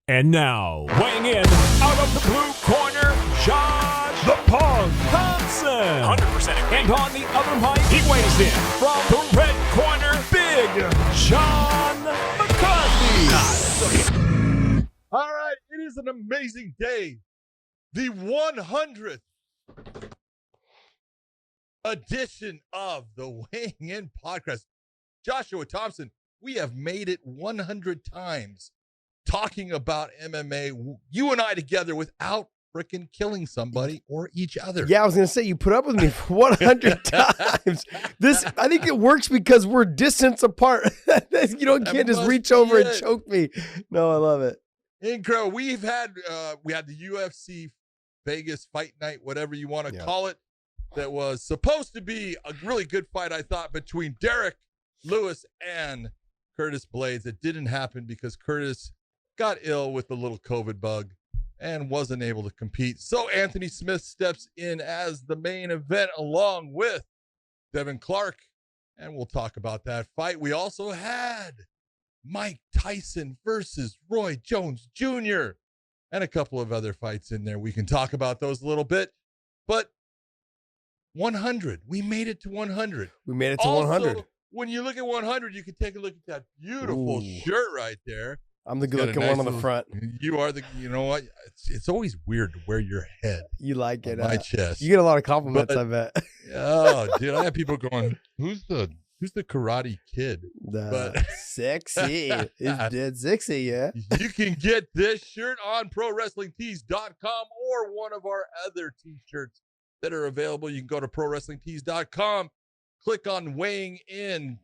And now, weighing in out of the blue corner, Josh the Punk Thompson. 100%. And on the other mic, he weighs in from the red corner, Big John McCarthy. All right, it is an amazing day. The 100th edition of the Weighing In podcast. Joshua Thompson, we have made it 100 times talking about MMA, you and I together, without freaking killing somebody or each other. Yeah, I was going to say, you put up with me for 100 times. I think it works because we're distance apart. You can't just reach over and choke me. No, I love it. Incredible. We had the UFC Vegas fight night, whatever you want to call it, that was supposed to be a really good fight, I thought, between Derek Lewis and Curtis Blades. It didn't happen because Curtis got ill with the little COVID bug and wasn't able to compete. So Anthony Smith steps in as the main event along with Devin Clark, and we'll talk about that fight. We also had Mike Tyson versus Roy Jones Jr. and a couple of other fights in there. We can talk about those a little bit, but 100, we made it to 100. We made it to 100. When you look at 100, you can take a look at that beautiful shirt right there. I'm the good-looking one on the front. You are you know what? It's always weird to wear your head. You like it. My chest. You get a lot of compliments, I bet. Oh, dude, I have people going, who's the Karate Kid? Sexy. It's dead sexy, yeah. You can get this shirt on ProWrestlingTees.com or one of our other T-shirts that are available. You can go to ProWrestlingTees.com, click on Weighing In.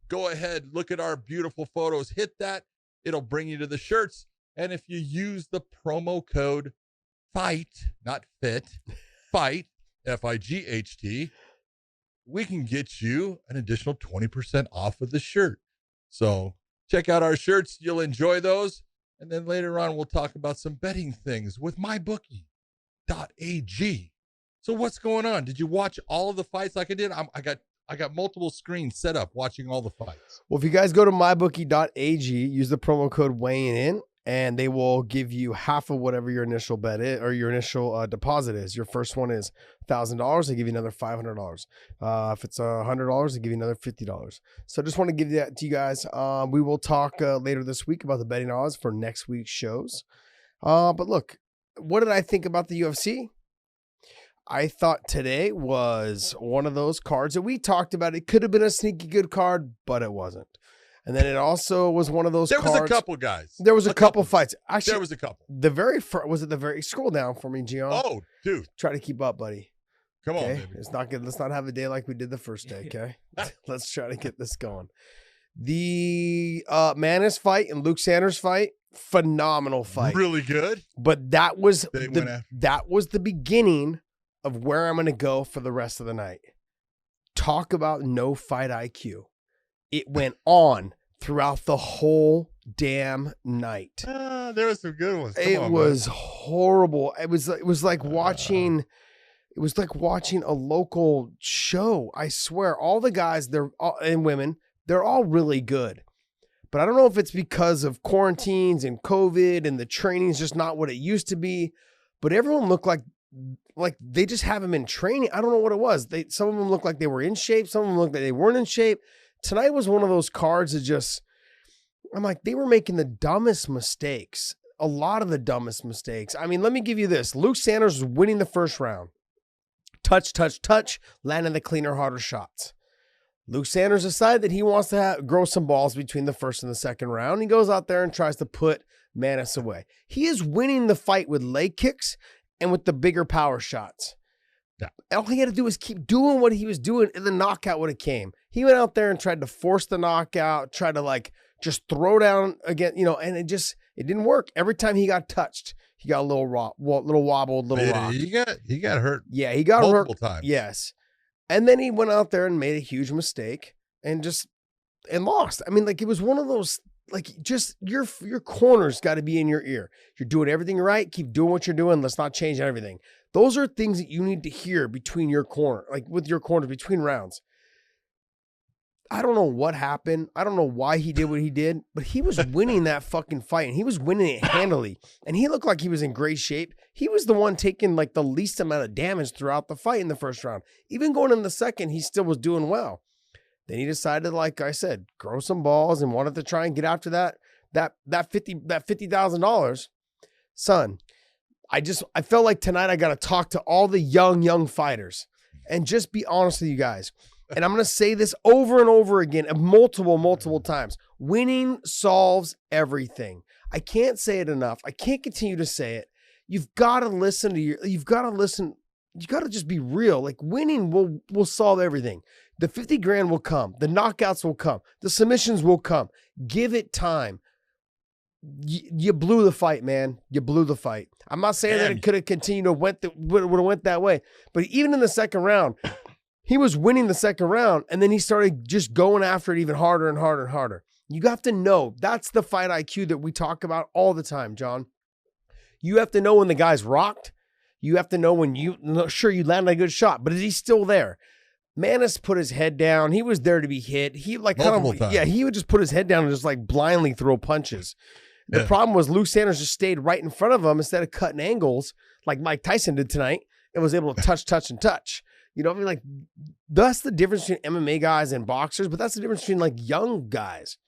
Go ahead, look at our beautiful photos. Hit that. It'll bring you to the shirts. And if you use the promo code FIGHT, not FIT, FIGHT, F-I-G-H-T, we can get you an additional 20% off of the shirt. So check out our shirts. You'll enjoy those. And then later on, we'll talk about some betting things with mybookie.ag. So what's going on? Did you watch all of the fights like I did? I got multiple screens set up watching all the fights. Well, if you guys go to mybookie.ag, use the promo code weighing in, and they will give you half of whatever your initial bet is, or your initial deposit is. Your first one is $1,000. They give you another $500. If it's $100, they give you another $50. So I just want to give that to you guys. We will talk later this week about the betting odds for next week's shows. But look, what did I think about the UFC? I thought today was one of those cards that we talked about. It could have been a sneaky good card, but it wasn't. And then it also was one of those cards. There was a couple guys. There was a couple fights. Actually, there was a couple. The very first, was it the very, scroll down for me, Gian. Oh, dude. Try to keep up, buddy. Come on, okay? baby. It's not good. Let's not have a day like we did the first day, okay? Let's try to get this going. The Manis fight and Luke Sanders fight, phenomenal fight. Really good. But that was the beginning of where I'm going to go for the rest of the night. Talk about no fight IQ. It went on throughout the whole damn night. There were some good ones. It was horrible. It was like watching a local show. I swear, all the guys and women, they're all really good. But I don't know if it's because of quarantines and COVID and the training's just not what it used to be. But everyone looked like they just haven't been training. I don't know what it was. Some of them looked like they were in shape. Some of them looked like they weren't in shape. Tonight was one of those cards that I'm like, they were making the dumbest mistakes. A lot of the dumbest mistakes. I mean, let me give you this. Luke Sanders was winning the first round. Touch, landing the cleaner, harder shots. Luke Sanders decided that he wants to grow some balls between the first and the second round. He goes out there and tries to put Manis away. He is winning the fight with leg kicks and with the bigger power shots. Yeah. All he had to do was keep doing what he was doing, and the knockout would have came. He went out there and tried to force the knockout, tried to just throw down again, and it didn't work. Every time he got touched, he got a little wobbled, little rocked. He got hurt. Yeah, he got multiple times. Yes. And then he went out there and made a huge mistake and lost. I mean, it was one of those, just your corner's got to be in your ear. You're doing everything right. Keep doing what you're doing. Let's not change everything. Those are things that you need to hear between your corner, with your corners between rounds. I don't know what happened. I don't know why he did what he did, but he was winning that fucking fight, and he was winning it handily. And he looked like he was in great shape. He was the one taking like the least amount of damage throughout the fight in the first round. Even going in the second, he still was doing well. Then he decided, like I said, grow some balls and wanted to try and get after that $50,000. Son, I felt like tonight I got to talk to all the young fighters and just be honest with you guys. And I'm going to say this over and over again, multiple times. Winning solves everything. I can't say it enough. I can't continue to say it. You've got to listen to you've got to just be real. Like winning will solve everything. The 50 grand will come. The knockouts will come. The submissions will come. Give it time. You blew the fight, man. You blew the fight. I'm not saying that it could have continued to would have went that way, but even in the second round, he was winning the second round, and then he started just going after it even harder and harder and harder. You have to know that's the fight IQ that we talk about all the time, John. You have to know when the guy's rocked. You have to know when you landed a good shot, but is he still there? Manis put his head down. He was there to be hit. He like he would just put his head down and just like blindly throw punches. The problem was Luke Sanders just stayed right in front of him instead of cutting angles like Mike Tyson did tonight and was able to touch. You know what I mean? Like, that's the difference between MMA guys and boxers, but that's the difference between like young guys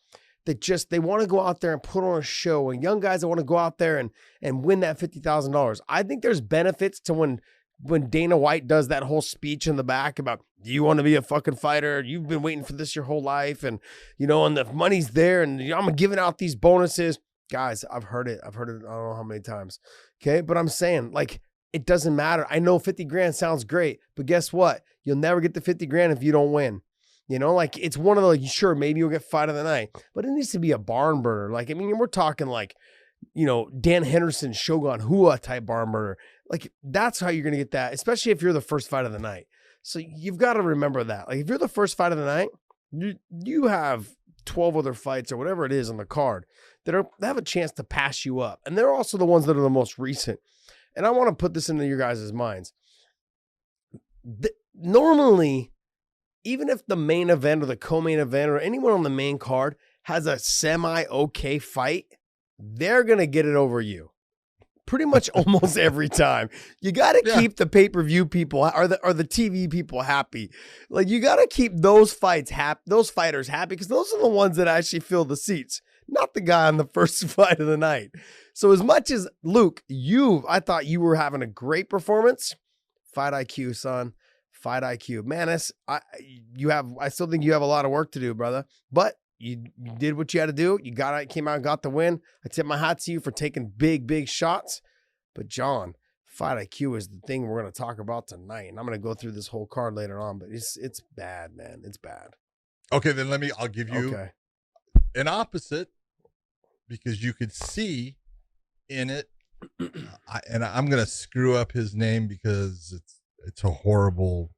that they want to go out there and put on a show, and young guys that want to go out there and win that $50,000. I think there's benefits to when Dana White does that whole speech in the back about, do you want to be a fucking fighter? You've been waiting for this your whole life. And, you know, and the money's there and I'm giving out these bonuses. Guys, I've heard it. I don't know how many times. Okay. But I'm saying, like, it doesn't matter. I know 50 grand sounds great, but guess what? You'll never get the 50 grand if you don't win. You know, like, it's one of the, like, sure, maybe you'll get fight of the night, but it needs to be a barn burner. Like, I mean, we're talking like, you know, Dan Henderson, Shogun Hua type barn burner. Like, that's how you're going to get that, especially if you're the first fight of the night. So you've got to remember that. Like, if you're the first fight of the night, you have 12 other fights or whatever it is on the card that have a chance to pass you up. And they're also the ones that are the most recent. And I want to put this into your guys' minds. Normally, even if the main event or the co-main event or anyone on the main card has a semi-okay fight, they're going to get it over you. Pretty much almost every time. You got to keep the pay-per-view people or the TV people happy. Like, you got to keep those fighters happy, because those are the ones that actually fill the seats, not the guy on the first fight of the night. So as much as Luke, I thought you were having a great performance. Fight IQ, son. Fight IQ. Manis, I still think you have a lot of work to do, brother. But you did what you had to do. You came out and got the win. I tip my hat to you for taking big shots. But John, fight IQ is the thing we're going to talk about tonight. And I'm going to go through this whole card later on, but it's bad, man. It's bad. Okay, then I'll give you an opposite, because you could see in it, and I'm going to screw up his name because it's a horrible,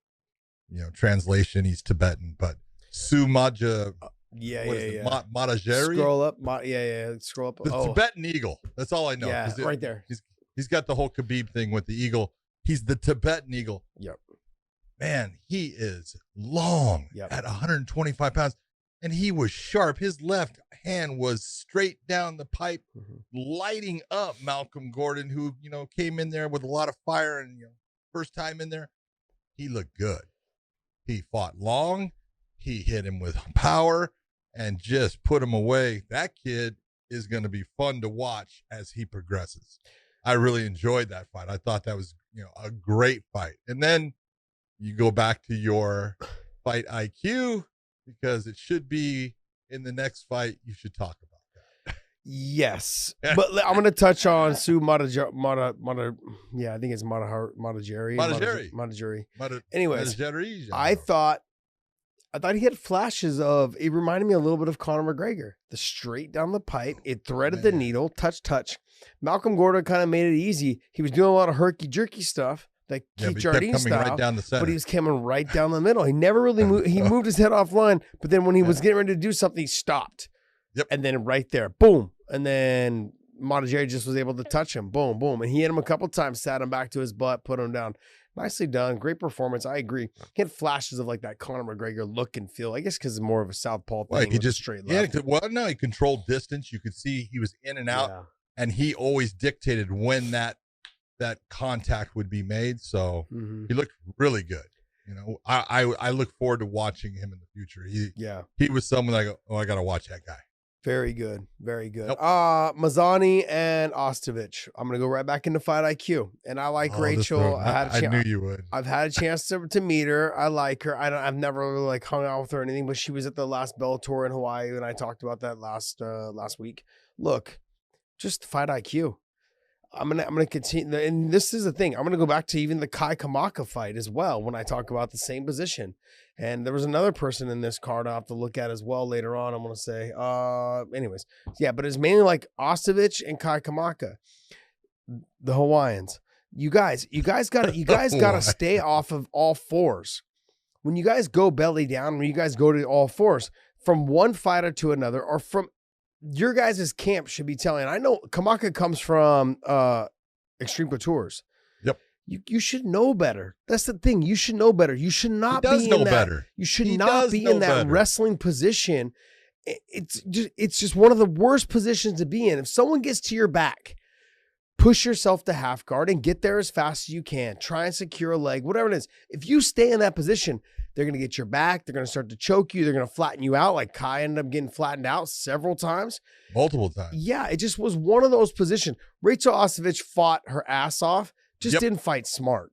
translation. He's Tibetan, but Sumaja. Matajeri? Scroll up. Scroll up. The Tibetan eagle. That's all I know. Yeah, right there. He's got the whole Khabib thing with the eagle. He's the Tibetan eagle. Yep. Man, he is long at 125 pounds, and he was sharp. His left hand was straight down the pipe, lighting up Malcolm Gordon, who, came in there with a lot of fire, and, first time in there, he looked good. He fought long. He hit him with power and just put him away. That kid is going to be fun to watch as he progresses. I really enjoyed that fight. I thought that was, a great fight. And then you go back to your fight IQ, because it should be in the next fight. You should talk about that. Yes. But I'm going to touch on Sue Matajeri. I think it's Matajeri. Anyways, I thought he had flashes of, it reminded me a little bit of Conor McGregor. The straight down the pipe, it threaded the needle, touch. Malcolm Gordon kind of made it easy. He was doing a lot of herky-jerky stuff, like Keith Jardine style, right down the center. But he was coming right down the middle. He never really moved. He moved his head offline, but then when he was getting ready to do something, he stopped. Yep. And then right there, boom. And then Montegieri just was able to touch him. Boom, boom. And he hit him a couple times, sat him back to his butt, put him down. Nicely done. Great performance. I agree. He had flashes of like that Conor McGregor look and feel. I guess because it's more of a southpaw thing. He just straight left. he controlled distance. You could see he was in and out, and he always dictated when that contact would be made. So he looked really good. You know, I look forward to watching him in the future. He was someone I go, oh, I got to watch that guy. Very good. Very good. Nope. Mazani and Ostovich. I'm going to go right back into Fight IQ. And I like Rachel. I knew you would. I've had a chance to meet her. I like her. I've never really like hung out with her or anything, but she was at the last Bellator in Hawaii, and I talked about that last week. Look, just Fight IQ. I'm gonna continue, and this is the thing. I'm gonna go back to even the Kai Kamaka fight as well when I talk about the same position. And there was another person in this card I'll have to look at as well later on. I'm gonna say, anyways, yeah. But it's mainly like Ostovich and Kai Kamaka, the Hawaiians. You guys gotta stay off of all fours. When you guys go belly down, when you guys go to all fours, from one fighter to another, or from your guys' camp should be telling. I know Kamaka comes from Extreme Couture's. Yep. You should know better. That's the thing. You should know better. You should not be in that. Better. You should not be in that wrestling position. It's just one of the worst positions to be in. If someone gets to your back, push yourself to half guard and get there as fast as you can. Try and secure a leg, whatever it is. If you stay in that position, they're going to get your back. They're going to start to choke you. They're going to flatten you out, like Kai ended up getting flattened out several times. Multiple times. Yeah, it just was one of those positions. Rachel Ostovich fought her ass off, just didn't fight smart.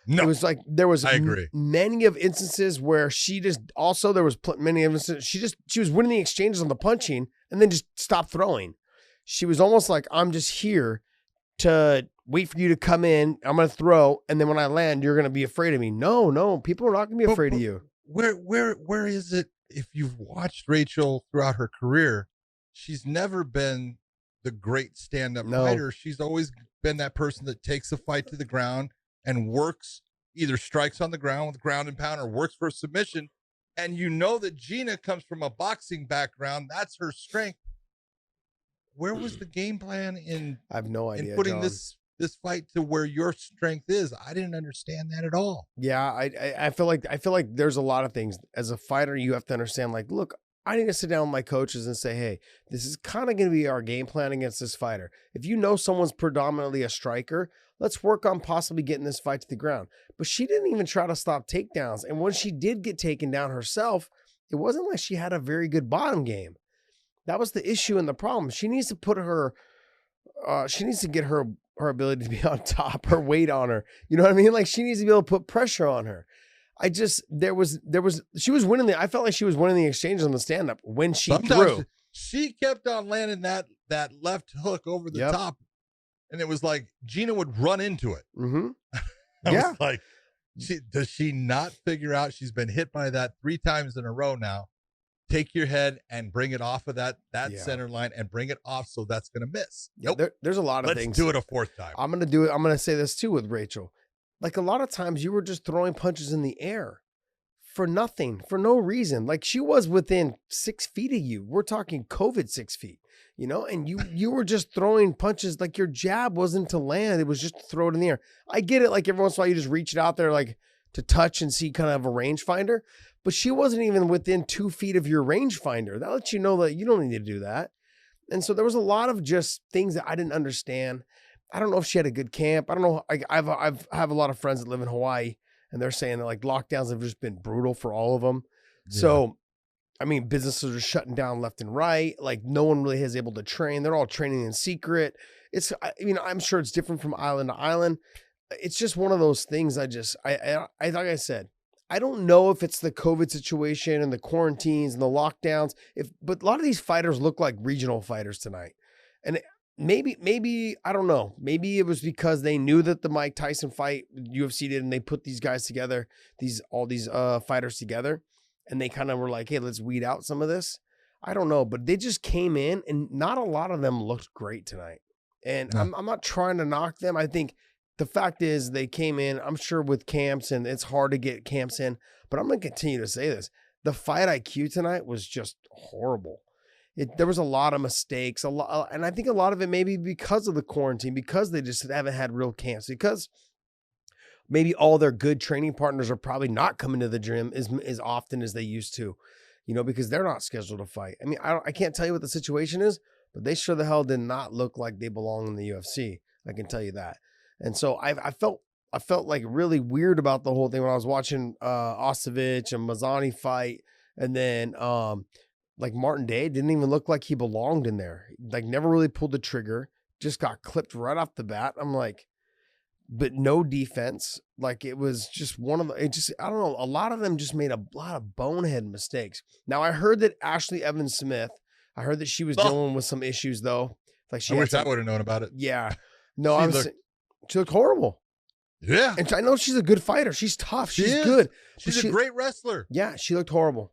No. It was like there was I agree. Many of instances where she just also there was many instances she was winning the exchanges on the punching and then just stopped throwing. She was almost like, I'm just here to wait for you to come in. I'm going to throw, and then when I land, you're going to be afraid of me. No, people are not going to be afraid of you. Where is it? If you've watched Rachel throughout her career, she's never been the great stand-up fighter. She's always been that person that takes a fight to the ground and works, either strikes on the ground with ground and pound or works for a submission. And you know that Gina comes from a boxing background. That's her strength. Where was the game plan in? I have no idea. In putting this fight to where your strength is, I didn't understand that at all. Yeah, I feel like there's a lot of things as a fighter you have to understand. Like, look, I need to sit down with my coaches and say, hey, this is kind of going to be our game plan against this fighter. If you know someone's predominantly a striker, let's work on possibly getting this fight to the ground. But she didn't even try to stop takedowns, and when she did get taken down herself, it wasn't like she had a very good bottom game. That was the issue and the problem. She needs to put her, she needs to get her ability to be on top, her weight on her. You know what I mean? Like she needs to be able to put pressure on her. She was winning I felt like she was winning the exchanges on the stand-up when she threw. She kept on landing that left hook over the top. And it was like Gina would run into it. Mm-hmm. I was like, does she not figure out she's been hit by that 3 times in a row now? Take your head and bring it off of that center line and bring it off so that's going to miss. Nope. There's a lot of things. Let's do it a 4th time. I'm going to do it. I'm going to say this too with Rachel. Like a lot of times you were just throwing punches in the air for nothing, for no reason. Like she was within 6 feet of you. We're talking COVID 6 feet, you know, and you were just throwing punches. Like your jab wasn't to land. It was just to throw it in the air. I get it. Like every once in a while you just reach it out there like to touch and see kind of a rangefinder. But she wasn't even within 2 feet of your rangefinder. That lets you know that you don't need to do that. And so there was a lot of just things that I didn't understand. I don't know if she had a good camp. I don't know. I have a lot of friends that live in Hawaii, and they're saying that like lockdowns have just been brutal for all of them. Yeah. So, I mean, businesses are shutting down left and right. Like no one really is able to train. They're all training in secret. I'm sure it's different from island to island. It's just one of those things. Like I said, I don't know if it's the COVID situation and the quarantines and the lockdowns, but a lot of these fighters look like regional fighters tonight. And maybe, I don't know. Maybe it was because they knew that the Mike Tyson fight UFC did, and they put these guys together, all these fighters together, and they kind of were like, hey, let's weed out some of this. I don't know, but they just came in and not a lot of them looked great tonight. And no. I'm not trying to knock them. I think the fact is they came in, I'm sure with camps, and it's hard to get camps in, but I'm going to continue to say this. The fight IQ tonight was just horrible. There was a lot of mistakes, and I think a lot of it maybe because of the quarantine, because they just haven't had real camps, because maybe all their good training partners are probably not coming to the gym as often as they used to, because they're not scheduled to fight. I mean, I can't tell you what the situation is, but they sure the hell did not look like they belong in the UFC. I can tell you that. And so I felt like really weird about the whole thing when I was watching Ostovich and Mazani fight, and then like Martin Day didn't even look like he belonged in there. Like never really pulled the trigger, just got clipped right off the bat. I'm like, but no defense. Like it was just I don't know. A lot of them just made a lot of bonehead mistakes. Now I heard that Ashley Evans Smith, I heard that she was dealing with some issues though. Like I wish I would have known about it. Yeah. No, she looked horrible. Yeah. And I know she's a good fighter. She's tough. She's good. She's a great wrestler. Yeah. She looked horrible.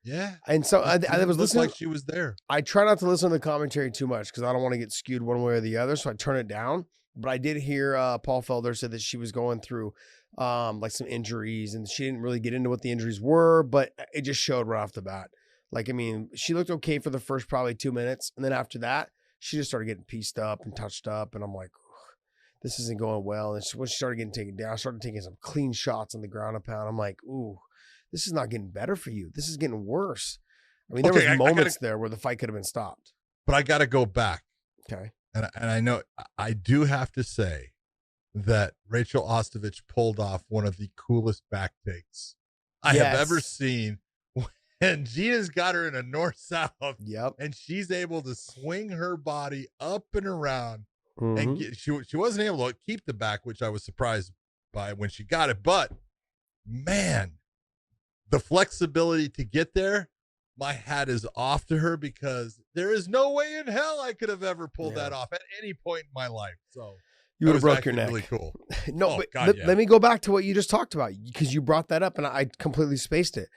Yeah. And so I was listening. Like she was there. I try not to listen to the commentary too much because I don't want to get skewed one way or the other. So I turn it down. But I did hear Paul Felder said that she was going through like some injuries, and she didn't really get into what the injuries were, but it just showed right off the bat. Like, I mean, she looked okay for the first probably 2 minutes. And then after that, she just started getting pieced up and touched up. And I'm like, this isn't going well. And when she started getting taken down, I started taking some clean shots on the ground and pound. I'm like, ooh, this is not getting better for you. This is getting worse. I mean, there was moments there where the fight could have been stopped. But I got to go back. Okay. And I know I do have to say that Rachel Ostovich pulled off one of the coolest back takes I have ever seen. And Gina's got her in a north-south. Yep. And she's able to swing her body up and around. And she wasn't able to keep the back, which I was surprised by when she got it. But, man, the flexibility to get there, my hat is off to her because there is no way in hell I could have ever pulled that off at any point in my life. So you would have broke your neck. Really cool. No, but let me go back to what you just talked about because you brought that up and I completely spaced it.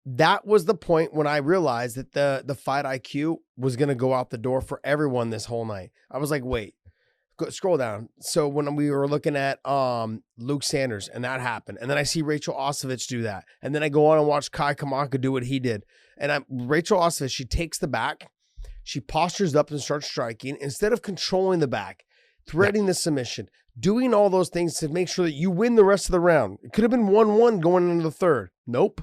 That was the point when I realized that the fight IQ was going to go out the door for everyone this whole night. I was like, wait, scroll down. So when we were looking at Luke Sanders and that happened, and then I see Rachel Ostovich do that, and then I go on and watch Kai Kamaka do what he did. And Rachel Ostovich, she takes the back, she postures up and starts striking instead of controlling the back, threading the submission, doing all those things to make sure that you win the rest of the round. It could have been 1-1 going into the third. Nope.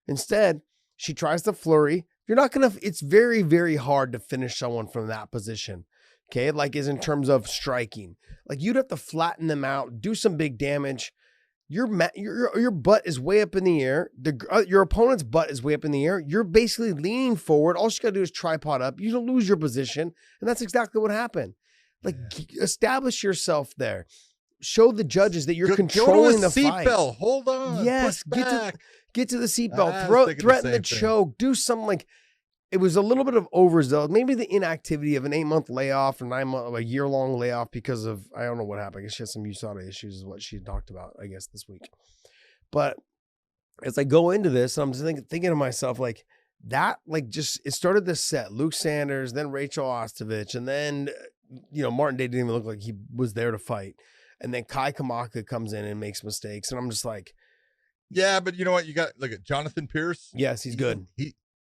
Instead, she tries to flurry. It's very, very hard to finish someone from that position. Okay. Like is in terms of striking, like you'd have to flatten them out, do some big damage. Your butt is way up in the air. Your opponent's butt is way up in the air. You're basically leaning forward. All she got to do is tripod up. You don't lose your position. And that's exactly what happened. Like establish yourself there. Show the judges that you're controlling the fight. Seatbelt. Hold on. Yes. Get to the seatbelt. Threaten the choke. Do something like. It was a little bit of overzealous. Maybe the inactivity of an 8-month layoff or a year-long layoff because of, I don't know what happened. I guess she had some USADA issues is what she had talked about, I guess, this week. But as I go into this, I'm just thinking to myself, like, that, like, just, it started this set. Luke Sanders, then Rachel Ostovich, and then, Martin Day didn't even look like he was there to fight. And then Kai Kamaka comes in and makes mistakes. And I'm just like. Yeah, but you know what? You got, look at Jonathan Pierce. Yes, he's good.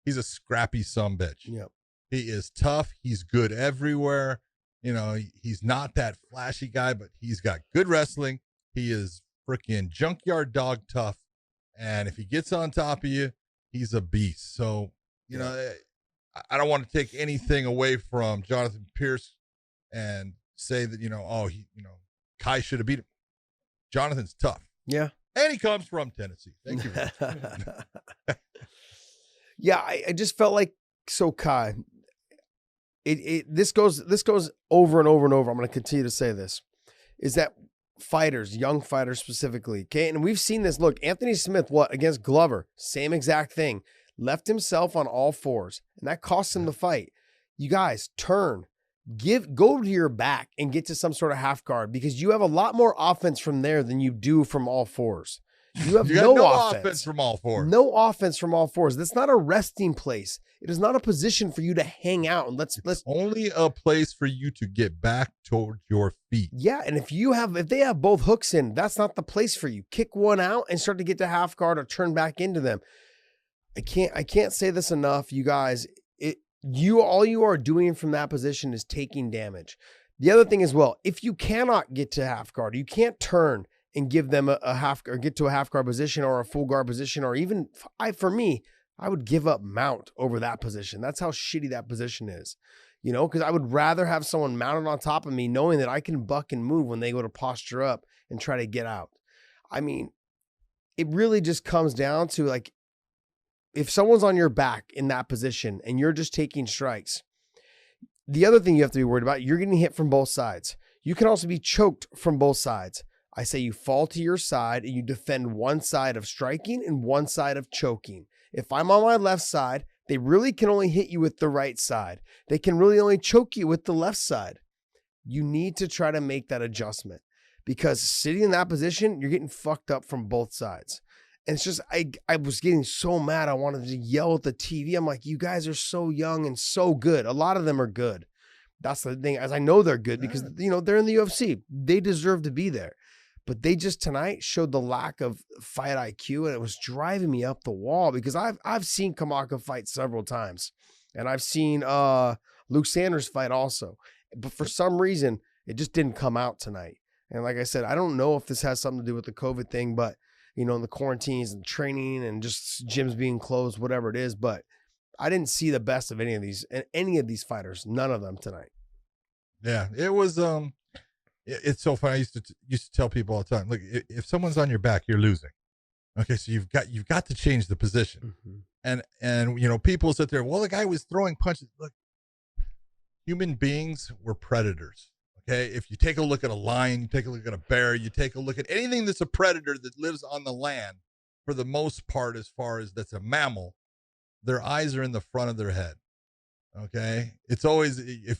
He's a scrappy sumbitch. Yep. He is tough. He's good everywhere. He's not that flashy guy, but he's got good wrestling. He is freaking junkyard dog tough. And if he gets on top of you, he's a beast. So, I don't want to take anything away from Jonathan Pierce and say that, Kai should have beat him. Jonathan's tough. Yeah. And he comes from Tennessee. Thank you. Yeah, I just felt like Kai. This goes over and over and over. I'm going to continue to say this. Is that fighters, young fighters specifically, okay? And we've seen this. Look, Anthony Smith, against Glover, same exact thing. Left himself on all fours, and that cost him the fight. You guys, turn. Go to your back and get to some sort of half guard because you have a lot more offense from there than you do from all fours. You have no offense from all fours. No offense from all fours. That's not a resting place. It is not a position for you to hang out and let's only a place for you to get back toward your feet. Yeah, and if they have both hooks in, that's not the place for you. Kick one out and start to get to half guard or turn back into them. I can't say this enough, you guys. all you are doing from that position is taking damage. The other thing as well, if you cannot get to half guard, you can't turn and give them a half or get to a half guard position or a full guard position, or even for me, I would give up mount over that position. That's how shitty that position is, because I would rather have someone mounted on top of me knowing that I can buck and move when they go to posture up and try to get out. I mean, it really just comes down to like, if someone's on your back in that position and you're just taking strikes, the other thing you have to be worried about, you're getting hit from both sides. You can also be choked from both sides. I say you fall to your side and you defend one side of striking and one side of choking. If I'm on my left side, they really can only hit you with the right side. They can really only choke you with the left side. You need to try to make that adjustment, because sitting in that position, you're getting fucked up from both sides. And it's just, I was getting so mad. I wanted to yell at the TV. I'm like, you guys are so young and so good. A lot of them are good. That's the thing, as I know they're good because, they're in the UFC. They deserve to be there. But they just tonight showed the lack of fight IQ, and it was driving me up the wall, because I've seen Kamaka fight several times, and I've seen Luke Sanders fight also. But for some reason, it just didn't come out tonight. And like I said, I don't know if this has something to do with the COVID thing, but in the quarantines and training and just gyms being closed, whatever it is. But I didn't see the best of any of these fighters. None of them tonight. Yeah, it was. It's so funny. I used to tell people all the time, look, if someone's on your back, you're losing. Okay, so you've got to change the position. Mm-hmm. And people sit there, well, the guy was throwing punches. Look, human beings were predators. Okay, if you take a look at a lion, you take a look at a bear, you take a look at anything that's a predator that lives on the land, for the most part, as far as that's a mammal, their eyes are in the front of their head. Okay, it's always if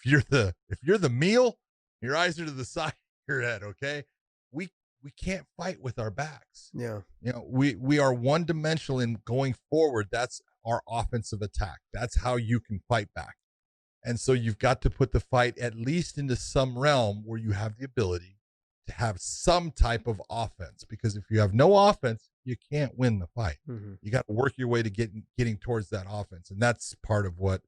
you're the meal, your eyes are to the side of your head. Okay, we can't fight with our backs. Yeah, we are one dimensional in going forward. That's our offensive attack. That's how you can fight back. And so you've got to put the fight at least into some realm where you have the ability to have some type of offense, because if you have no offense, you can't win the fight. Mm-hmm. You got to work your way to getting towards that offense. And that's part of what,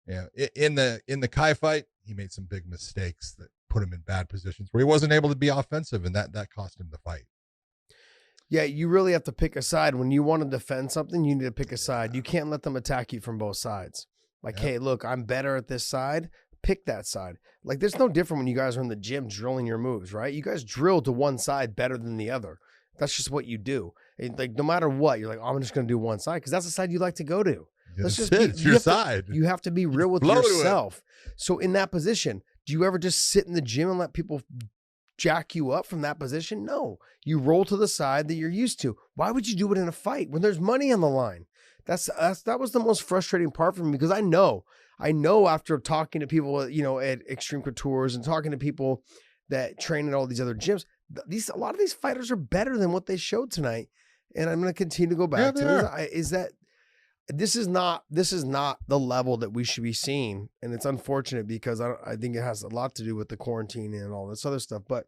in the Kai fight, he made some big mistakes that put him in bad positions where he wasn't able to be offensive, and that cost him the fight. Yeah, you really have to pick a side. When you want to defend something, you need to pick a side. You can't let them attack you from both sides. Like, hey, look, I'm better at this side. Pick that side. Like, there's no different when you guys are in the gym drilling your moves, right? You guys drill to one side better than the other. That's just what you do. And like, no matter what, you're like, oh, I'm just going to do one side because that's the side you like to go to. It's your side. You have to be real with yourself. So in that position, do you ever just sit in the gym and let people jack you up from that position? No. You roll to the side that you're used to. Why would you do it in a fight when there's money on the line? That was the most frustrating part for me, because I know after talking to people, at Extreme Coutures and talking to people that train at all these other gyms, a lot of these fighters are better than what they showed tonight. And I'm going to continue to go back to is that this is not the level that we should be seeing. And it's unfortunate, because I think it has a lot to do with the quarantine and all this other stuff. But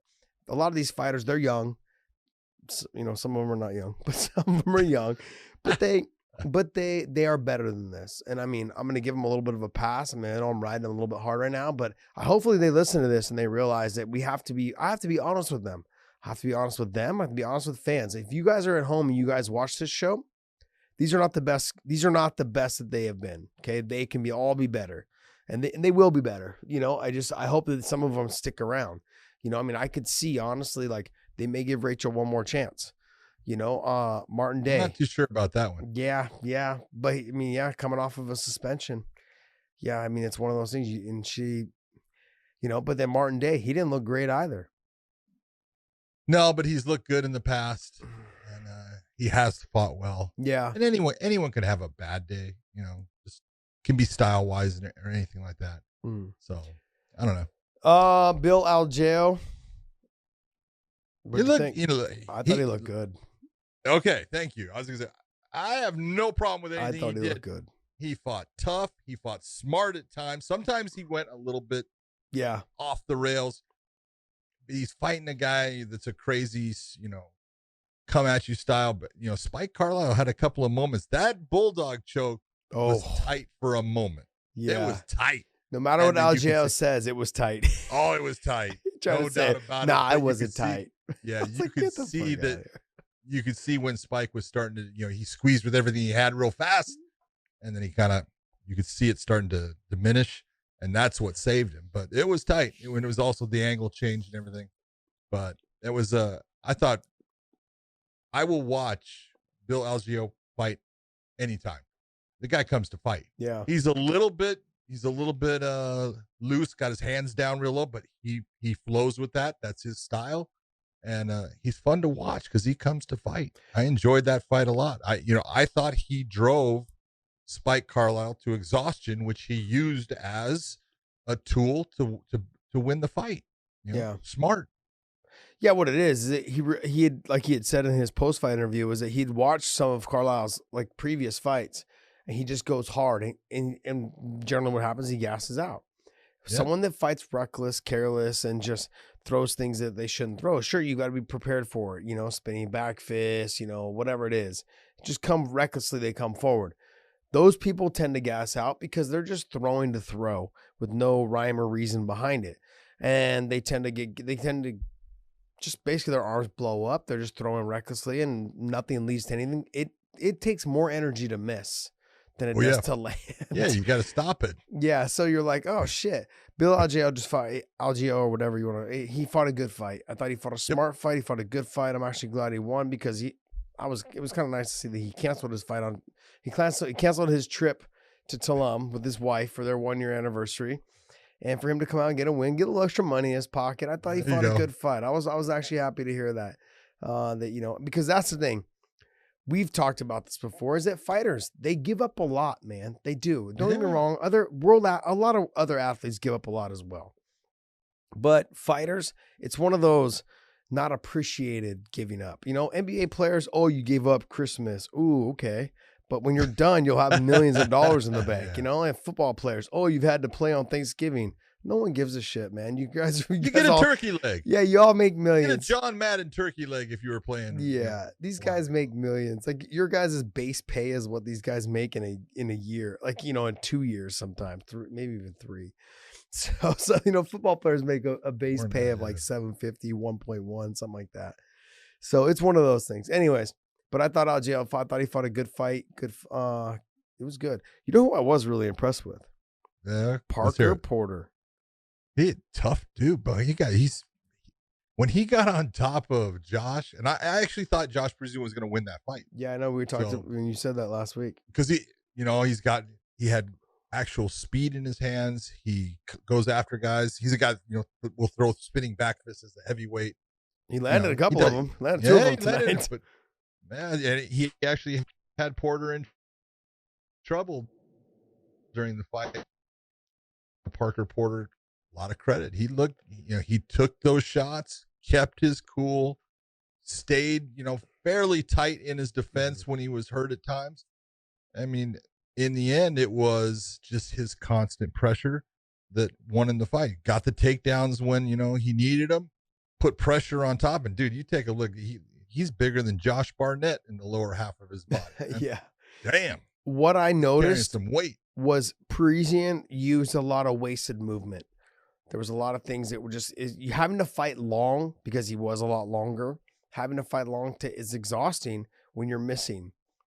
a lot of these fighters, they're young. Some of them are not young, but some of them are young. But they are better than this. And I mean, I'm going to give them a little bit of a pass. I mean, I know I'm riding them a little bit hard right now, but hopefully they listen to this and they realize that I have to be honest with them. I have to be honest with them. I have to be honest with fans. If you guys are at home and you guys watch this show, these are not the best. These are not the best that they have been. Okay. They can all be better, and they will be better. I hope that some of them stick around. I mean, I could see, honestly, like, they may give Rachel one more chance. Martin Day. I'm not too sure about that one. Yeah. But I mean, coming off of a suspension. Yeah, I mean, it's one of those things. And she, but then Martin Day, he didn't look great either. No, but he's looked good in the past, and he has fought well. Yeah. And anyone can have a bad day, just can be style wise or anything like that. So I don't know. Bill Algeo. I thought he looked good. Okay, thank you. I was gonna say, I have no problem with anything I thought he he did. looked good. He fought tough. He fought smart at times. Sometimes he went a little bit off the rails. He's fighting a guy that's a crazy, come at you style. But Spike Carlisle had a couple of moments. That bulldog choke was tight for a moment. Yeah. It was tight. No matter what Algeo says, it was tight. Oh, it was tight. No doubt about it. Nah, it wasn't tight. Yeah, you could see that. You could see when Spike was starting to, he squeezed with everything he had real fast, and then you could see it starting to diminish, and that's what saved him. But it was tight when it was also the angle change and everything. But it was, I thought, I will watch Bill Algeo fight anytime. The guy comes to fight. Yeah, he's a little bit loose, got his hands down real low, but he flows with that. That's his style. And he's fun to watch because he comes to fight. I enjoyed that fight a lot. I thought he drove Spike Carlisle to exhaustion, which he used as a tool to win the fight. Smart. Yeah, what it is that he had said in his post fight interview was that he'd watched some of Carlisle's like previous fights, and he just goes hard. And generally, what happens, he gasses out. Yeah. Someone that fights reckless, careless, and just throws things that they shouldn't throw. Sure, you got to be prepared for it. Spinning back fist, whatever it is. Just come recklessly, they come forward. Those people tend to gas out because they're just throwing to throw with no rhyme or reason behind it. And they tend to just basically their arms blow up. They're just throwing recklessly and nothing leads to anything. It takes more energy to miss than it does to land. Yeah, you got to stop it. Yeah, so you're like, oh shit. Bill Algeo just fought Algeo or whatever you want to. He fought a good fight. I thought he fought a smart fight. He fought a good fight. I'm actually glad he won because it was kind of nice to see that he canceled his fight on. He canceled his trip to Tulum with his wife for their 1-year anniversary, and for him to come out and get a win, get a little extra money in his pocket. I thought he fought a good fight. I was actually happy to hear that. Because that's the thing. We've talked about this before, is that fighters, they give up a lot, man. They do. Don't get me wrong. A lot of other athletes give up a lot as well. But fighters, it's one of those not appreciated giving up. NBA players, you gave up Christmas. Ooh, okay. But when you're done, you'll have millions of dollars in the bank. And football players, you've had to play on Thanksgiving. No one gives a shit, man. You guys get a turkey leg. Yeah, you all make millions. Get a John Madden turkey leg if you were playing. Yeah, these guys make millions. Like your guys' base pay is what these guys make in a year. Like in 2 years, sometimes maybe even 3. So football players make a base pay of like $750, 1.1, something like that. So it's one of those things. Anyways, but I thought Algeo thought he fought a good fight. It was good. You know who I was really impressed with? Yeah, Parker Porter. He tough dude, but when he got on top of Josh, and I actually thought Josh Brazil was going to win that fight. Yeah, I know we talked when you said that last week. Because he had actual speed in his hands. He goes after guys. He's a guy will throw spinning back fists as a heavyweight. He landed a couple of them. Landed 2 of them tonight. But man, and he actually had Porter in trouble during the fight. Parker Porter. A lot of credit. He took those shots, kept his cool, stayed, fairly tight in his defense when he was hurt at times. I mean, in the end, it was just his constant pressure that won in the fight. Got the takedowns when, he needed them, put pressure on top. And dude, you take a look, he's bigger than Josh Barnett in the lower half of his body. Yeah. Damn. What I noticed some weight was Parisian used a lot of wasted movement. There was a lot of things that were just you having to fight long because he was a lot longer. Having to fight long is exhausting when you're missing.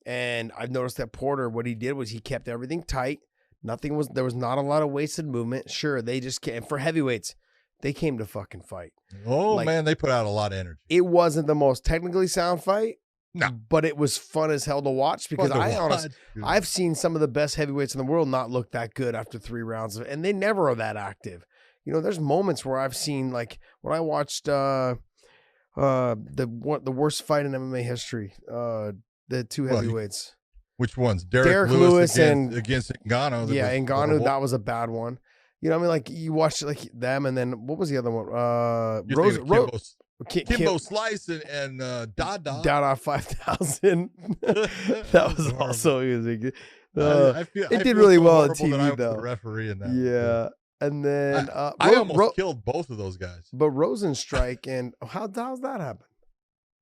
And I've noticed that Porter, what he did was he kept everything tight. There was not a lot of wasted movement. Sure, they just came for heavyweights. They came to fucking fight. Oh man, they put out a lot of energy. It wasn't the most technically sound fight. No, but it was fun as hell to watch because I've seen some of the best heavyweights in the world not look that good after 3 rounds, and they never are that active. There's moments where I've seen, like when I watched the worst fight in MMA history, the 2 heavyweights. Which ones? Derek Lewis against Ngannou. Yeah, Ngannou, that was a bad one. Like you watched like them, and then what was the other one? Kimbo Slice and Dada 5000. That was also easy. It did really well on TV though. Referee in that. Yeah. And then I almost killed both of those guys. But Rosenstrike and how's that happen?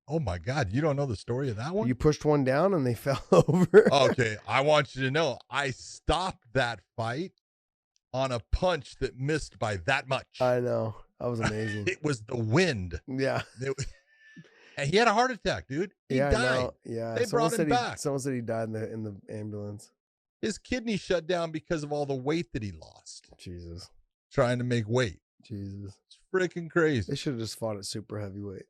Oh my God, you don't know the story of that one? You pushed one down and they fell over. Okay, I want you to know I stopped that fight on a punch that missed by that much. I know. That was amazing. It was the wind. Yeah. And he had a heart attack, dude. He died. Yeah. They brought him back. Someone said he died in the ambulance. His kidney shut down because of all the weight that he lost. Jesus. Trying to make weight. Jesus. It's freaking crazy. They should have just fought at super heavyweight.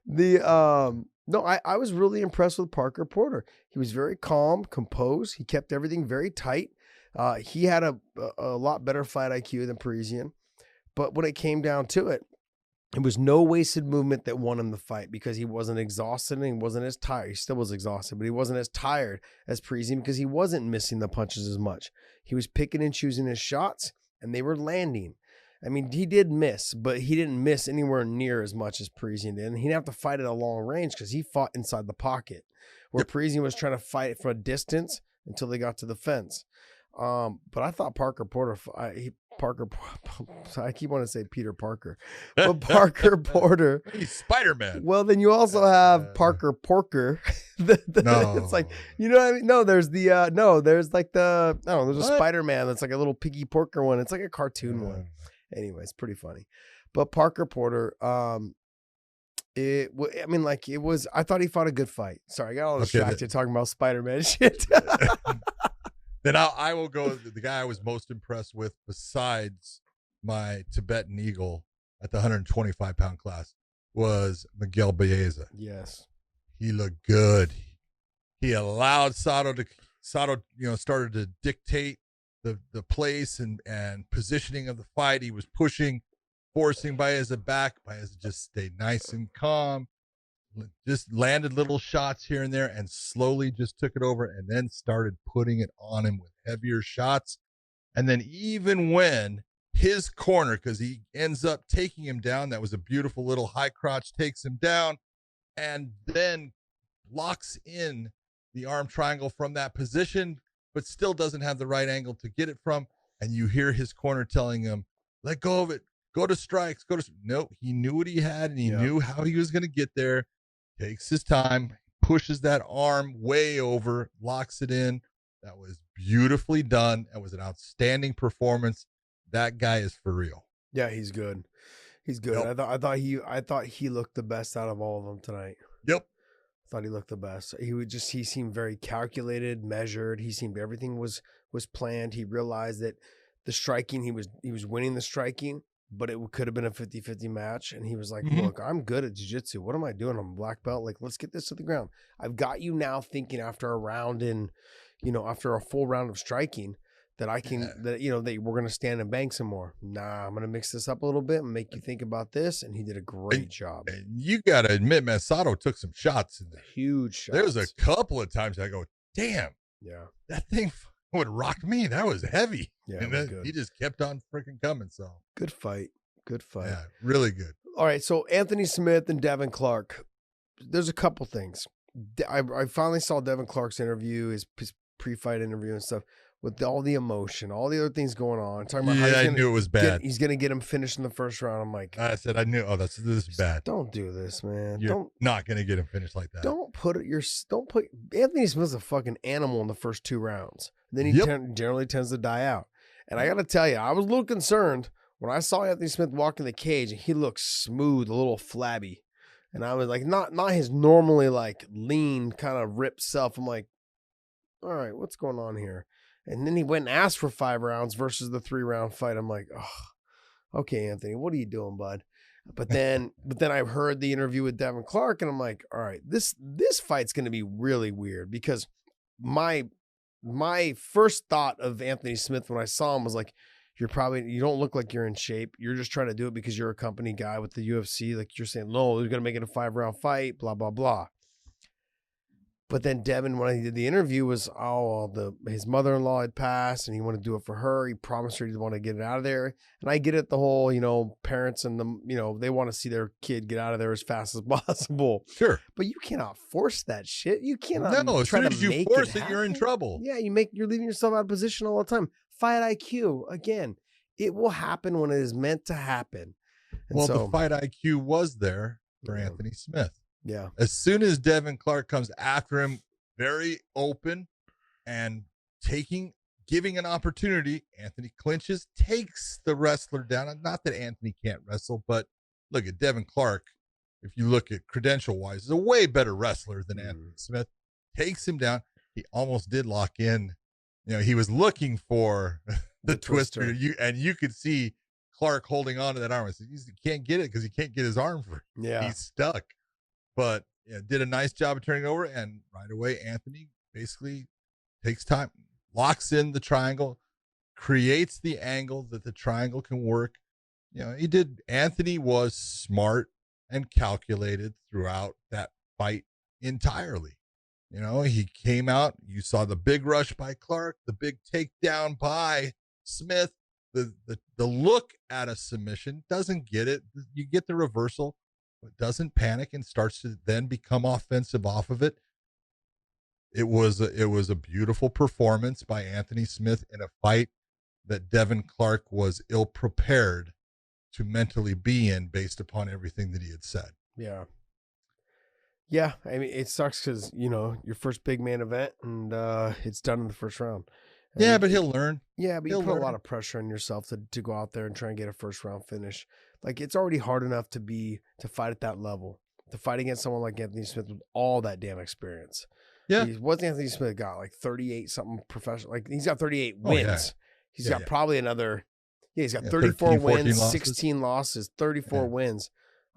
No, I was really impressed with Parker Porter. He was very calm, composed. He kept everything very tight. He had a lot better fight IQ than Parisian. But when it came down to it, it was no wasted movement that won him the fight because he wasn't exhausted and he wasn't as tired. He still was exhausted, but he wasn't as tired as Parisian because he wasn't missing the punches as much. He was picking and choosing his shots and they were landing. I mean, he did miss, but he didn't miss anywhere near as much as Parisian did. And he didn't have to fight at a long range because he fought inside the pocket where Parisian was trying to fight it from a distance until they got to the fence. But I thought Parker Porter, I keep wanting to say Peter Parker, but Parker Porter. He's Spider-Man. Well, then you also have Parker Porker. No. It's like, you know what I mean? No, there's there's like the, I don't know, there's a Spider-Man that's like a little piggy porker one. It's like a cartoon one. Anyway, it's pretty funny. But Parker Porter, I thought he fought a good fight. Sorry, I got all distracted talking about Spider-Man shit. Then I will go. The guy I was most impressed with, besides my Tibetan Eagle at the 125-pound class, was Miguel Baeza. Yes, he looked good. He allowed Sato, started to dictate the place and positioning of the fight. He was pushing, forcing Baeza back. Baeza just stayed nice and calm. Just landed little shots here and there and slowly just took it over and then started putting it on him with heavier shots. And then even when his corner, because he ends up taking him down, that was a beautiful little high crotch, takes him down and then locks in the arm triangle from that position, but still doesn't have the right angle to get it from. And you hear his corner telling him, let go of it, go to strikes, Nope, he knew what he had and he knew how he was going to get there. Takes his time, pushes that arm way over, locks it in. That was beautifully done. That was an outstanding performance. That guy is for real. Yeah, he's good. He's good. Yep. I thought he looked the best out of all of them tonight. Yep. I thought he looked the best. He seemed very calculated, measured. He seemed everything was planned. He realized that the striking, he was winning the striking, but it could have been a 50-50 match. And he was like, look, I'm good at jiu-jitsu. What am I doing? I'm a black belt. Like, let's get this to the ground. I've got you now thinking after a full round of striking that I can, that we're going to stand and bang some more. Nah, I'm going to mix this up a little bit and make you think about this. And he did a great job. And you got to admit, man, Sato took some shots in there. Huge shots. There was a couple of times I go, damn. Yeah. That thing would rock me. That was heavy. Yeah, and then he just kept on freaking coming. So good fight. Yeah, really good. All right. So Anthony Smith and Devin Clark. There's a couple things. I finally saw Devin Clark's interview, his pre-fight interview and stuff, with all the emotion, all the other things going on. Talking about how I knew it was bad. He's gonna get him finished in the first round. I'm like, I said I knew. Oh, this is bad. Don't do this, man. You're not gonna get him finished like that. Don't put Anthony Smith's a fucking animal in the first 2 rounds. Then he generally tends to die out. And I got to tell you, I was a little concerned when I saw Anthony Smith walk in the cage and he looked smooth, a little flabby. And I was like, not his normally like lean kind of ripped self. I'm like, all right, what's going on here? And then he went and asked for 5 rounds versus the 3-round fight. I'm like, oh, okay, Anthony, what are you doing, bud? But then I've heard the interview with Devin Clark and I'm like, all right, this fight's going to be really weird because my first thought of Anthony Smith when I saw him was like, you don't look like you're in shape. You're just trying to do it because you're a company guy with the UFC. Like you're saying, no, we're going to make it a 5-round fight, blah, blah, blah. But then Devin, when he did the interview, was, his mother-in-law had passed and he wanted to do it for her. He promised her he'd want to get it out of there. And I get it, the whole, parents and they want to see their kid get out of there as fast as possible. Sure. But you cannot force that shit. You cannot. No, as soon as you force it, you're in trouble. Yeah, you're leaving yourself out of position all the time. Fight IQ, again, it will happen when it is meant to happen. And the fight IQ was there. for Anthony Smith. Yeah. As soon as Devin Clark comes after him, very open and giving an opportunity, Anthony clinches, takes the wrestler down. Not that Anthony can't wrestle, but look at Devin Clark. If you look at credential-wise, is a way better wrestler than Anthony Smith. Takes him down. He almost did lock in. He was looking for the twister. You could see Clark holding on to that arm. He can't get it because he can't get his arm free. Yeah. He's stuck. But did a nice job of turning over, and right away Anthony basically takes time, locks in the triangle, creates the angle that the triangle can work. Anthony was smart and calculated throughout that fight entirely. He came out, you saw the big rush by Clark, the big takedown by Smith, the look at a submission, doesn't get it. You get the reversal, but doesn't panic and starts to then become offensive off of it. It was a beautiful performance by Anthony Smith in a fight that Devin Clark was ill prepared to mentally be in based upon everything that he had said. Yeah. Yeah. I mean, it sucks because, your first big man event and it's done in the first round. And but he'll learn. Yeah, but you put a lot of pressure on yourself to go out there and try and get a first round finish. Like, it's already hard enough to fight at that level. To fight against someone like Anthony Smith with all that damn experience. Yeah. What's Anthony Smith got? Like 38 something professional. Like, he's got 38 wins. Yeah. He's got probably another. Yeah, he's got 34 wins, 16 losses, 34 wins.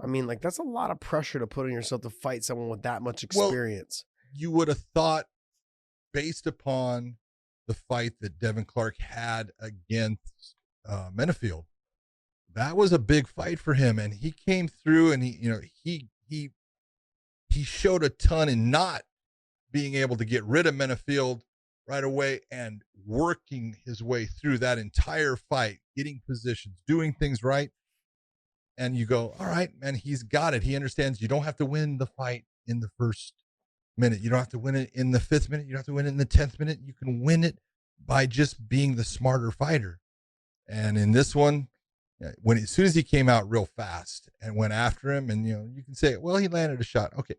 I mean, like, that's a lot of pressure to put on yourself to fight someone with that much experience. Well, you would have thought, based upon the fight that Devin Clark had against Menafield, that was a big fight for him, and he came through, and he showed a ton in not being able to get rid of Menafield right away and working his way through that entire fight, getting positions, doing things right. And you go, all right, man, he's got it. He understands you don't have to win the fight in the first minute. You don't have to win it in the 5th minute. You don't have to win it in the 10th minute. You can win it by just being the smarter fighter. And in this one, as soon as he came out real fast and went after him, and you can say, well, he landed a shot. Okay,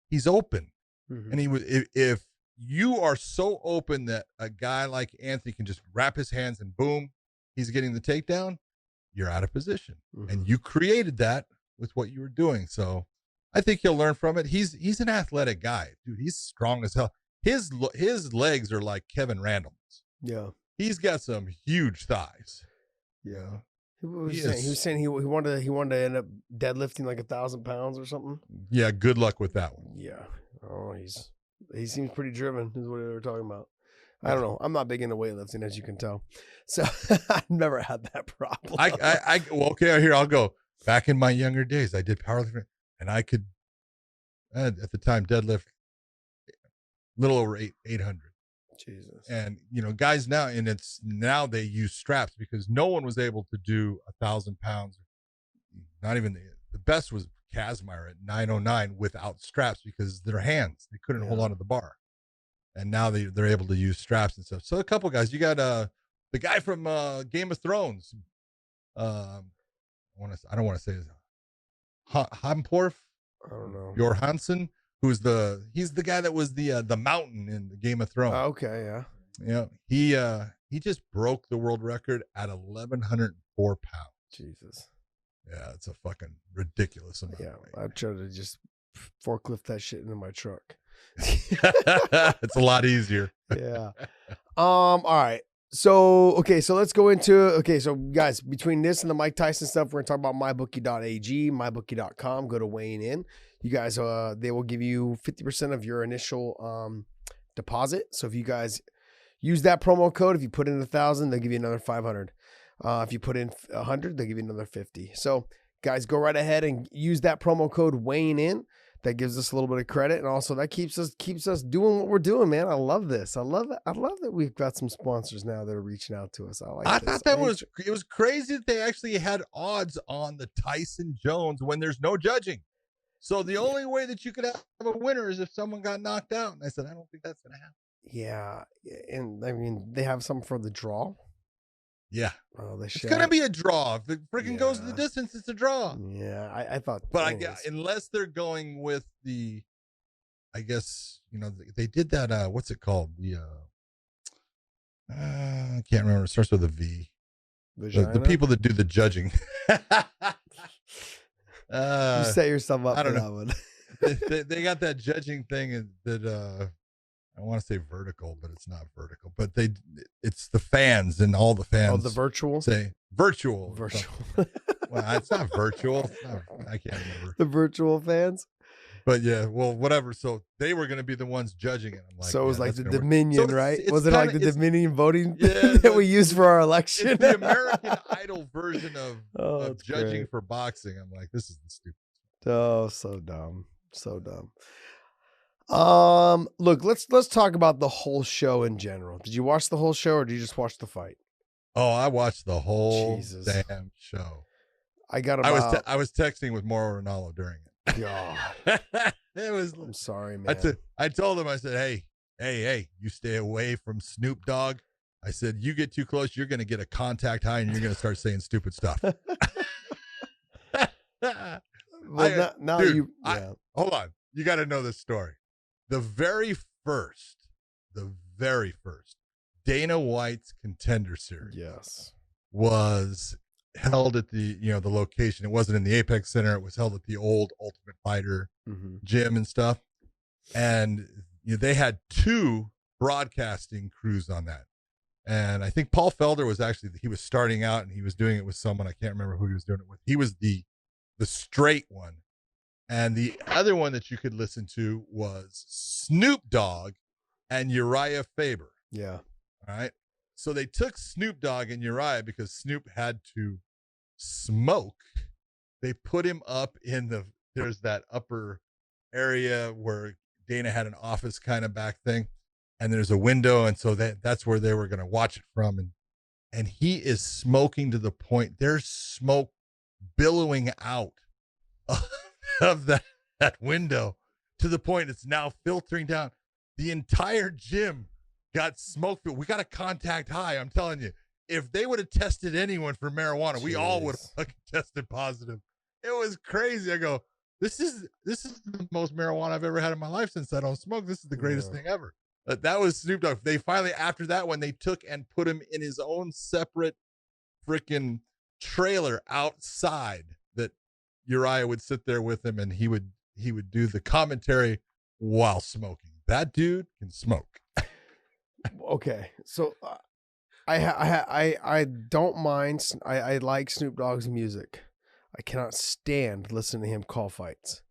he's open. Mm-hmm. And he was, if you are so open that a guy like Anthony can just wrap his hands and boom, he's getting the takedown, you're out of position. Mm-hmm. And you created that with what you were doing. So I think he'll learn from it. He's an athletic guy, dude. He's strong as hell. His legs are like Kevin Randall's. Yeah. He's got some huge thighs. Yeah. He was saying he wanted to end up deadlifting like 1,000 pounds or something. Yeah, good luck with that one. Yeah. Oh, he seems pretty driven, is what they were talking about. I don't know. I'm not big into weightlifting, as you can tell. So I've never had that problem. Well, okay, here I'll go. Back in my younger days, I did powerlifting, and I could, at the time, deadlift a little over 800. Jesus. And guys now they use straps because no one was able to do 1,000 pounds. Not even the best was Kazmaier at 909 without straps because their hands, they couldn't hold on to the bar. And now they're able to use straps and stuff. So a couple guys, you got the guy from Game of Thrones. I don't want to say his Hamporf. I don't know. Johansson, he's the guy that was the mountain in the Game of Thrones. Okay, yeah. He just broke the world record at 1,104 pounds. Jesus. Yeah, it's a fucking ridiculous amount. Yeah, I'd try to just forklift that shit into my truck. It's a lot easier. Yeah. All right. So let's go into, so guys, between this and the Mike Tyson stuff, we're going to talk about mybookie.ag, mybookie.com, go to weighing in. You guys, they will give you 50% of your initial deposit. So if you guys use that promo code, if you put in 1,000, they'll give you another 500. If you put in 100, they'll give you another 50. So guys, go right ahead and use that promo code weighing in. That gives us a little bit of credit, and also that keeps us doing what we're doing, man. I love this. I love it. I love that we've got some sponsors now that are reaching out to us. I thought that it was crazy that they actually had odds on the Tyson Jones when there's no judging. So the only way that you could have a winner is if someone got knocked out. And I said, I don't think that's gonna happen. Yeah, and I mean they have some for the draw. Yeah. Oh, it's going to be a draw. If it freaking goes to the distance, it's a draw. Yeah, I thought. But unless they're going with the, I guess, they did that, what's it called? The, I can't remember. It starts with a V. The people that do the judging. You set yourself up for that one. they got that judging thing that I want to say vertical, but it's not vertical. But it's the fans, and all the fans. Oh, the virtual? Say virtual. Virtual. Well, it's not virtual. I can't remember. The virtual fans? But yeah, well, whatever. So they were going to be the ones judging it. I'm like, so it was like the Dominion, right? Was it like the Dominion voting that we used for our election? It's the American Idol version of judging for boxing. I'm like, this is the stupid. Oh, so dumb. So dumb. Look, let's talk about the whole show in general. Did you watch the whole show, or did you just watch the fight? Oh, I watched the whole damn show. I was texting with Mauro Ranallo during it. God. I'm sorry, man. I told him, I said, hey, you stay away from Snoop Dogg. I said, you get too close, you're going to get a contact high and you're going to start saying stupid stuff. Hold on. You got to know this story. The very first Dana White's Contender Series was held at the location. It wasn't in the Apex Center. It was held at the old Ultimate Fighter gym and stuff. And they had 2 broadcasting crews on that. And I think Paul Felder he was starting out, and he was doing it with someone. I can't remember who he was doing it with. He was the straight one. And the other one that you could listen to was Snoop Dogg and Uriah Faber. Yeah. All right. So they took Snoop Dogg and Uriah because Snoop had to smoke. They put him up there's that upper area where Dana had an office kind of back thing. And there's a window. And so that's where they were going to watch it from. And he is smoking to the point there's smoke billowing out of that window to the point it's now filtering down. The entire gym got smoke. We got a contact high. I'm telling you, if they would have tested anyone for marijuana, we all would have tested positive. It was crazy. I go, this is the most marijuana I've ever had in my life since I don't smoke. This is the greatest thing ever. That was Snoop Dogg. They finally, after that one, they took and put him in his own separate freaking trailer outside that Uriah would sit there with him, and he would do the commentary while smoking. That dude can smoke. Okay, so I don't mind. I like Snoop Dogg's music. I cannot stand listening to him call fights.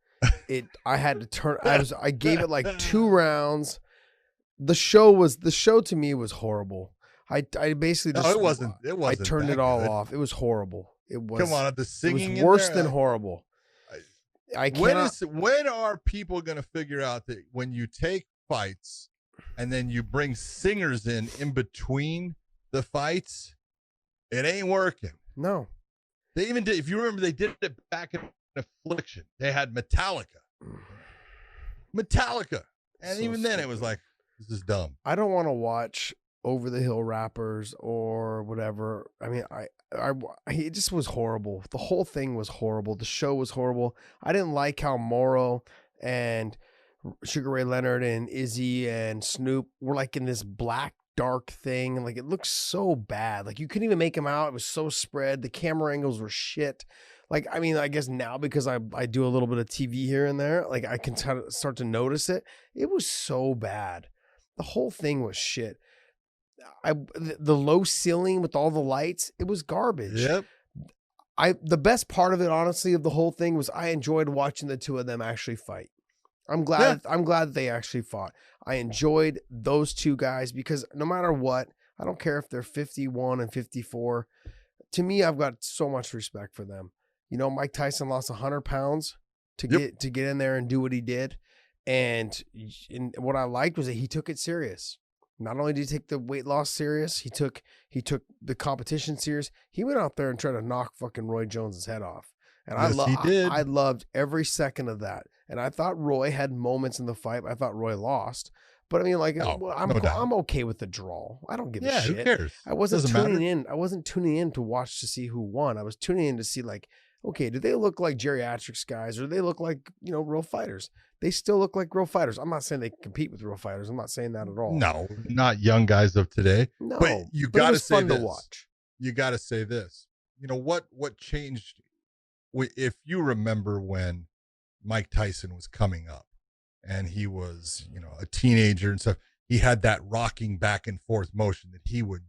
I had to turn. I gave it like 2 rounds. The show to me was horrible. I basically just it wasn't. I turned it all off. It was horrible. It was. Come on, the singing it was worse than horrible. I cannot. When are people going to figure out that when you take fights and then you bring singers in between the fights, it ain't working? No. They even did. If you remember, they did it back in Affliction. They had Metallica, and even then it was like, this is dumb. I don't want to watch over the hill rappers or whatever. I mean, it just was horrible. The whole thing was horrible. The show was horrible. I didn't like how Mauro and Sugar Ray Leonard and Izzy and Snoop were like in this black dark thing. Like, it looked so bad. Like, you couldn't even make them out. It was so spread. The camera angles were shit. Like, I mean, I guess now because I do a little bit of TV here and there, like I can start to notice it. It was so bad. The whole thing was shit. The low ceiling with all the lights, it was garbage. Yep. The best part of it, honestly, of the whole thing was I enjoyed watching the 2 of them actually fight. I'm glad that they actually fought. I enjoyed those 2 guys because no matter what, I don't care if they're 51 and 54. To me, I've got so much respect for them. You know, Mike Tyson lost 100 pounds to get in there and do what he did. And what I liked was that he took it serious. Not only did he take the weight loss serious, he took the competition serious. He went out there and tried to knock fucking Roy Jones's head off. And I loved every second of that. And I thought Roy had moments in the fight. I thought Roy lost, But I mean, like, No, I'm no doubt. I'm okay with the draw. I don't give a shit. Who cares? I wasn't Doesn't tuning matter. in. I wasn't tuning in to watch to see who won. I was tuning in to see, like, okay, do they look like geriatrics guys, or do they look like, real fighters? They still look like real fighters. I'm not saying they compete with real fighters. I'm not saying that at all. No, not young guys of today. No, but you but it got to was say fun this. to watch. You got to say this. You know what changed? If you remember when Mike Tyson was coming up, and he was, a teenager and stuff, he had that rocking back and forth motion that he would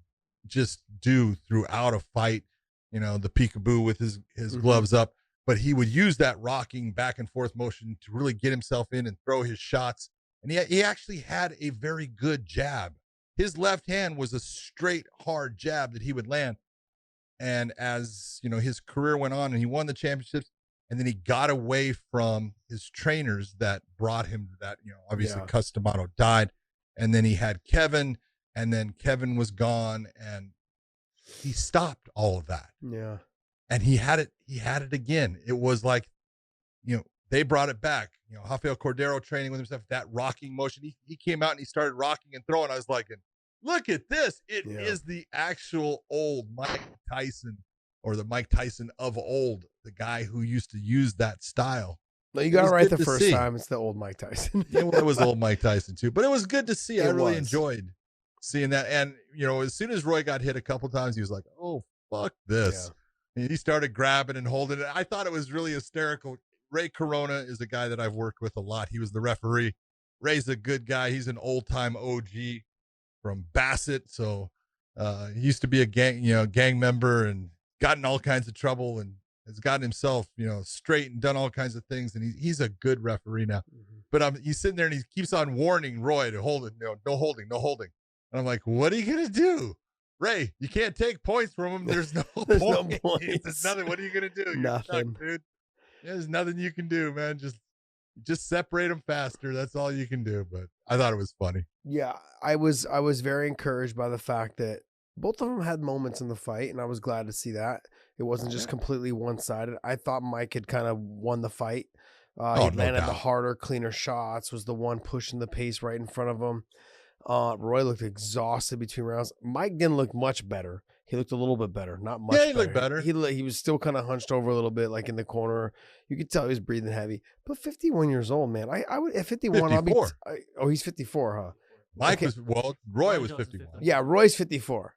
just do throughout a fight. The peekaboo with his gloves up, but he would use that rocking back and forth motion to really get himself in and throw his shots. And he actually had a very good jab. His left hand was a straight, hard jab that he would land. And as, his career went on and he won the championships, and then he got away from his trainers that brought him to that, obviously Cus D'Amato died. And then he had Kevin, and then Kevin was gone, and he stopped all of that. Yeah. And he had it again. It was like, they brought it back. Rafael Cordero training with himself, that rocking motion. He came out and he started rocking and throwing. I was like, look at this. It is the actual old Mike Tyson, or the Mike Tyson of old, the guy who used to use that style. No, you got it right the first time. It's the old Mike Tyson. Yeah, well, it was old Mike Tyson too, but it was good to see. I really was. enjoyed seeing that. And, as soon as Roy got hit a couple times, he was like, oh, fuck this. Yeah. And he started grabbing and holding it. I thought it was really hysterical. Ray Corona is a guy that I've worked with a lot. He was the referee. Ray's a good guy. He's an old time OG from Bassett. So he used to be a gang member and got in all kinds of trouble and has gotten himself, straight and done all kinds of things. And he's a good referee now. Mm-hmm. But he's sitting there and he keeps on warning Roy to hold it. No holding. And I'm like, what are you going to do? Ray, you can't take points from him. There's no There's point. no points. There's nothing. What are you going to do? Nothing. Stuck, dude. There's nothing you can do, man. Just separate them faster. That's all you can do. But I thought it was funny. Yeah, I was very encouraged by the fact that both of them had moments in the fight, and I was glad to see that. It wasn't just completely one-sided. I thought Mike had kind of won the fight. He landed the harder, cleaner shots, was the one pushing the pace right in front of him. Roy looked exhausted between rounds. Mike didn't look much better. He looked a little bit better, not much. Yeah, he looked better. He was still kind of hunched over a little bit, like in the corner. You could tell he was breathing heavy. But 51 years old, man. I would at 51. 54. He's 54, huh? Mike Roy was 51. Yeah, Roy's 54.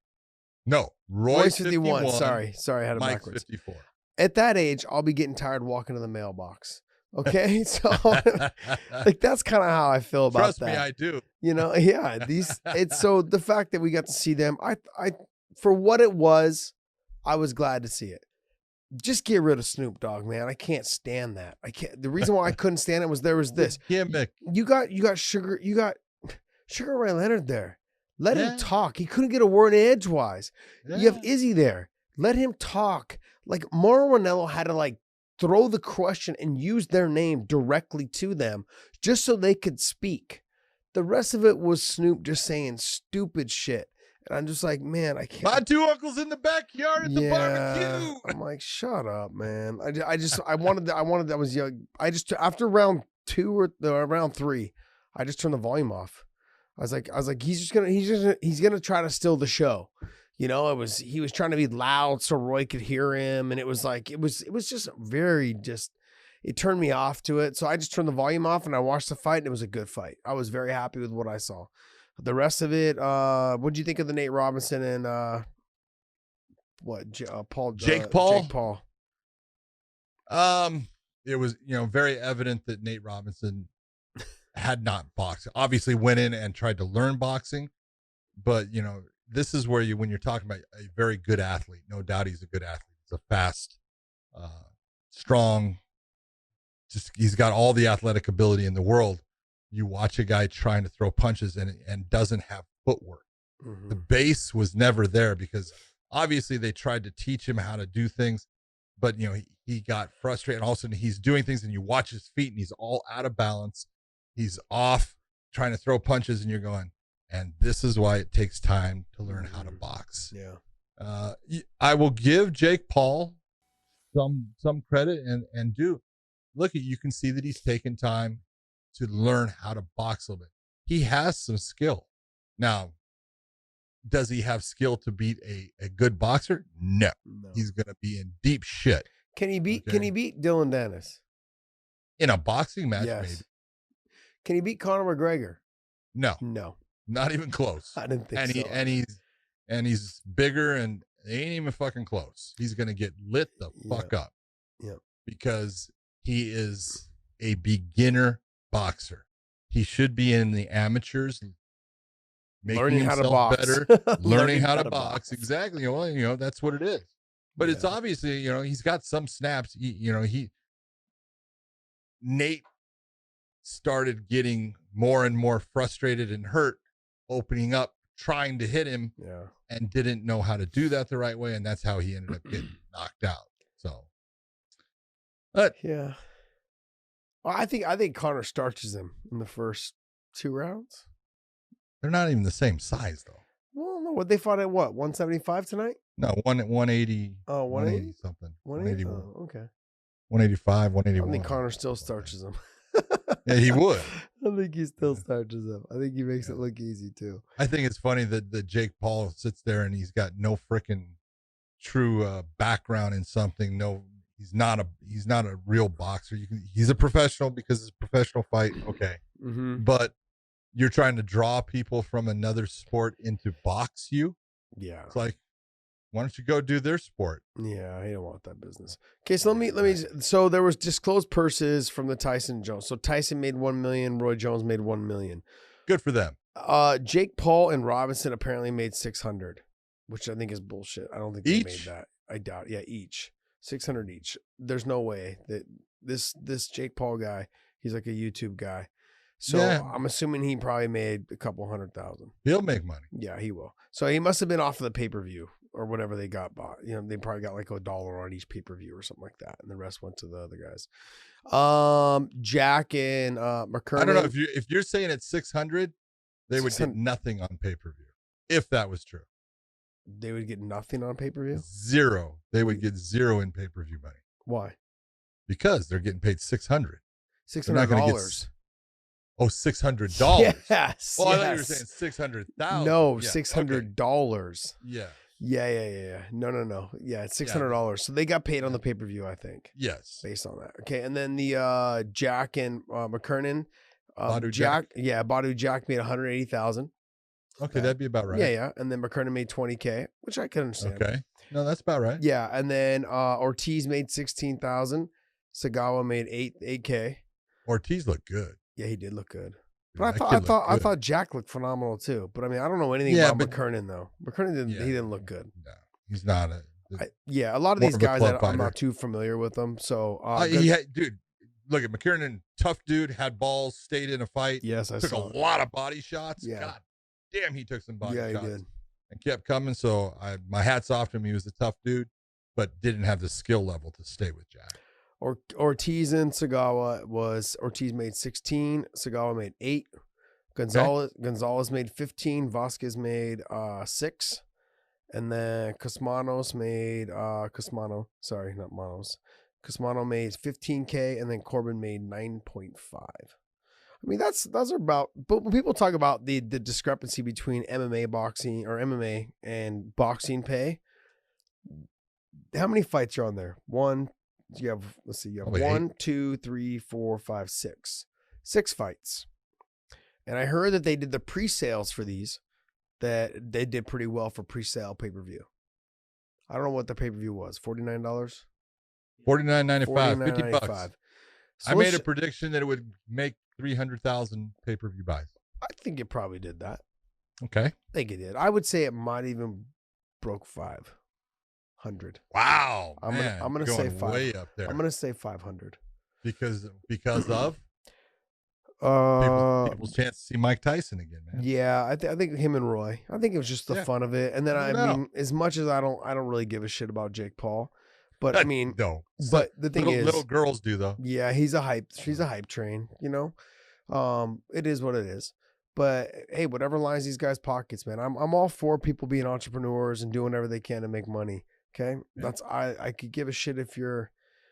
No, Roy's 51. Sorry, I had it Mike's backwards. 54. At that age, I'll be getting tired walking to the mailbox. Okay, so like that's kind of how I feel about Trust that. me, I do. It's so the fact that we got to see them, I for what it was, I was glad to see it. Just get rid of Snoop Dogg, man. I can't stand that. I can't. The reason why I couldn't stand it was there was this gimmick. You got Sugar Ray Leonard there. Let him talk. He couldn't get a word in edgewise. Yeah. You have Izzy there. Let him talk. Like Mauro Ranallo had to throw the question and use their name directly to them just so they could speak. The rest of it was Snoop just saying stupid shit. And I'm just like, man, I can't. My two uncles in the backyard at the barbecue. I'm like, shut up, man. I wanted that was young. After round 2 or round 3, I just turned the volume off. I was like, he's gonna try to steal the show. He was trying to be loud so Roy could hear him. And it was just very it turned me off to it. So I just turned the volume off and I watched the fight and it was a good fight. I was very happy with what I saw. The rest of it, what did you think of the Nate Robinson and Jake Paul? It was, very evident that Nate Robinson had not boxed. Obviously went in and tried to learn boxing, but this is where when you're talking about a very good athlete, no doubt he's a good athlete. He's a fast, strong, he's got all the athletic ability in the world. You watch a guy trying to throw punches and doesn't have footwork. Mm-hmm. The base was never there because obviously they tried to teach him how to do things, but he got frustrated and all of a sudden he's doing things and you watch his feet and he's all out of balance. He's off trying to throw punches and you're going, and this is why it takes time to learn how to box. Yeah. I will give Jake Paul some credit and you can see that he's taken time to learn how to box a little bit. he has some skill. Now, does he have skill to beat a good boxer? No. He's going to be in deep shit. Can he beat Dylan Dennis? In a boxing match, Yes. maybe. Can he beat Conor McGregor? No. No. Not even close. I didn't think so. And he's bigger and they ain't even fucking close. He's going to get lit the fuck up. Yeah. Because he is a beginner boxer. He should be in the amateurs, making learning how to himself box. better, learning how to box. Exactly. Well, that's what it is. But it's obviously, he's got some snaps. Nate started getting more and more frustrated and hurt, opening up, trying to hit him, and didn't know how to do that the right way, and that's how he ended up getting knocked out. So, but yeah, well, I think Conor starches him in the first 2 rounds. They're not even the same size, though. Well, no, what they fought at 175 tonight? No, 180. Oh, 180 something. 180. Oh, okay. 185, 181. I think Conor still starches him. Yeah, he would. I think he still starches him. I think he makes it look easy too. I think it's funny that Jake Paul sits there and he's got no freaking true background in something. No, he's not a real boxer. He's a professional because it's a professional fight. Okay, but you're trying to draw people from another sport into box you. Yeah, it's like, why don't you go do their sport? Yeah, I don't want that business. Okay, so let me. So there was disclosed purses from the Tyson Jones. So Tyson made 1 million. Roy Jones made 1 million. Good for them. Jake Paul and Robinson apparently made 600, which I think is bullshit. I don't think they made that. I doubt. Yeah, each 600 each. There's no way that this Jake Paul guy. He's like a YouTube guy. So I'm assuming he probably made a couple 100,000. He'll make money. Yeah, he will. So he must have been off of the pay-per-view or whatever they got bought. They probably got like $1 on each pay-per-view or something like that. And the rest went to the other guys. Jack and McCurdy. I don't know if you're saying it's 600, they would get nothing on pay-per-view. If that was true. They would get nothing on pay-per-view? Zero. They would get zero in pay-per-view money. Why? Because they're getting paid $600. $600. Oh, $600. Yes. Well, I thought you were saying 600,000. No, $600. Yeah. Yeah. No. Yeah, it's $600. So they got paid on the pay-per-view, I think. Yes. Based on that. Okay, and then the Jack and McKernan. Badu Jack. Yeah, Badu Jack made 180,000. Okay, that'd be about right. Yeah. And then McKernan made 20K, which I can understand. Okay. No, that's about right. Yeah, and then Ortiz made 16,000. Sagawa made 8K. Ortiz looked good. Yeah, he did look good. But I thought Jack looked phenomenal too. But I mean, I don't know anything about McKernan though. McKernan didn't look good. No, he's not a lot of these guys I'm not too familiar with them. So dude, look at McKernan, tough dude, had balls, stayed in a fight. Yes, I took saw a lot of body shots. Yeah. God damn, he took some body shots. Yeah, he did. And kept coming. So my hat's off to him. He was a tough dude, but didn't have the skill level to stay with Jack. Ortiz and Sagawa Ortiz made 16, Sagawa made 8, Gonzalez made 15, Vasquez made 6, and then Cosmano made Cosmano made 15K, and then Corbin made 9.5. I mean, those are about. But when people talk about the discrepancy between MMA and boxing pay, how many fights are on there? You have 1, 2, 3, 4, 5, 6. 6 fights. And I heard that they did the pre-sales for these, that they did pretty well for pre-sale pay-per-view. I don't know what the pay-per-view was. $49? $49.95, $50. So I made a prediction that it would make 300,000 pay-per-view buys. I think it probably did that. Okay. I think it did. I would say it might even broke 500. Wow, I'm gonna say 500. Way up there. I'm gonna say 500 because of people's chance to see Mike Tyson again, man. Yeah, I think him and Roy. I think it was just the fun of it, and then I mean, as much as I don't really give a shit about Jake Paul, but I mean, no. But the thing is, little girls do though. Yeah, she's a hype train. It is what it is. But hey, whatever lines these guys' pockets, man. I'm all for people being entrepreneurs and doing whatever they can to make money. Okay, I could give a shit if you're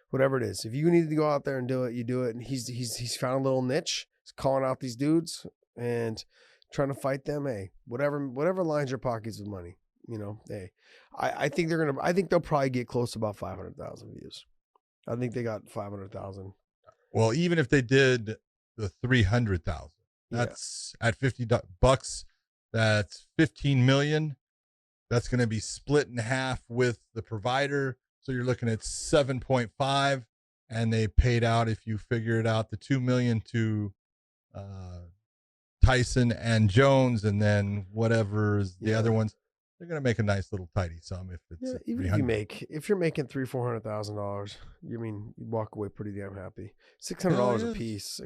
whatever it is. If you need to go out there and do it, you do it. And he's found a little niche. He's calling out these dudes. and trying to fight them. Hey, whatever lines your pockets with money, hey, I think they'll probably get close to about 500,000 views. I think they got 500,000. Well, even if they did the 300,000, that's at $50, that's 15 million. That's going to be split in half with the provider. So you're looking at 7.5, and they paid out, if you figure it out, the 2 million to Tyson and Jones, and then whatever is the other ones. They're going to make a nice little tidy sum if it's even if you're making $300,000-$400,000, you walk away pretty damn happy. $600 a piece.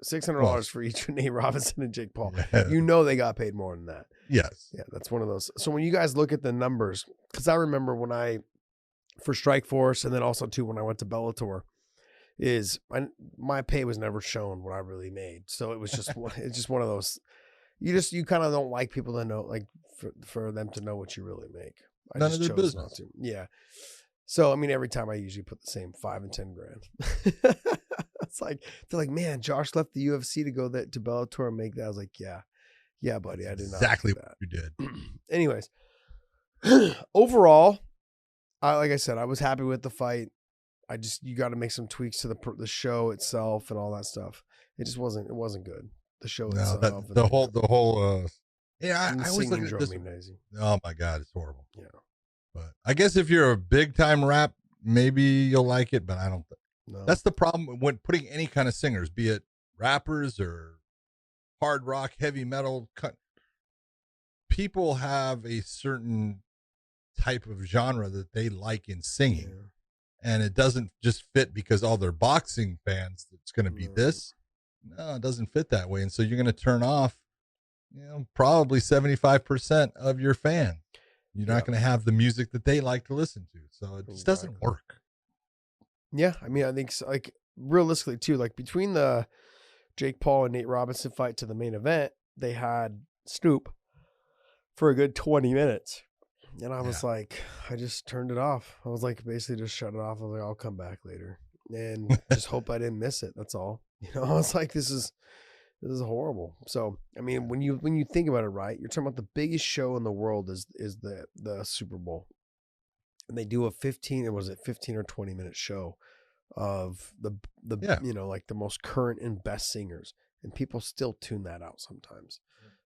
$600 for each Nate Robinson and Jake Paul. Yeah. They got paid more than that. Yes. Yeah, that's one of those. So when you guys look at the numbers, because I remember for Strikeforce, and then also too when I went to Bellator, my pay was never shown what I really made. So it was just it's just one of those. You kind of don't like people to know, like for them to know what you really make. None of their business. Not to. Yeah. So I mean, every time I usually put the same $5,000 and $10,000. It's like they're like, man, Josh left the UFC to go to Bellator and make that. I was like, yeah, buddy, I did not. Exactly what you did. Anyways, overall, like I said, I was happy with the fight. You got to make some tweaks to the show itself and all that stuff. It just wasn't good. The show itself. The whole. I always look at this. Oh my God, it's horrible. Yeah. But I guess if you're a big time rap, maybe you'll like it, but I don't. No. That's the problem when putting any kind of singers, be it rappers or hard rock, heavy metal. People have a certain type of genre that they like in singing, and it doesn't just fit because all their boxing fans. It's going to be this. No, it doesn't fit that way, and so you're going to turn off, probably 75% of your fan. You're not going to have the music that they like to listen to, so it just doesn't work. Yeah, I mean, I think like realistically too, like between the Jake Paul and Nate Robinson fight to the main event, they had Snoop for a good 20 minutes. And I was like, I just turned it off. I was like, basically just shut it off. I was like, I'll come back later and just hope I didn't miss it. That's all. I was like, this is horrible. So, I mean, when you think about it, right, you're talking about the biggest show in the world is the Super Bowl. And they do a 15 or 20 minute show of the like the most current and best singers, and people still tune that out sometimes.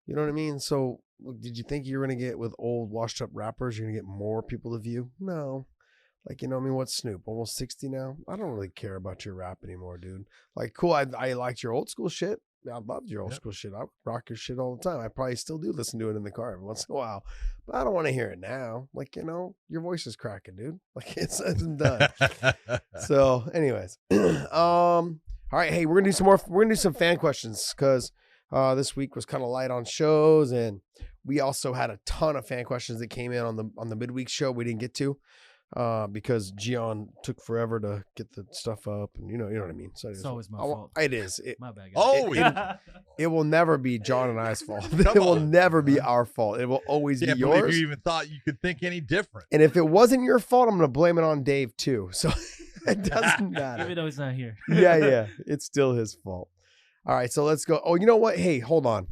You know what I mean? So did you think you were going to get with old washed up rappers, you're going to get more people to view? No. Like, what's Snoop? Almost 60 now? I don't really care about your rap anymore, dude. Like, cool, I liked your old school shit. I loved your old school shit. I rock your shit all the time. I probably still do listen to it in the car every once in a while. But I don't want to hear it now. Like, your voice is cracking, dude. Like, it's done. So, anyways. All right, hey, we're gonna do some fan questions because this week was kind of light on shows, and we also had a ton of fan questions that came in on the midweek show we didn't get to. Because Gian took forever to get the stuff up, and you know what I mean. So it's always my fault. It is. My bad. Guys. It will never be John and I's fault. It will never be our fault. It will always be yours. Believe you even thought you could think any different. And if it wasn't your fault, I'm going to blame it on Dave too. So it doesn't matter. Even though he's not here. Yeah. It's still his fault. All right, so let's go. Oh, you know what? Hey, hold on.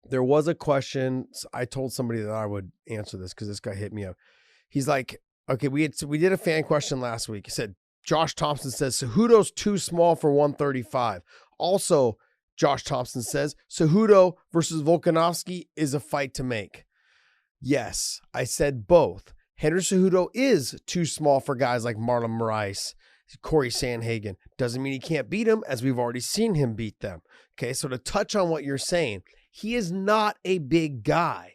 There was a question. I told somebody that I would answer this because this guy hit me up. He's like, okay, we did a fan question last week. He said, Josh Thompson says, Cejudo's too small for 135. Also, Josh Thompson says, Cejudo versus Volkanovski is a fight to make. Yes, I said both. Henry Cejudo is too small for guys like Marlon Moraes, Corey Sandhagen. Doesn't mean he can't beat him, as we've already seen him beat them. Okay, so to touch on what you're saying, he is not a big guy.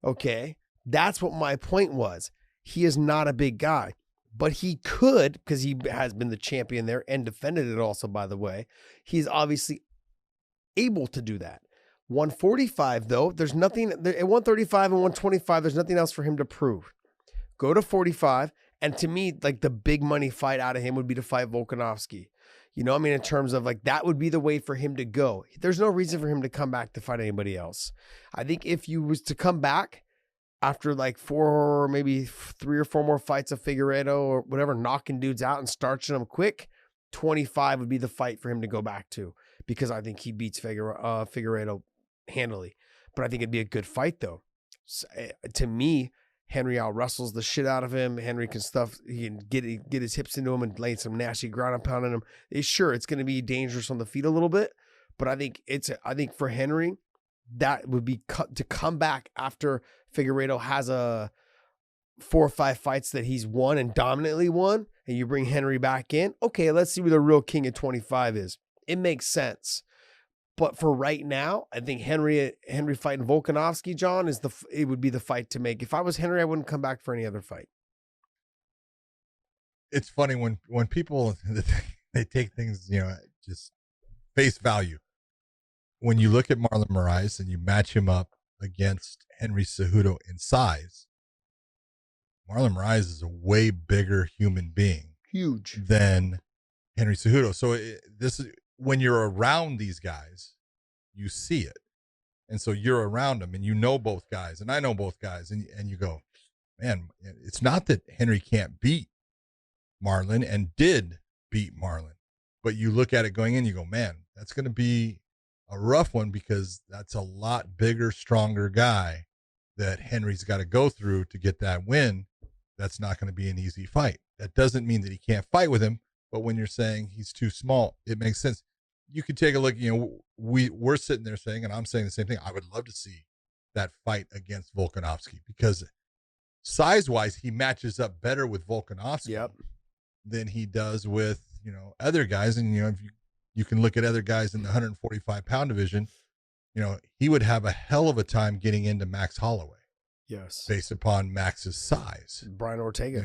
Okay, that's what my point was. He is not a big guy, but he could, because he has been the champion there and defended it also, by the way. He's obviously able to do that. 145, though, there's nothing at 135 and 125. There's nothing else for him to prove. Go to 45. And to me, like the big money fight out of him would be to fight Volkanovski. You know, I mean, in terms of like, that would be the way for him to go. There's no reason for him to come back to fight anybody else. I think if you was to come back after like 4, maybe 3 or 4 more fights of Figueiredo or whatever, knocking dudes out and starching them quick, 25 would be the fight for him to go back to. because I think he beats Figueiredo handily. But I think it'd be a good fight, though. So, to me, Henry out wrestles the shit out of him. Henry can he can get his hips into him and lay some nasty ground and pound on him. Sure, it's going to be dangerous on the feet a little bit, but I think for Henry, that would be to come back after Figueiredo has 4 or 5 fights that he's won and dominantly won, and you bring Henry back in. Okay, let's see where the real king at 25 is. It makes sense. But for right now, I think Henry fighting Volkanovski, John, it would be the fight to make. If I was Henry, I wouldn't come back for any other fight. It's funny when people they take things, just face value. When you look at Marlon Moraes and you match him up against Henry Cejudo in size, Marlon Moraes is a way bigger human being, huge, than Henry Cejudo. So this is when you're around these guys, you see it, and so you're around them, and you know both guys, and I know both guys, and you go, man, it's not that Henry can't beat Marlon and did beat Marlon, but you look at it going in, you go, man, that's going to be a rough one because that's a lot bigger, stronger guy that Henry's got to go through to get that win. That's not going to be an easy fight. That doesn't mean that he can't fight with him, but when you're saying he's too small, it makes sense. You could take a look, we're sitting there saying, and I'm saying the same thing, I would love to see that fight against Volkanovski because size-wise, he matches up better with Volkanovski than he does with, other guys. And, if you can look at other guys in the 145-pound division, he would have a hell of a time getting into Max Holloway. Yes. Based upon Max's size. Brian Ortega.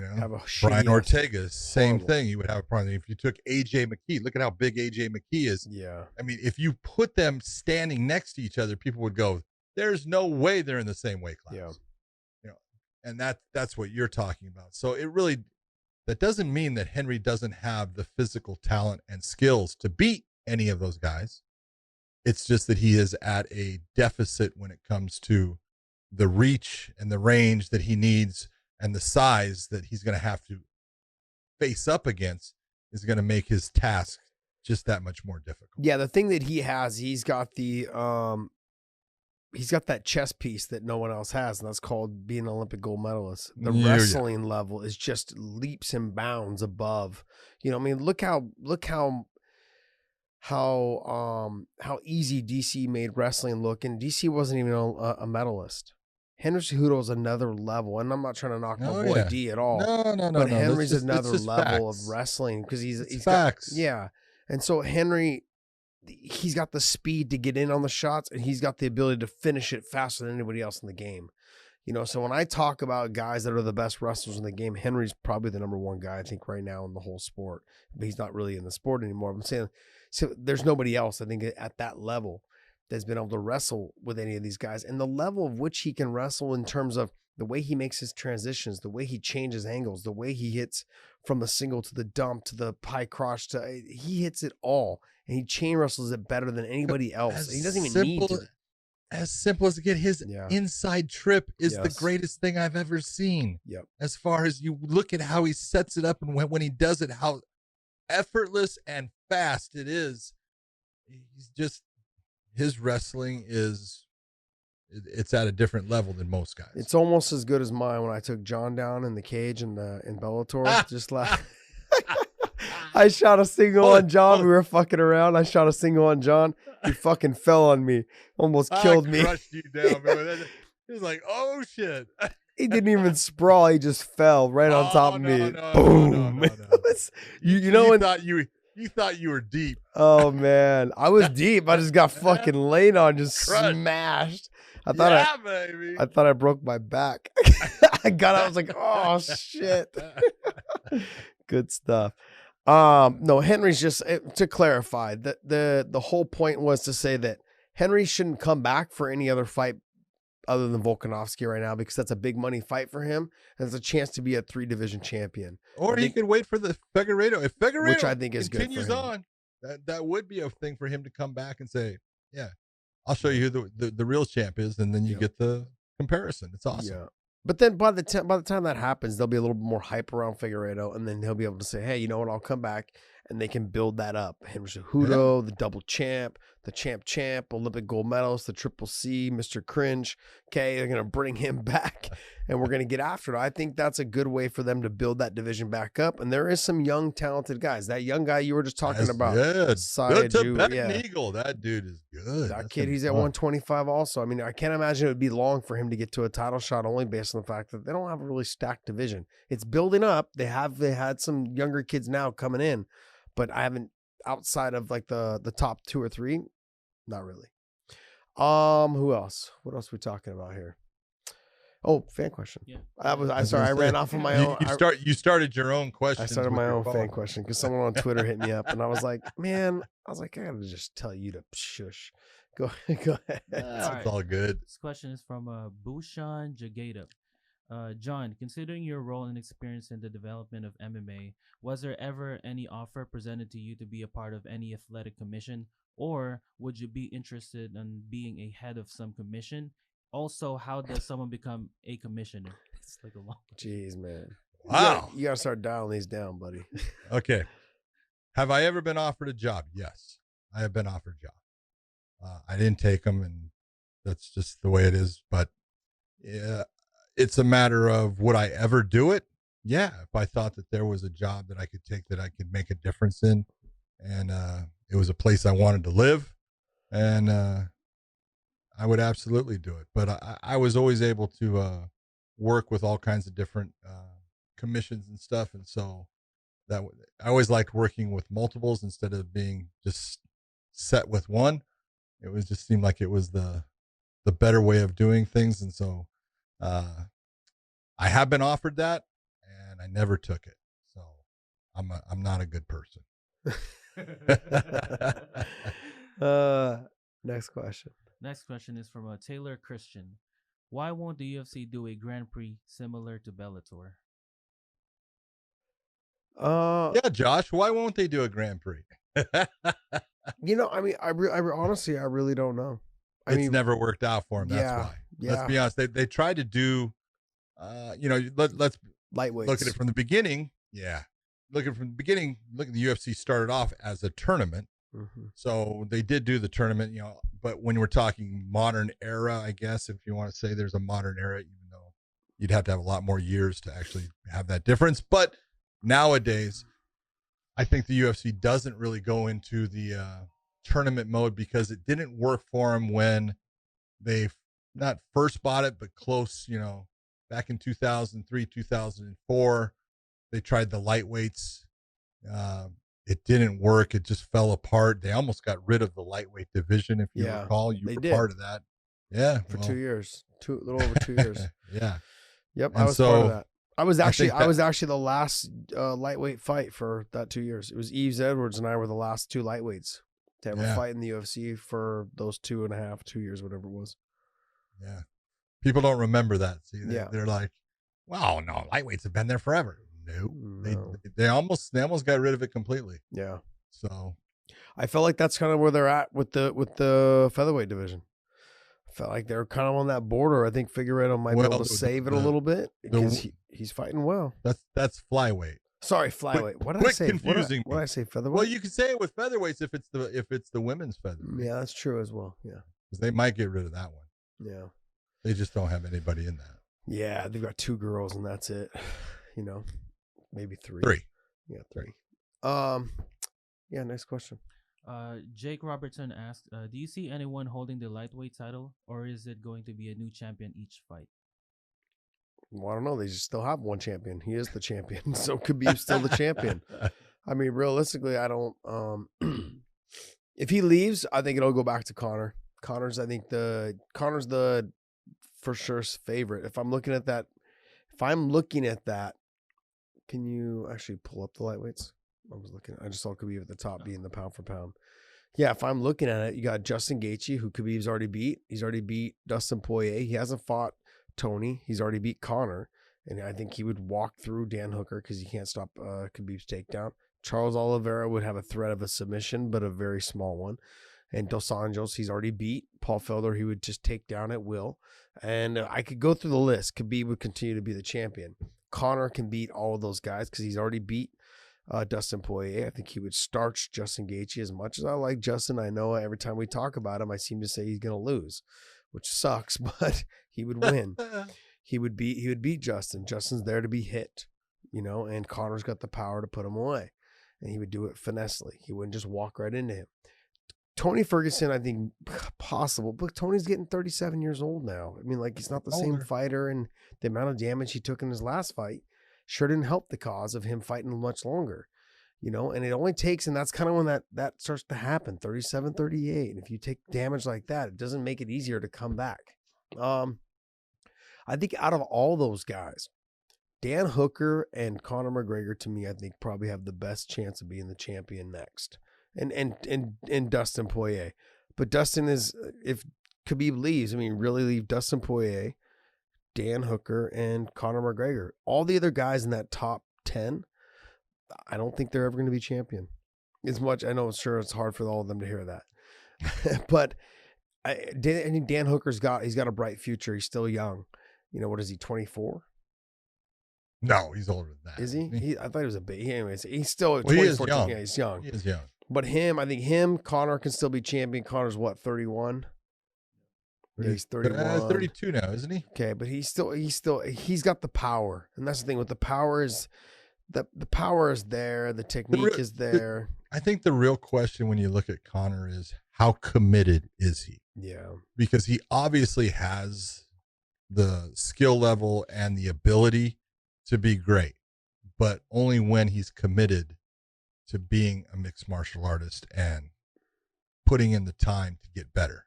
Brian Ortega, same thing. He would have a problem. If you took AJ McKee, look at how big AJ McKee is. Yeah. I mean, if you put them standing next to each other, people would go, there's no way they're in the same weight class. Yeah. And that's what you're talking about. So that doesn't mean that Henry doesn't have the physical talent and skills to beat any of those guys. It's just that he is at a deficit when it comes to the reach and the range that he needs and the size that he's going to have to face up against is going to make his task just that much more difficult. Yeah, the thing that he has, he's got that chess piece that no one else has, and that's called being an Olympic gold medalist. The wrestling level is just leaps and bounds above. Look how easy DC made wrestling look, and DC wasn't even a medalist. Henry Cejudo is another level, and I'm not trying to knock my boy D at all. No. But Henry's another level of wrestling because he's facts. And so Henry, he's got the speed to get in on the shots, and he's got the ability to finish it faster than anybody else in the game. So when I talk about guys that are the best wrestlers in the game, Henry's probably the number one guy I think right now in the whole sport. But he's not really in the sport anymore. I'm saying, so there's nobody else I think at that level that's been able to wrestle with any of these guys, and the level of which he can wrestle in terms of the way he makes his transitions, the way he changes angles, the way he hits from the single to the dump to the high crotch he hits it all, and he chain wrestles it better than anybody else. He doesn't even need to. As simple as to get his inside trip is the greatest thing I've ever seen. Yep. As far as you look at how he sets it up and when he does it, how effortless and fast it is. His wrestling it's at a different level than most guys. It's almost as good as mine when I took John down in the cage in Bellator. Just like I shot a single on John. We were fucking around. I shot a single on John. He fucking fell on me. Almost killed me. Crushed you down, man. He was like, oh shit. He didn't even sprawl. He just fell right on top of me. Boom. You thought you were deep. Oh man, I was deep. I just got fucking laid on, just smashed. I thought I broke my back. I was like, oh shit. Good stuff. No, Henry's just to clarify that the whole point was to say that Henry shouldn't come back for any other fight other than Volkanovski right now, because that's a big money fight for him. And it's a chance to be a 3-division champion. Or he could wait for the Figueiredo. If Figueiredo, which I think is continues good for him. on, that would be a thing for him to come back and say, yeah, I'll show you who the real champ is, and then you get the comparison. It's awesome. Yeah. But then by the time that happens, there'll be a little bit more hype around Figueiredo, and then he'll be able to say, hey, you know what, I'll come back and they can build that up. Henry Cejudo, the double champ, the champ, Olympic gold medalist, the Triple C, Mr. Cringe. Okay, they're going to bring him back, and we're going to get after it. I think that's a good way for them to build that division back up. And there is some young, talented guys. That young guy you were just talking about. Yeah, Sayaju, Tibetan Eagle. That dude is good. That kid, he's at 125 also. I mean, I can't imagine it would be long for him to get to a title shot only based on the fact that they don't have a really stacked division. It's building up. They had some younger kids now coming in, but I haven't, outside of like the top 2 or 3, not really. Who else? What else are we talking about here? Oh, fan question. Yeah. I ran off of my own. You started your own question. I started my own fan question because someone on Twitter hit me up, and I was like, I gotta just tell you to shush. Go ahead. It's all good. This question is from Bhushan Jagata. John, considering your role and experience in the development of MMA, was there ever any offer presented to you to be a part of any athletic commission, or would you be interested in being a head of some commission? Also, how does someone become a commissioner? It's like a long. Jeez, man. Wow. You gotta start dialing these down, buddy. Okay. Have I ever been offered a job? Yes, I have been offered a job. I didn't take them, and that's just the way it is. But yeah, it's a matter of would I ever do it? Yeah, if I thought that there was a job that I could take that I could make a difference in, and it was a place I wanted to live, and I would absolutely do it. But I was always able to work with all kinds of different commissions and stuff, and so I always liked working with multiples instead of being just set with one. It was just seemed like it was the better way of doing things, and so I have been offered that, and I never took it. So I'm not a good person. Next question. Next question is from Taylor Christian. Why won't the UFC do a Grand Prix similar to Bellator? Yeah, Josh, why won't they do a Grand Prix? I mean, I honestly, I really don't know. It's never worked out for them. That's why. Yeah. Let's be honest. They tried to do, let's lightweights. Look at it from the beginning. Yeah. Look at the UFC started off as a tournament. Mm-hmm. So they did do the tournament, but when we're talking modern era, I guess, if you want to say there's a modern era, even though you'd have to have a lot more years to actually have that difference. But nowadays, I think the UFC doesn't really go into the tournament mode because it didn't work for them when they not first bought it, but close, back in 2003, 2004, they tried the lightweights. It didn't work. It just fell apart. They almost got rid of the lightweight division. If you recall, you were part of that. Yeah. For 2 years, a little over 2 years. Yeah. Yep. I was part of that. I was actually the last lightweight fight for that 2 years. It was Yves Edwards and I were the last 2 lightweights to ever fight in the UFC for those 2 years, whatever it was. Yeah. People don't remember that. See, they're like, wow, no, lightweights have been there forever. No. They almost got rid of it completely. Yeah. So I felt like that's kind of where they're at with the featherweight division. I felt like they're kind of on that border. I think Figueiredo might be able to save it a little bit because he's fighting well. That's flyweight. Sorry, flyweight. What did I say? Confusing what did I say? Featherweight. Well, you can say it with featherweights if it's the women's featherweight. Yeah, that's true as well. Yeah, because they might get rid of that one. Yeah, they just don't have anybody in that. Yeah, they've got 2 girls and that's it. Maybe 3. 3. Yeah, 3. Yeah. Next question. Jake Robertson asked, do you see anyone holding the lightweight title, or is it going to be a new champion each fight? Well, I don't know. They just still have one champion. He is the champion. So Khabib's still the champion. I mean, realistically, I don't if he leaves, I think it'll go back to Conor. Conor's the for sure favorite. If I'm looking at that, can you actually pull up the lightweights? I just saw Khabib at the top being the pound for pound. Yeah, if I'm looking at it, you got Justin Gaethje, who Khabib's already beat. He's already beat Dustin Poirier. He hasn't fought Tony. He's already beat Conor. And I think he would walk through Dan Hooker because he can't stop Khabib's takedown. Charles Oliveira would have a threat of a submission, but a very small one. And Dos Anjos, he's already beat. Paul Felder, he would just take down at will. And I could go through the list. Khabib would continue to be the champion. Conor can beat all of those guys because he's already beat Dustin Poirier. I think he would starch Justin Gaethje. As much as I like Justin, I know every time we talk about him, I seem to say he's going to lose, which sucks, but he would win. He would beat Justin. Justin's there to be hit, and Conor's got the power to put him away. And he would do it finessely. He wouldn't just walk right into him. Tony Ferguson, I think, possible, but Tony's getting 37 years old now. I mean, like, he's not the same fighter, and the amount of damage he took in his last fight sure didn't help the cause of him fighting much longer, and it only takes, and that's kind of when that starts to happen, 37, 38. And if you take damage like that, it doesn't make it easier to come back. I think out of all those guys, Dan Hooker and Conor McGregor, to me, I think probably have the best chance of being the champion next. And Dustin Poirier. But Dustin is, if Khabib leaves, really leave Dustin Poirier, Dan Hooker, and Conor McGregor. All the other guys in that top 10, I don't think they're ever going to be champion. As much, I know, sure, it's hard for all of them to hear that. But I think Dan Hooker's got a bright future. He's still young. What is he, 24? No, he's older than that. Is he? I thought he was a baby. Anyways, he's still 24. He is young. Yeah, he's young. He is young. But I think Conor can still be champion. Conor's what, 31? Yeah, he's 31. 32 now, isn't he? Okay, but he's got the power. And that's the thing with the power is the power is there, the technique is there. I think the real question when you look at Conor is how committed is he? Yeah. Because he obviously has the skill level and the ability to be great, but only when he's committed to being a mixed martial artist and putting in the time to get better.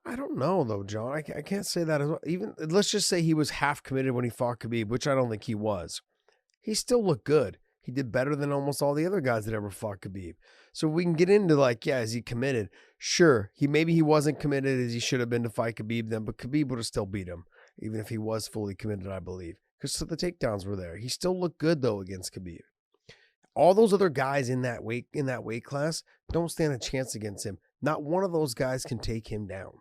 I don't know though, John. I can't say that as well. Even let's just say he was half committed when he fought Khabib, which I don't think he was. He still looked good. He did better than almost all the other guys that ever fought Khabib. So we can get into is he committed? Sure. Maybe he wasn't committed as he should have been to fight Khabib then, but Khabib would have still beat him, even if he was fully committed, I believe. Because the takedowns were there. He still looked good though against Khabib. All those other guys in that weight class don't stand a chance against him. Not one of those guys can take him down.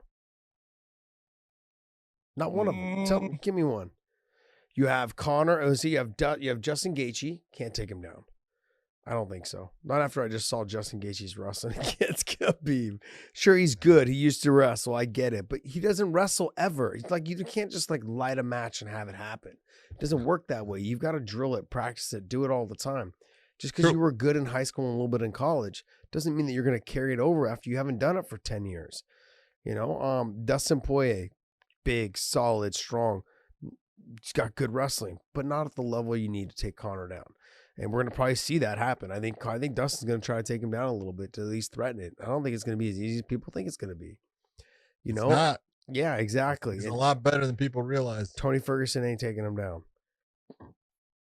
Not one of them. Give me one. You have Conor. You have Justin Gaethje. Can't take him down. I don't think so. Not after I just saw Justin Gaethje's wrestling against Khabib. Sure, he's good. He used to wrestle. I get it. But he doesn't wrestle ever. It's like you can't just light a match and have it happen. It doesn't work that way. You've got to drill it, practice it, do it all the time. Just because you were good in high school and a little bit in college doesn't mean that you're going to carry it over after you haven't done it for 10 years. Dustin Poirier, big, solid, strong. He's got good wrestling, but not at the level you need to take Conor down. And we're going to probably see that happen. I think Dustin's going to try to take him down a little bit to at least threaten it. I don't think it's going to be as easy as people think it's going to be. It's not. Yeah, exactly. He's a lot better than people realize. Tony Ferguson ain't taking him down.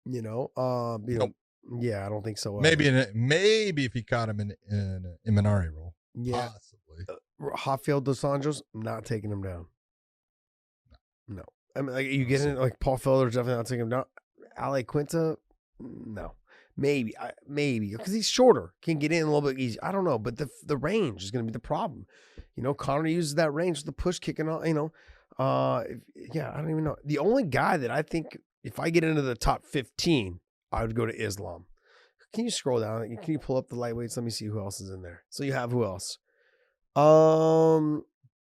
Nope. Yeah, I don't think so. Maybe if he caught him in an Imanari role. Yeah. Possibly. Rafael Dos Anjos, not taking him down. No. I mean, you get in Paul Felder's definitely not taking him down. Ale Quinta, no. Maybe because he's shorter, can get in a little bit easy. I don't know, but the range is going to be the problem. Conor uses that range, the push kick and all. I don't even know. The only guy that I think if I get into the top 15, I would go to Islam. Can you scroll down? Can you pull up the lightweights? Let me see who else is in there. So you have who else?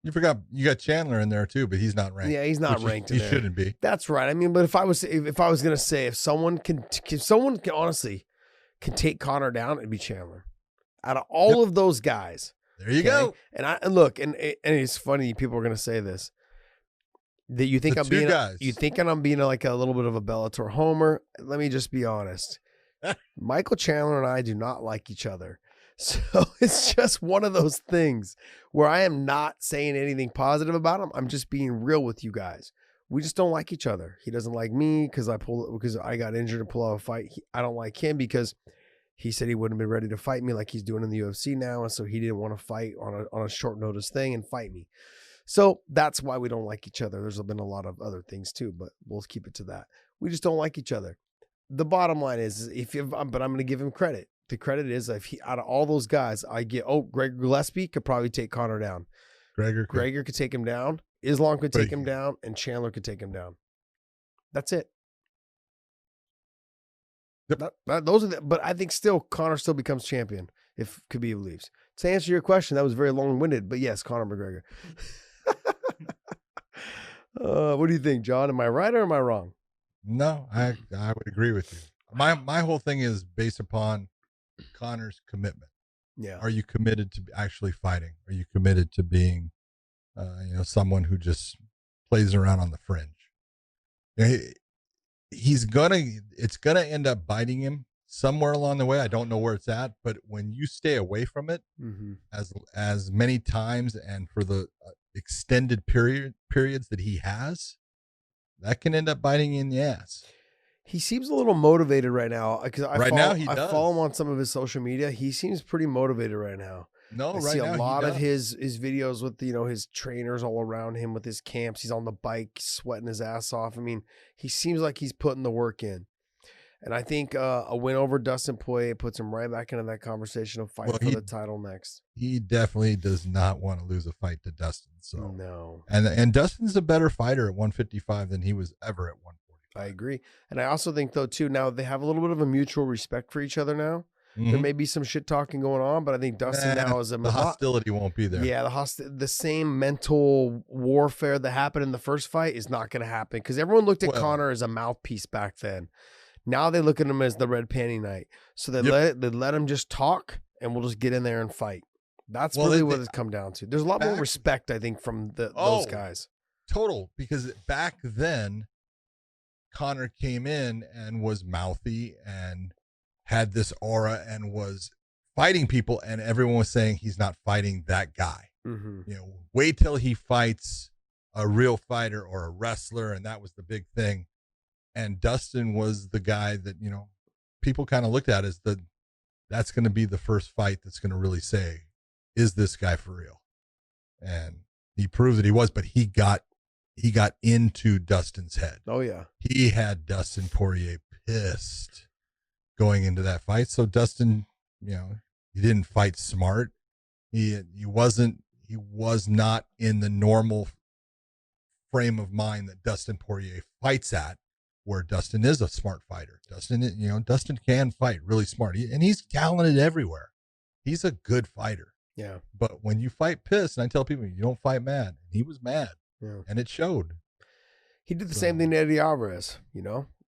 You forgot you got Chandler in there too, but he's not ranked. Yeah, he's not ranked. He shouldn't be. That's right. But if I was gonna say if someone can honestly can take Conor down, it'd be Chandler. Out of all of those guys, there you go. And it's funny. People are gonna say this. That you think I'm being like a little bit of a Bellator homer. Let me just be honest. Michael Chandler and I do not like each other. So it's just one of those things where I am not saying anything positive about him. I'm just being real with you guys. We just don't like each other. He doesn't like me because I got injured and pull out a fight. I don't like him because he said he wouldn't be ready to fight me like he's doing in the UFC now. And so he didn't want to fight on a short notice thing and fight me. So that's why we don't like each other. There's been a lot of other things too, but we'll keep it to that. We just don't like each other. The bottom line is but I'm going to give him credit. The credit is out of all those guys, Gregor Gillespie could probably take Conor down. Gregor could take him down. Islam could take him down, and Chandler could take him down. That's it. Yep. Those are but I think still Conor still becomes champion if Khabib leaves. To answer your question, that was very long-winded, but yes, Conor McGregor. What do you think, John? Am I right or am I wrong? No, I would agree with you. My whole thing is based upon Conor's commitment. Yeah. Are you committed to actually fighting? Are you committed to being, someone who just plays around on the fringe? It's gonna end up biting him somewhere along the way. I don't know where it's at, but when you stay away from it as many times and for the extended periods that he has, that can end up biting you in the ass. He seems a little motivated right now because I follow him on some of his social media. He seems pretty motivated right now. No, I see a lot of his videos with his trainers all around him with his camps. He's on the bike, sweating his ass off. I mean, he seems like he's putting the work in. And I think a win over Dustin Poirier puts him right back into that conversation of fighting for the title next. He definitely does not want to lose a fight to Dustin. So no, and Dustin's a better fighter at 155 than he was ever at 145. I agree, and I also think though too now they have a little bit of a mutual respect for each other now. Mm-hmm. There may be some shit talking going on, but I think Dustin now is the hostility won't be there. Yeah, the same mental warfare that happened in the first fight is not going to happen because everyone looked at Conor as a mouthpiece back then. Now they look at him as the red panty night. So they let him just talk and we'll just get in there and fight. That's really what it's come down to. There's a lot more respect, I think, from those guys. Total. Because back then, Conor came in and was mouthy and had this aura and was fighting people. And everyone was saying he's not fighting that guy. Mm-hmm. Wait till he fights a real fighter or a wrestler. And that was the big thing. And Dustin was the guy that, people kind of looked at as that's going to be the first fight that's going to really say, is this guy for real? And he proved that he was, but he got into Dustin's head. Oh yeah. He had Dustin Poirier pissed going into that fight. So Dustin, he didn't fight smart. He was not in the normal frame of mind that Dustin Poirier fights at. Where Dustin is a smart fighter. Dustin can fight really smart. And he's talented everywhere. He's a good fighter. Yeah. But when you fight pissed, and I tell people, you don't fight mad. He was mad. Yeah. And it showed. He did the same thing to Eddie Alvarez,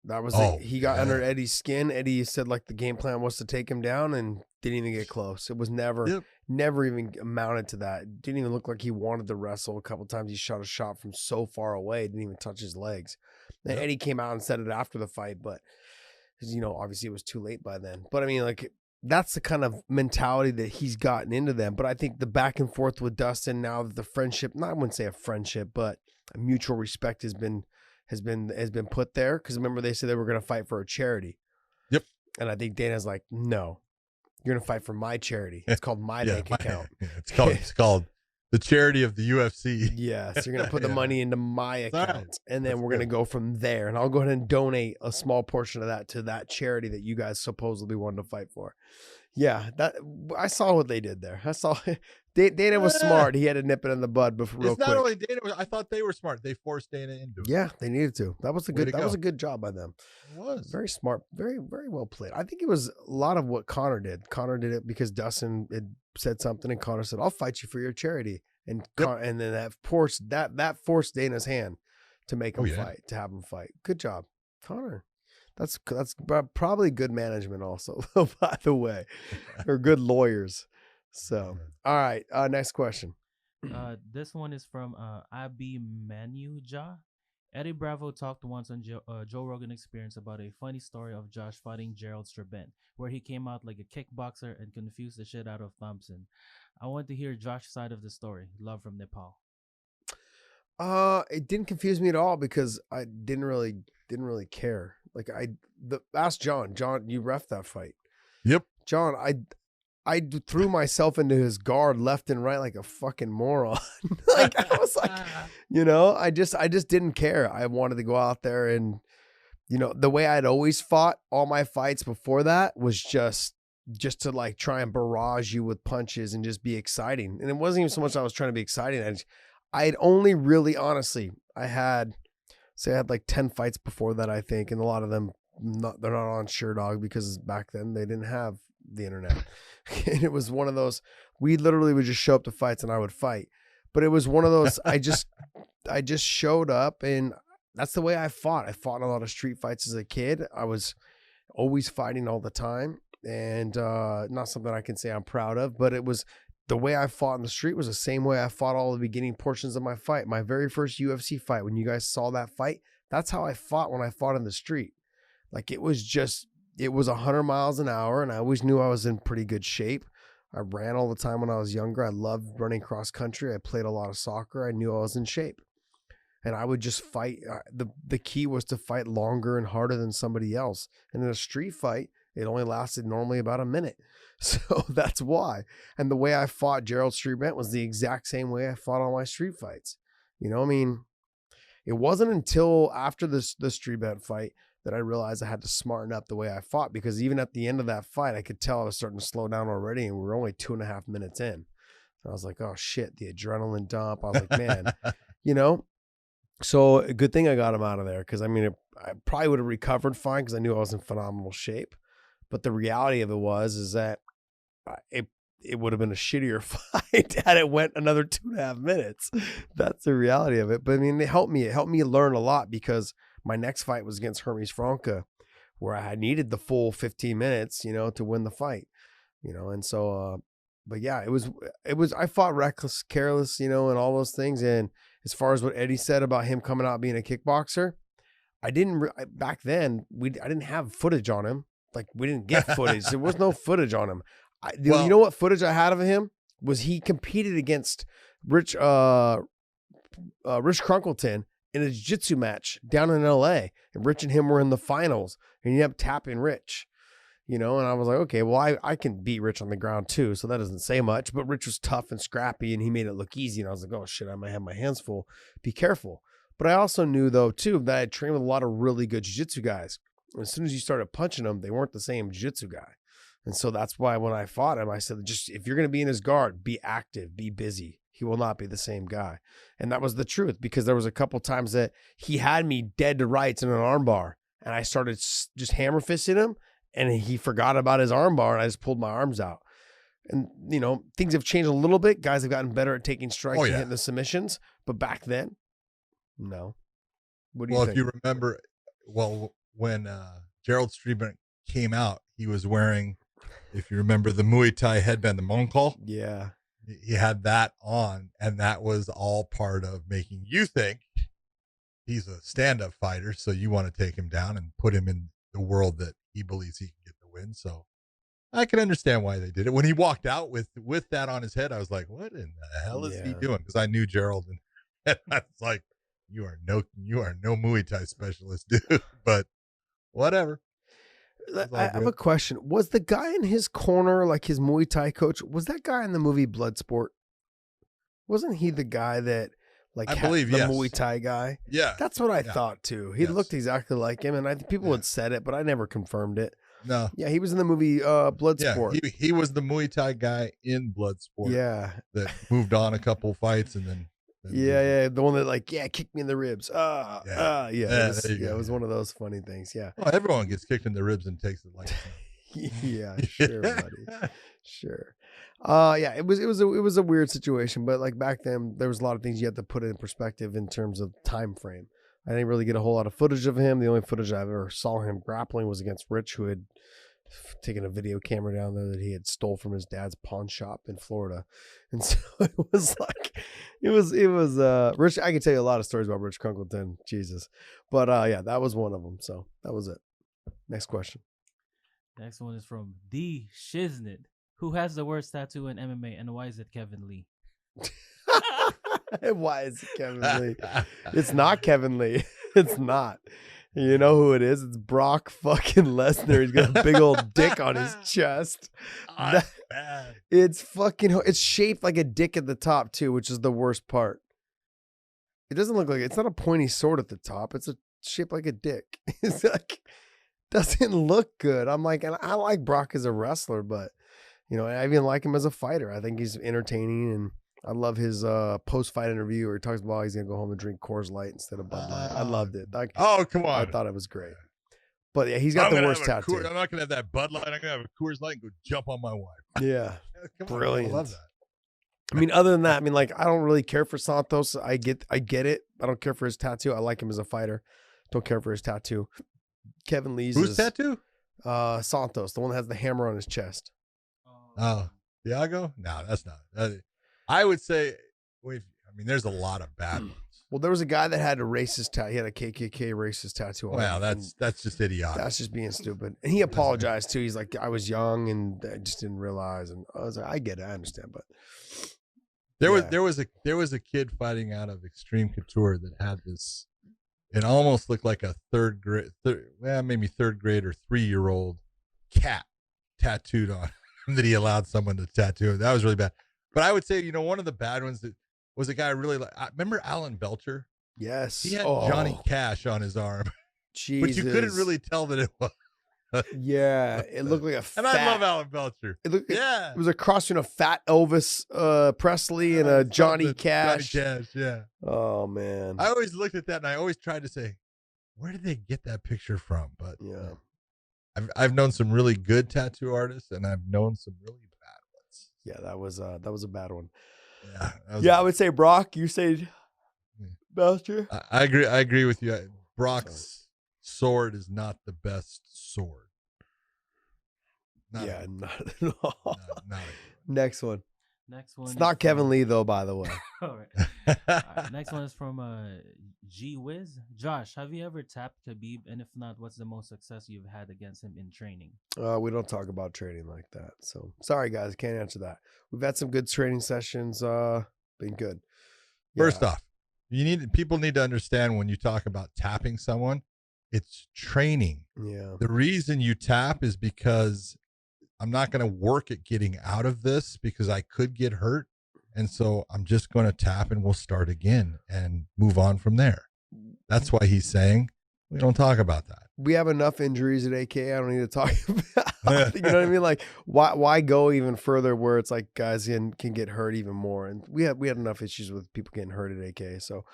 That was he got under Eddie's skin. Eddie said the game plan was to take him down and didn't even get close. It was never even amounted to that. It didn't even look like he wanted to wrestle. A couple times he shot a shot from so far away, didn't even touch his legs. And Eddie came out and said it after the fight, but obviously it was too late by then. But I mean, that's the kind of mentality that he's gotten into them. But I think the back and forth with Dustin now that the friendship, I wouldn't say a friendship, but a mutual respect has been put there. Because remember they said they were going to fight for a charity. Yep. And I think Dana's like, no, you're going to fight for my charity. It's called my bank account. It's called the charity of the UFC. Yes, you're going to put the money into my account, and then we're going to go from there. And I'll go ahead and donate a small portion of that to that charity that you guys supposedly wanted to fight for. Yeah, I saw what they did there. I saw Dana was smart. He had to nip it in the bud before real quick. Not only Dana, I thought they were smart. They forced Dana into it. Yeah, they needed to. That was a good job by them. It was very smart, very, very well played. I think it was a lot of what Conor did. Conor did it because Dustin had said something, and Conor said, "I'll fight you for your charity." And and then that forced Dana's hand to make him fight, to have him fight. Good job, Conor. That's probably good management also, by the way, or good lawyers. So, all right, next question. This one is from Abi Manuja. Eddie Bravo talked once on Joe Rogan Experience about a funny story of Josh fighting Gerald Strabent, where he came out like a kickboxer and confused the shit out of Thompson. I want to hear Josh's side of the story. Love from Nepal. It didn't confuse me at all because I didn't really care. Ask John. John, you ref that fight. Yep. John, I threw myself into his guard left and right like a fucking moron. I was like, I just didn't care. I wanted to go out there and, the way I'd always fought all my fights before that was just to try and barrage you with punches and just be exciting. And it wasn't even so much I was trying to be exciting. I'd only really, honestly, I had 10 fights before that, I think. And a lot of them they're not on SureDog because back then they didn't have the internet. And it was one of those, we literally would just show up to fights and I would fight. But it was one of those, I just showed up, and that's the way I fought. I fought in a lot of street fights as a kid. I was always fighting all the time, and not something I can say I'm proud of, but it was the way I fought in the street was the same way I fought all the beginning portions of my fight. My very first UFC fight, when you guys saw that fight, that's how I fought when I fought in the street. Like it was 100 miles an hour, and I always knew I was in pretty good shape. I ran all the time when I was younger. I loved running cross country. I played a lot of soccer. I knew I was in shape. And I would just fight. The key was to fight longer and harder than somebody else. And in a street fight, it only lasted normally about a minute. So that's why. And the way I fought Gerald Street Bent was the exact same way I fought all my street fights. You know, I mean, it wasn't until after the Street Bent fight that I realized I had to smarten up the way I fought, because even at the end of that fight, I could tell I was starting to slow down already, and we were only 2.5 minutes in. And I was like, oh shit, the adrenaline dump. I was like, man, you know, so a good thing I got him out of there, because I mean, I probably would have recovered fine because I knew I was in phenomenal shape. But the reality of it is that it would have been a shittier fight had it went another 2.5 minutes. That's the reality of it. But I mean, it helped me learn a lot, because my next fight was against Hermes Franca, where I had needed the full 15 minutes, you know, to win the fight, you know. And so, but yeah, it was, I fought reckless, careless, you know, and all those things. And as far as what Eddie said about him coming out being a kickboxer, back then, I didn't have footage on him. Like, we didn't get footage. There was no footage on him. You know what footage I had of him was he competed against Rich Crunkleton in a jiu-jitsu match down in LA, and Rich and him were in the finals, and he ended up tapping Rich, you know. And I was like, okay, well, I can beat Rich on the ground too, so that doesn't say much. But Rich was tough and scrappy, and he made it look easy. And I was like, oh shit, I might have my hands full. Be careful. But I also knew though too that I had trained with a lot of really good jiu-jitsu guys. And as soon as you started punching them, they weren't the same jiu-jitsu guy. And so that's why when I fought him, I said, just if you're going to be in his guard, be active, be busy. He will not be the same guy. And that was the truth, because there was a couple times that he had me dead to rights in an armbar, and I started just hammer fisting him, and he forgot about his armbar, and I just pulled my arms out. And, you know, things have changed a little bit. Guys have gotten better at taking strikes and hitting the submissions. But back then, no. What do you think? If you remember, when Gerald Street Bent came out, he was wearing, if you remember, the Muay Thai headband, the Moncol. Yeah. He had that on, and that was all part of making you think he's a stand-up fighter, so you want to take him down and put him in the world that he believes he can get the win. So I can understand why they did it. When he walked out with that on his head, I was like, what in the hell is he doing? Because I knew Gerald, and I was like, you are no Muay Thai specialist, dude. But whatever. I have a question. Was the guy in his corner, like his Muay Thai coach, was that guy in the movie Bloodsport? Wasn't he the guy that, like, I believe, the yes. Muay Thai guy? Yeah. That's what I thought too. He looked exactly like him, and I think people had said it, but I never confirmed it. No. Yeah, he was in the movie Bloodsport. Yeah, he was the Muay Thai guy in Bloodsport. Yeah. That moved on a couple fights and then the one that, like, kicked me in the ribs. It was one of those funny things. Yeah. Well, everyone gets kicked in the ribs and takes it like yeah, sure, buddy. Sure. It was a weird situation, but like back then there was a lot of things you had to put in perspective in terms of time frame. I didn't really get a whole lot of footage of him. The only footage I ever saw him grappling was against Rich, who had taken a video camera down there that he had stole from his dad's pawn shop in Florida. And so it was like, it was Rich. I can tell you a lot of stories about Rich Crunkleton, Jesus. But that was one of them. So that was it. Next question. Next one is from D Shiznit. Who has the worst tattoo in MMA, and why is it Kevin Lee? Why is it Kevin Lee? It's not Kevin Lee. It's not. You know who it is? It's Brock fucking Lesnar. He's got a big old dick on his chest. It's shaped like a dick at the top too, which is the worst part. It doesn't look like it's not a pointy sword at the top. It's shaped like a dick. It's like, doesn't look good. I'm like, and I like Brock as a wrestler, but you know, I even like him as a fighter. I think he's entertaining, and I love his post-fight interview where he talks about how he's gonna go home and drink Coors Light instead of Bud Light. I loved it. Oh, come on! I thought it was great. But yeah, he's got the worst tattoo. I'm not gonna have that Bud Light. I'm gonna have a Coors Light and go jump on my wife. Yeah, brilliant. I love that. I mean, other than that, I mean, like, I don't really care for Santos. I get it. I don't care for his tattoo. I like him as a fighter. Don't care for his tattoo. Kevin Lee's Whose tattoo? Santos, the one that has the hammer on his chest. Oh, Thiago? No, that's not. I would say, there's a lot of bad ones. Well, there was a guy that had a racist tattoo. He had a KKK racist tattoo on him. Wow, that's just idiotic. That's just being stupid. And he apologized too. He's like, I was young and I just didn't realize. And I was like, I get it, I understand. But there was a kid fighting out of Extreme Couture that had this. It almost looked like a third grade or 3-year-old cat tattooed on him that he allowed someone to tattoo. That was really bad. But I would say, one of the bad ones that was a guy really like. Remember Alan Belcher? Yes. He had Johnny Cash on his arm. Jesus. But you couldn't really tell that it was. Yeah, it looked like a fat. And I love Alan Belcher. It was a cross between a fat Elvis Presley and a Johnny Cash. Johnny Cash, yeah. Oh, man. I always looked at that and I always tried to say, where did they get that picture from? But yeah, I've known some really good tattoo artists and I've known some really bad ones. Yeah, that was a bad one. Yeah, I would say Brock. You say Belcher. I agree with you. Brock's sword is not the best sword. Not at all. Next one. It's not Kevin Lee though, by the way. All right. Next one is from G Wiz. Josh, have you ever tapped Khabib? And if not, what's the most success you've had against him in training? We don't talk about training like that. So sorry guys, I can't answer that. We've had some good training sessions. Been good. First off, people need to understand when you talk about tapping someone, it's training. Yeah. The reason you tap is because I'm not going to work at getting out of this because I could get hurt. And so I'm just going to tap and we'll start again and move on from there. That's why he's saying we don't talk about that. We have enough injuries at AK. I don't need to talk about. You know what I mean? Like, why go even further where it's like guys can get hurt even more? And we had enough issues with people getting hurt at AK. So,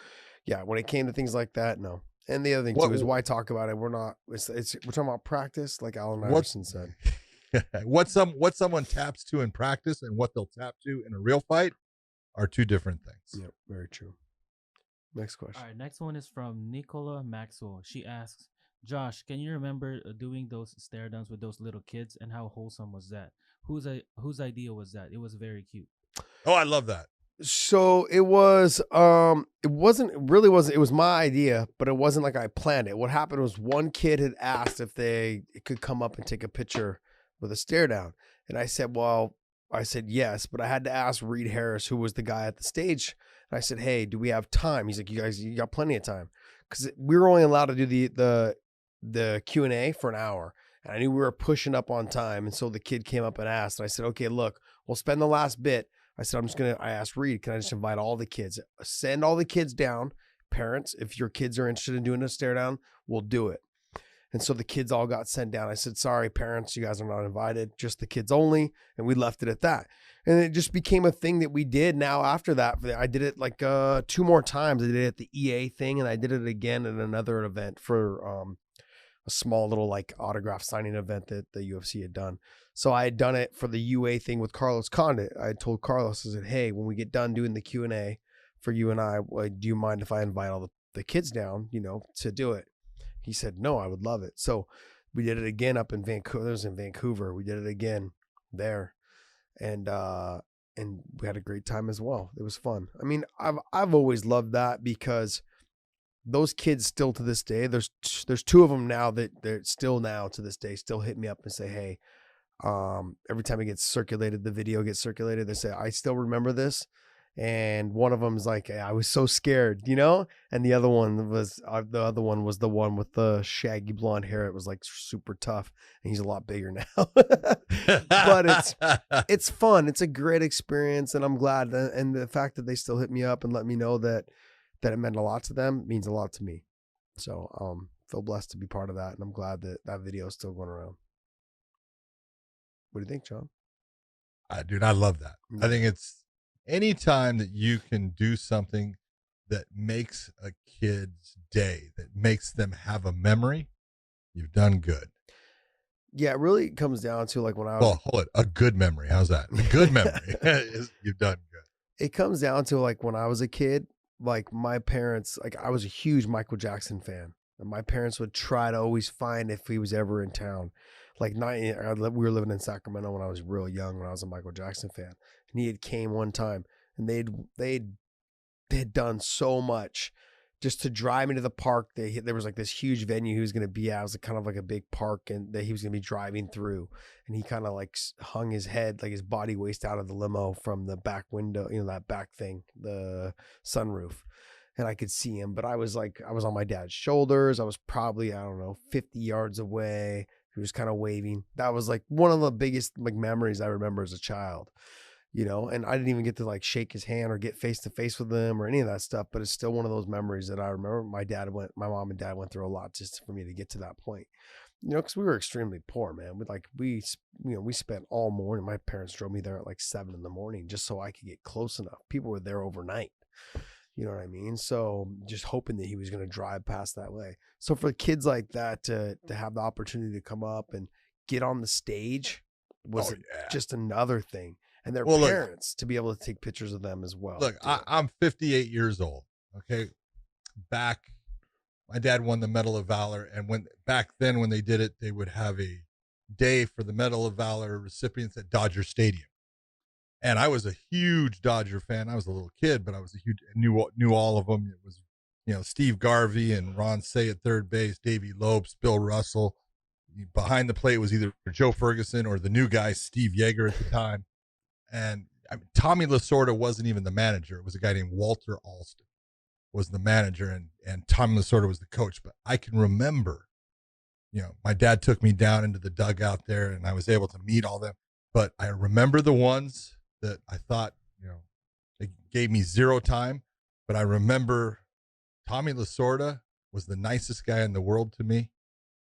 yeah, when it came to things like that, no. And the other thing too is why talk about it? We're talking about practice, like Allen Iverson said. What someone taps to in practice and what they'll tap to in a real fight are two different things. Yep, very true. Next question. All right, next one is from Nicola Maxwell. She asks, Josh, can you remember doing those stare downs with those little kids and how wholesome was that? Whose idea was that? It was very cute. Oh, I love that. So it was, it was my idea, but it wasn't like I planned it. What happened was one kid had asked if they could come up and take a picture with a stare down. And I said, yes, but I had to ask Reed Harris, who was the guy at the stage. And I said, hey, do we have time? He's like, you got plenty of time. Because we were only allowed to do the Q&A for an hour. And I knew we were pushing up on time. And so the kid came up and asked. And I said, okay, look, we'll spend the last bit. I said, I asked Reed, can I just invite all the kids? Send all the kids down. Parents, if your kids are interested in doing a stare down, we'll do it. And so the kids all got sent down. I said, sorry, parents, you guys are not invited, just the kids only. And we left it at that. And it just became a thing that we did. Now after that, I did it like 2 more times. I did it at the EA thing, and I did it again at another event for a small little like autograph signing event that the UFC had done. So I had done it for the UA thing with Carlos Condit. I had told Carlos, I said, hey, when we get done doing the Q&A for you and I, do you mind if I invite all the kids down, to do it? He said, no, I would love it. So we did it again up in Vancouver. It was in Vancouver. We did it again there. And we had a great time as well. It was fun. I mean, I've always loved that because those kids still to this day, there's 2 of them now that they're still now to this day, still hit me up and say, hey, every time it gets circulated, the video gets circulated, they say, I still remember this. And one of them is like, hey, I was so scared, and the other one was the one with the shaggy blonde hair. It was like super tough, and he's a lot bigger now. But it's fun. It's a great experience, and I'm glad. And the fact that they still hit me up and let me know that it meant a lot to them means a lot to me. So feel blessed to be part of that, and I'm glad that video is still going around. What do you think, John? Dude, I love that. I think it's anytime that you can do something that makes a kid's day, that makes them have a memory, you've done good. Yeah, it really comes down to like when I was. Well, hold it. A good memory. How's that? A good memory is you've done good. It comes down to like when I was a kid, like my parents, like I was a huge Michael Jackson fan. And my parents would try to always find if he was ever in town. Like we were living in Sacramento when I was real young, when I was a Michael Jackson fan. And he had came one time and they had done so much just to drive me to the park. There was like this huge venue he was going to be at. It was kind of like a big park and that he was going to be driving through. And he kind of like hung his head, like his body waist out of the limo from the back window, that back thing, the sunroof. And I could see him, but I was on my dad's shoulders. I was probably, 50 yards away. He was kind of waving. That was like one of the biggest like memories I remember as a child. And I didn't even get to like shake his hand or get face to face with him or any of that stuff, but it's still one of those memories that I remember. My mom and dad went through a lot just for me to get to that point, because we were extremely poor, man. We spent all morning. My parents drove me there at like 7 a.m. just so I could get close enough. People were there overnight. You know what I mean? So just hoping that he was going to drive past that way. So for kids like that to have the opportunity to come up and get on the stage was just another thing. And their parents to be able to take pictures of them as well. Look, I'm 58 years old. Okay. My dad won the Medal of Valor. And back then when they did it, they would have a day for the Medal of Valor recipients at Dodger Stadium. And I was a huge Dodger fan. I was a little kid, but I was knew all of them. It was, Steve Garvey and Ron Say at third base, Davey Lopes, Bill Russell. Behind the plate was either Joe Ferguson or the new guy, Steve Yeager at the time. And Tommy Lasorda wasn't even the manager. It was a guy named Walter Alston was the manager, and Tommy Lasorda was the coach. But I can remember, my dad took me down into the dugout there, and I was able to meet all them. But I remember the ones that I thought, they gave me zero time. But I remember Tommy Lasorda was the nicest guy in the world to me.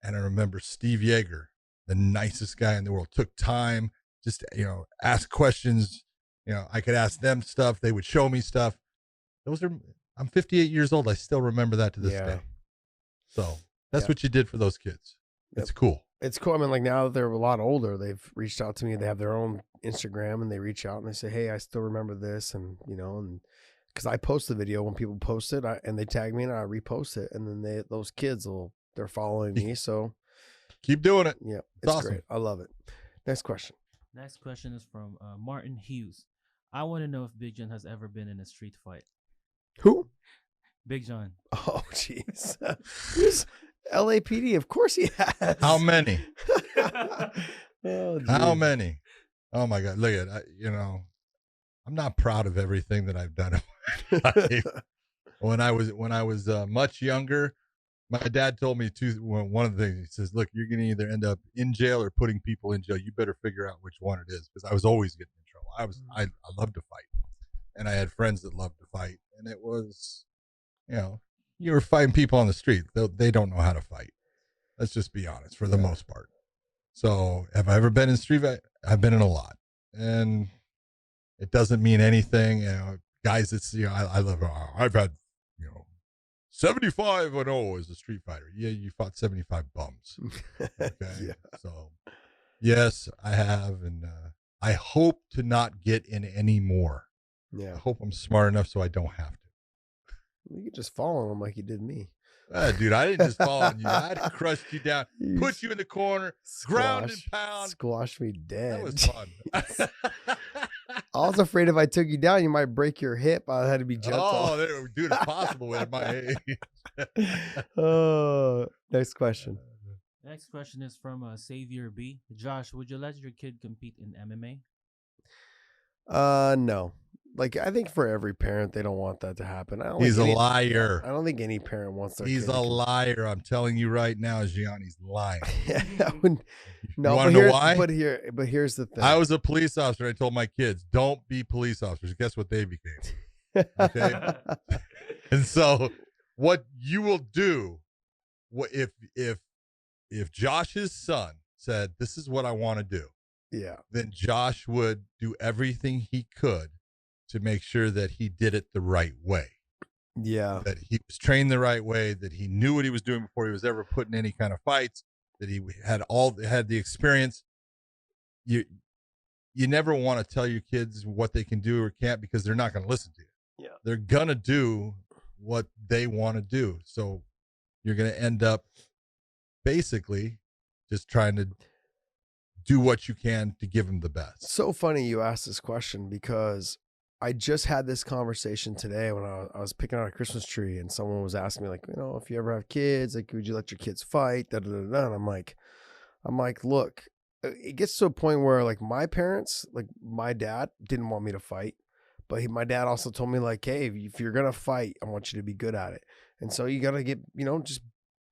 And I remember Steve Yeager, the nicest guy in the world, took time. Just, ask questions, I could ask them stuff. They would show me stuff. I'm 58 years old. I still remember that to this day. So that's what you did for those kids. It's cool. It's cool. I mean, like now that they're a lot older, they've reached out to me. They have their own Instagram and they reach out and they say, hey, I still remember this. And, and because I post the video when people post it and they tag me and I repost it. And then those kids they're following me. So keep doing it. Yeah. It's awesome. Great. I love it. Next question. Next question is from Martin Hughes. I want to know if Big John has ever been in a street fight. Who? Big John. Oh, jeez. Who's LAPD? Of course he has. How many? Oh, how many? Oh my God! Look at I'm not proud of everything that I've done in my life. When I was much younger, my dad told me one of the things. He says, "Look, you're going to either end up in jail or putting people in jail. You better figure out which one it is." Because I was always getting in trouble. I loved to fight, and I had friends that loved to fight, and it was, you were fighting people on the street. They don't know how to fight. Let's just be honest, for the most part. So, have I ever been in street fight? I've been in a lot, and it doesn't mean anything. Guys, it's I love. I've had 75-0 as a street fighter. Yeah, you fought 75 bums. Okay. Yeah. So, yes, I have. And I hope to not get in any more. Yeah. I hope I'm smart enough so I don't have to. You could just fall on them like you did me. Dude, I didn't just fall on you. I'd crushed you down, put you in the corner, ground and pound. Squash me dead. That was fun. I was afraid if I took you down, you might break your hip. I had to be jumped off. Oh, dude, it's possible at my age. Oh, next question. Next question is from Savior B. Josh, would you let your kid compete in MMA? No. Like, I think for every parent, they don't want that to happen. He's a liar. I don't think any parent wants their He's kid a liar. I'm telling you right now, Gianni's lying. No, you want to know why? But here's the thing. I was a police officer. I told my kids, don't be police officers. Guess what they became? Okay. And so what you will do, if Josh's son said, this is what I want to do. Yeah. Then Josh would do everything he could to make sure that he did it the right way. Yeah. That he was trained the right way, that he knew what he was doing before he was ever put in any kind of fights, that he had the experience. You never want to tell your kids what they can do or can't, because they're not going to listen to you. Yeah. They're going to do what they want to do. So you're going to end up basically just trying to do what you can to give them the best. So funny you asked this question, because I just had this conversation today when I was picking out a Christmas tree, and someone was asking me, like, if you ever have kids, like, would you let your kids fight? Da, da, da, da. And I'm like, look, it gets to a point where, like, my parents, like my dad didn't want me to fight, but my dad also told me, like, hey, if you're going to fight, I want you to be good at it. And so you got to get, just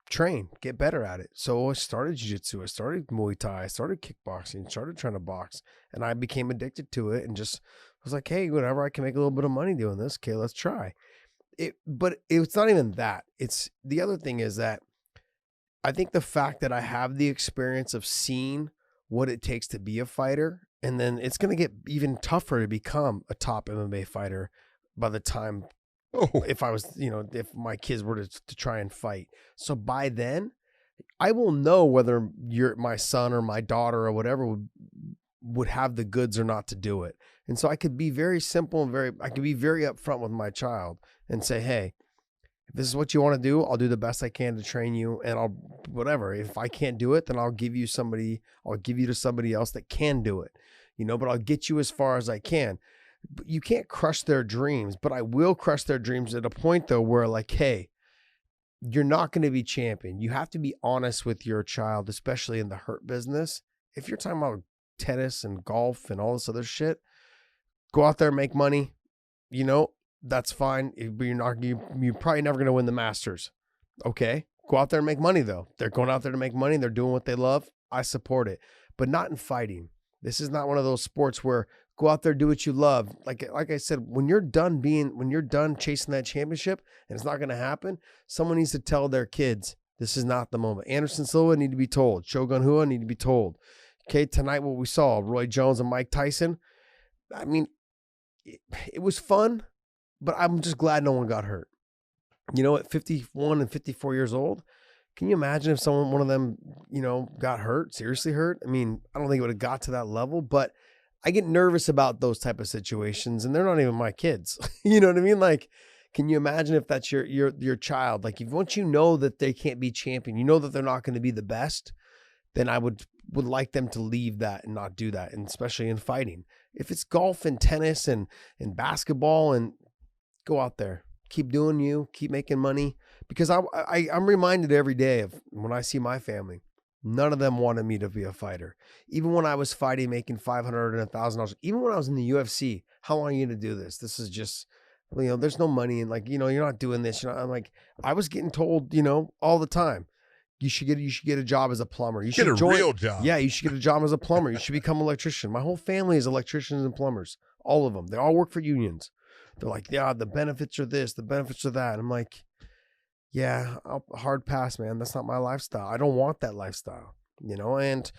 train, get better at it. So I started jiu-jitsu, I started Muay Thai, I started kickboxing, started trying to box, and I became addicted to it and just was like, hey, whatever, I can make a little bit of money doing this. Okay, let's try it. But it's not even that. It's the other thing is that I think the fact that I have the experience of seeing what it takes to be a fighter, and then it's going to get even tougher to become a top MMA fighter by the time if I was, if my kids were to try and fight. So by then, I will know whether my son or my daughter or whatever would have the goods or not to do it. And so I could be very simple and I could be very upfront with my child and say, hey, if this is what you want to do, I'll do the best I can to train you, and whatever. If I can't do it, then I'll give you to somebody else that can do it, but I'll get you as far as I can. But you can't crush their dreams, but I will crush their dreams at a point though, where like, hey, you're not going to be champion. You have to be honest with your child, especially in the hurt business. If you're talking about tennis and golf and all this other shit, go out there and make money, that's fine. But you're probably never going to win the Masters. Okay. Go out there and make money though. They're going out there to make money. They're doing what they love. I support it, but not in fighting. This is not one of those sports where go out there, do what you love. Like I said, when you're done chasing that championship and it's not going to happen, someone needs to tell their kids, this is not the moment. Anderson Silva need to be told. Shogun Rua need to be told. Okay. Tonight, what we saw, Roy Jones and Mike Tyson. I mean, it was fun, but I'm just glad no one got hurt. At 51 and 54 years old, can you imagine if one of them, got hurt, seriously hurt? I mean, I don't think it would have got to that level, but I get nervous about those type of situations, and they're not even my kids. You know what I mean? Like, can you imagine if that's your child? Like, once you know that they can't be champion, that they're not going to be the best, then I would like them to leave that and not do that, and especially in fighting. If it's golf and tennis and basketball, and go out there, keep doing you, keep making money, because I'm reminded every day of when I see my family. None of them wanted me to be a fighter. Even when I was fighting, making $500 and $1,000, even when I was in the UFC, how long are you going to do this? This is just, there's no money, and you're not doing this. I'm like, I was getting told, all the time, you should get a job as a plumber. You should get a real job. Yeah, you should get a job as a plumber. You should become an electrician. My whole family is electricians and plumbers. All of them. They all work for unions. They're like, yeah, the benefits are this, the benefits are that. And I'm like, yeah, hard pass, man. That's not my lifestyle. I don't want that lifestyle, and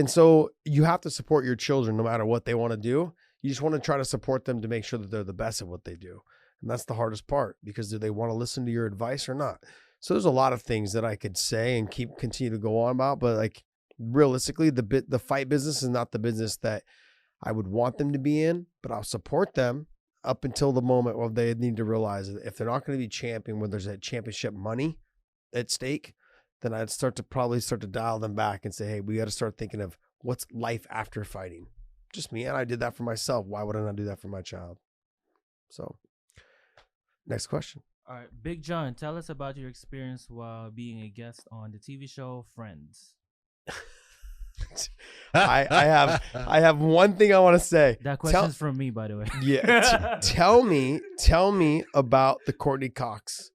so you have to support your children no matter what they want to do. You just want to try to support them to make sure that they're the best at what they do. And that's the hardest part, because do they want to listen to your advice or not? So there's a lot of things that I could say and continue to go on about, but like realistically, the fight business is not the business that I would want them to be in, but I'll support them up until the moment where they need to realize that if they're not going to be champion, when there's that championship money at stake, then I'd probably start to dial them back and say, hey, we got to start thinking of what's life after fighting. Just me. And I did that for myself. Why would I not do that for my child? So next question. All right. Big John, tell us about your experience while being a guest on the TV show Friends. I have one thing I want to say. That question's from me, by the way. Yeah. Tell me about the Courtney Cox.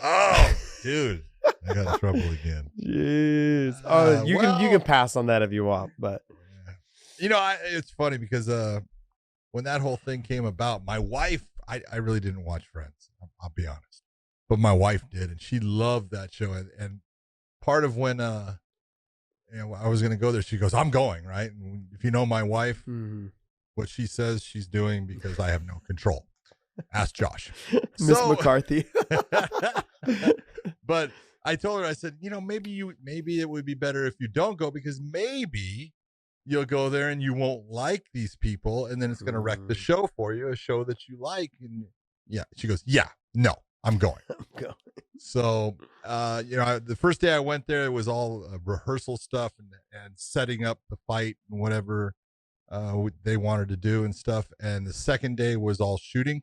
Oh, dude. I got in trouble again. Yes. Oh, you can pass on that if you want, but it's funny because when that whole thing came about, my wife, I really didn't watch Friends. I'll be honest, but my wife did, and she loved that show. And part of when I was going to go there, she goes, "I'm going," right? And if you know my wife, what she says she's doing, because I have no control. Ask Josh. Miss McCarthy. But I told her, I said, maybe it would be better if you don't go, because maybe you'll go there and you won't like these people, and then it's going to wreck the show for you, a show that you like. And yeah, she goes, yeah, no, I'm going. So, the first day I went there, it was all rehearsal stuff and setting up the fight and whatever they wanted to do and stuff. And the second day was all shooting.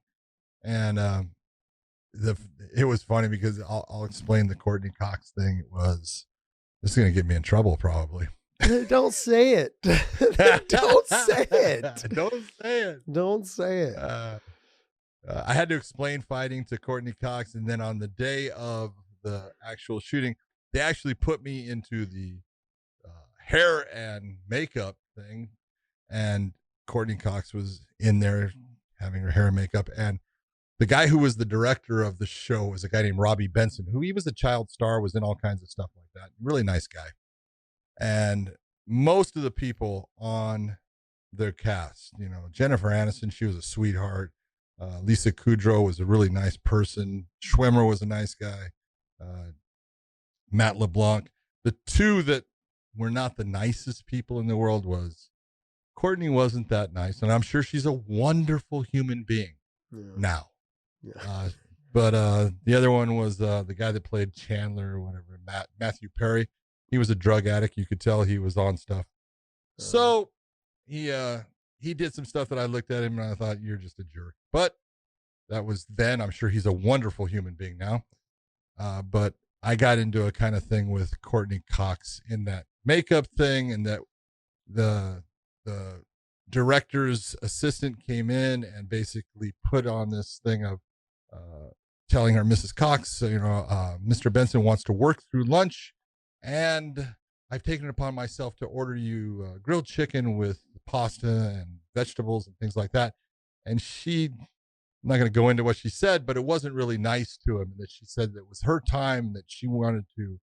And it was funny because I'll explain the Courtney Cox thing. This is going to get me in trouble probably. Don't say it. Don't say it. Don't say it. Don't say it. I had to explain fighting to Courtney Cox, and then on the day of the actual shooting, they actually put me into the hair and makeup thing, and Courtney Cox was in there having her hair and makeup, and the guy who was the director of the show was a guy named Robbie Benson, who he was a child star, was in all kinds of stuff like that. Really nice guy. And most of the people on their cast, Jennifer Aniston, she was a sweetheart. Lisa Kudrow was a really nice person. Schwimmer was a nice guy. Matt LeBlanc. The two that were not the nicest people in the world was Courtney wasn't that nice. And I'm sure she's a wonderful human being now. Yeah. But the other one was the guy that played Chandler or whatever, Matthew Perry. He was a drug addict. You could tell he was on stuff. So he did some stuff that I looked at him and I thought, you're just a jerk. But that was then. I'm sure he's a wonderful human being now. But I got into a kind of thing with Courtney Cox in that makeup thing, and that the director's assistant came in and basically put on this thing of telling her, Mrs. Cox, Mr. Benson wants to work through lunch, and I've taken it upon myself to order you grilled chicken with pasta and vegetables and things like that. And I'm not going to go into what she said, but it wasn't really nice to him, that she said that it was her time, that she wanted to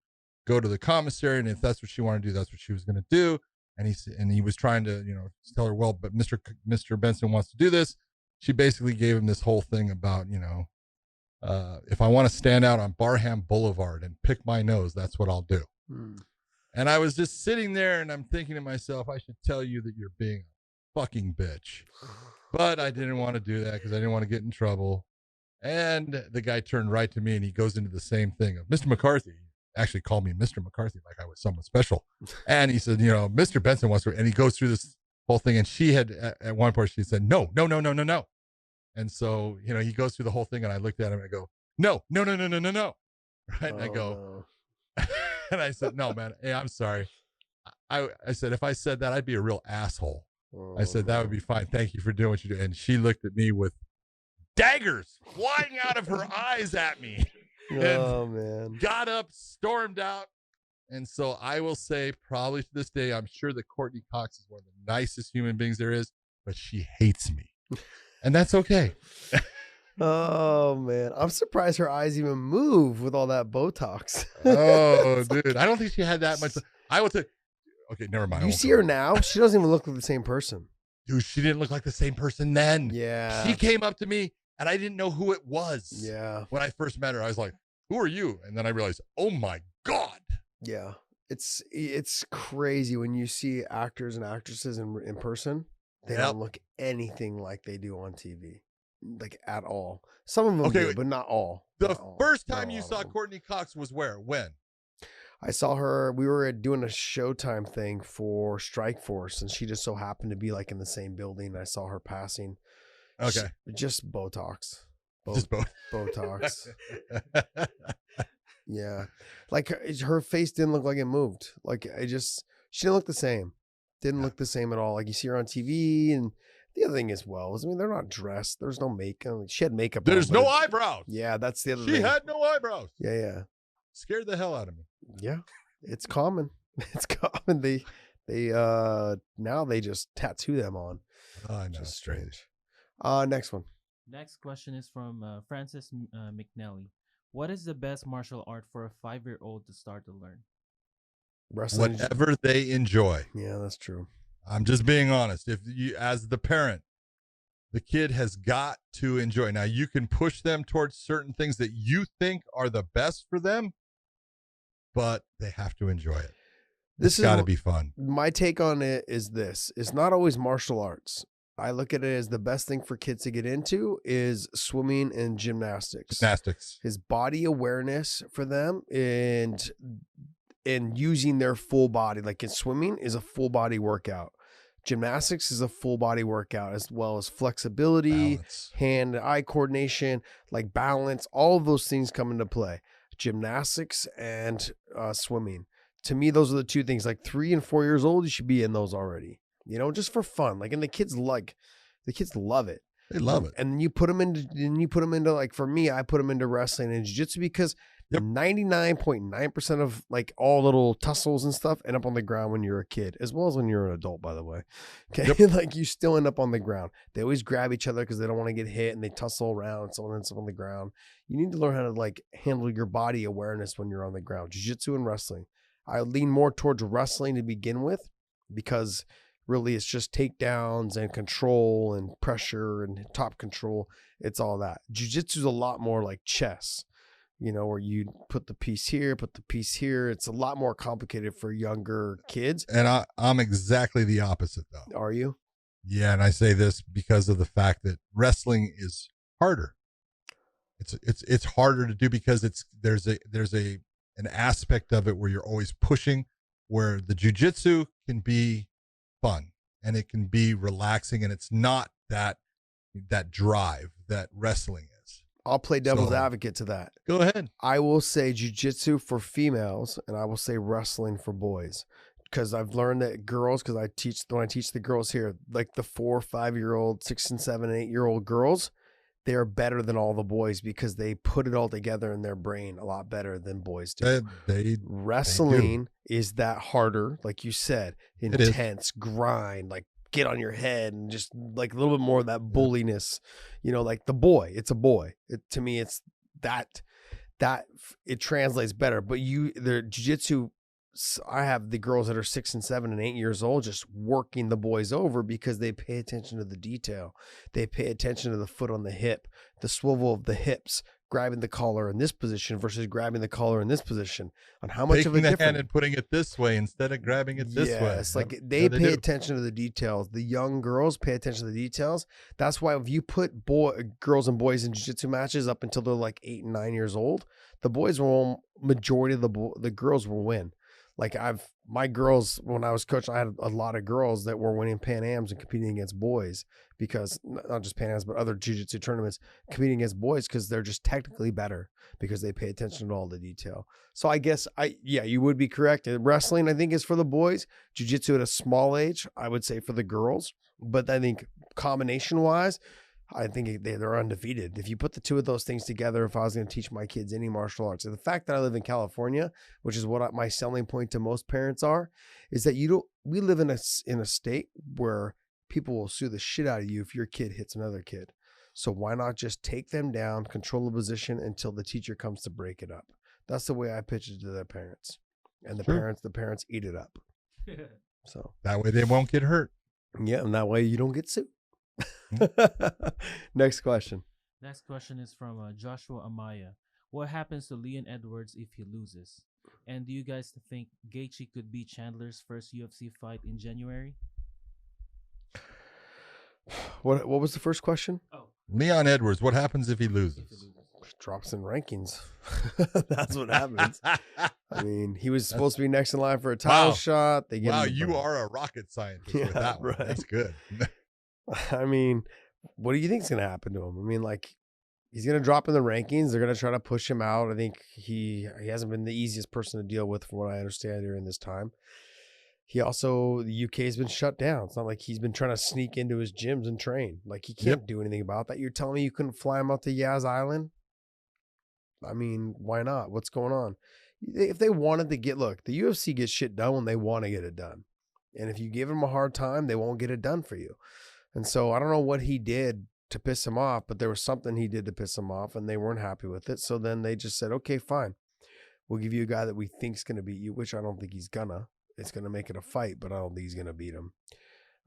go to the commissary, and if that's what she wanted to do, that's what she was going to do. And he was trying to, tell her, well, but Mr. Benson wants to do this. She basically gave him this whole thing about, if I want to stand out on Barham Boulevard and pick my nose, that's what I'll do. And I was just sitting there and I'm thinking to myself, I should tell you that you're being a fucking bitch. But I didn't want to do that because I didn't want to get in trouble. And the guy turned right to me and he goes into the same thing of Mr. McCarthy. Actually called me Mr. McCarthy like I was someone special. And he said, Mr. Benson wants to, and he goes through this whole thing. And she had, at one point, she said, no. And so, he goes through the whole thing and I looked at him and I go, no. Right. And I go, no. And I said, no, man, hey, I'm sorry. I said, if I said that, I'd be a real asshole. I said, that would be fine. Thank you for doing what you do. And she looked at me with daggers flying out of her eyes at me. Oh, man. Got up, stormed out. And so I will say, probably to this day, I'm sure that Courtney Cox is one of the nicest human beings there is, but she hates me. And that's okay. Oh, man. I'm surprised her eyes even move with all that Botox. Oh, dude. I don't think she had that much. I will say, okay, never mind. You see her now? She doesn't even look like the same person. Dude, she didn't look like the same person then. Yeah. She came up to me and I didn't know who it was. Yeah. When I first met her, I was like, who are you? And then I realized, oh my God. Yeah. It's crazy when you see actors and actresses in person. They don't look anything like they do on TV. Like at all. Some of them do, but not all. The first time you saw Courtney Cox was where? When? I saw her, we were doing a Showtime thing for Strike Force, and she just so happened to be like in the same building. I saw her passing. Okay. Just Botox. Just Botox. Yeah. Like her face didn't look like it moved. Like she didn't look the same. Didn't look the same at all. Like you see her on TV, and the other thing as well is, I mean, they're not dressed. There's no makeup. I mean, she had makeup. There's no eyebrows. Yeah, that's the other thing. She had no eyebrows. Yeah. Scared the hell out of me. Yeah, it's common. It's common. They now they just tattoo them on. Oh, I know. Just strange. Next one. Next question is from Francis McNally. What is the best martial art for a 5-year-old to start to learn? Wrestling. Whatever they enjoy. Yeah, that's true. I'm just being honest. If you, as the parent, the kid has got to enjoy. Now, you can push them towards certain things that you think are the best for them, but they have to enjoy it. This has got to be fun. My take on it is this. It's not always martial arts. I look at it as the best thing for kids to get into is swimming and gymnastics. His body awareness for them and using their full body. Like in swimming is a full body workout. Gymnastics is a full body workout, as well as flexibility, hand-eye coordination, like balance. All of those things come into play. Gymnastics and swimming. To me, those are the two things. Like 3 and 4 years old, you should be in those already. You know, just for fun. Like, and the kids love it. They love it. And you put them into like, for me, I put them into wrestling and jiu-jitsu because 99.9% of like all little tussles and stuff end up on the ground when you're a kid, as well as when you're an adult, by the way. Okay. Like you still end up on the ground. They always grab each other because they don't want to get hit and they tussle around. Someone ends up on the ground. You need to learn how to like handle your body awareness when you're on the ground. Jiu-jitsu and wrestling. I lean more towards wrestling to begin with because really it's just takedowns and control and pressure and top control. It's all that. Jiu-jitsu is a lot more like chess, you know, where you put the piece here, put the piece here. It's a lot more complicated for younger kids. And I'm exactly the opposite though. Are you? Yeah. And I say this because of the fact that wrestling is harder. It's harder to do because there's an aspect of it where you're always pushing, where the jiu-jitsu can be fun and it can be relaxing, and it's not that drive that wrestling is. I'll play devil's advocate to that. Go ahead. I will say jiu-jitsu for females and I will say wrestling for boys, because I've learned that girls, because when I teach the girls here, like the 4 or 5 year old, 6 and 7 and 8 year old girls, they are better than all the boys because they put it all together in their brain a lot better than boys do. Wrestling is that harder, like you said, intense grind, like get on your head and just like a little bit more of that bulliness, you know, like the boy. It's a boy. To me, it's that it translates better. But the jiu-jitsu, I have the girls that are 6 and 7 and 8 years old just working the boys over because they pay attention to the detail. They pay attention to the foot on the hip, the swivel of the hips, grabbing the collar in this position versus grabbing the collar in this position, on how much of a difference. Hand and putting it this way instead of grabbing it this way. It's like they pay attention to the details. The young girls pay attention to the details. That's why if you put girls and boys in jiu-jitsu matches up until they're like 8 and 9 years old, the boys will, majority of the girls will win. Like my girls, when I was coaching, I had a lot of girls that were winning Pan Ams and competing against boys, because not just Pan Ams, but other jiu-jitsu tournaments, competing against boys because they're just technically better because they pay attention to all the detail. So I guess you would be correct. Wrestling, I think, is for the boys. Jiu-jitsu at a small age, I would say for the girls. But I think combination wise, I think they're undefeated. If you put the two of those things together, if I was going to teach my kids any martial arts, and the fact that I live in California, which is what my selling point to most parents is that we live in a state where people will sue the shit out of you if your kid hits another kid. So why not just take them down, control the position until the teacher comes to break it up? That's the way I pitch it to their parents, and the parents eat it up. So that way they won't get hurt. Yeah, and that way you don't get sued. Next question. Next question is from Joshua Amaya. What happens to Leon Edwards if he loses? And do you guys think Gaethje could beat Chandler's first UFC fight in January? What was the first question? Oh, Leon Edwards, what happens if he loses? Drops in rankings. That's what happens. I mean, he was supposed to be next in line for a title shot. You are a rocket scientist with that one. Right. That's good. I mean, what do you think is going to happen to him? I mean, like, he's going to drop in the rankings. They're going to try to push him out. I think he hasn't been the easiest person to deal with, from what I understand, during this time. He also, the UK has been shut down. It's not like he's been trying to sneak into his gyms and train. Like, he can't do anything about that. You're telling me you couldn't fly him out to Yaz Island? I mean, why not? What's going on? If they wanted to the UFC gets shit done when they want to get it done. And if you give them a hard time, they won't get it done for you. And so I don't know what he did to piss him off, but there was something he did to piss him off, and they weren't happy with it. So then they just said, okay, fine. We'll give you a guy that we think's going to beat you, which I don't think he's gonna. It's going to make it a fight, but I don't think he's going to beat him.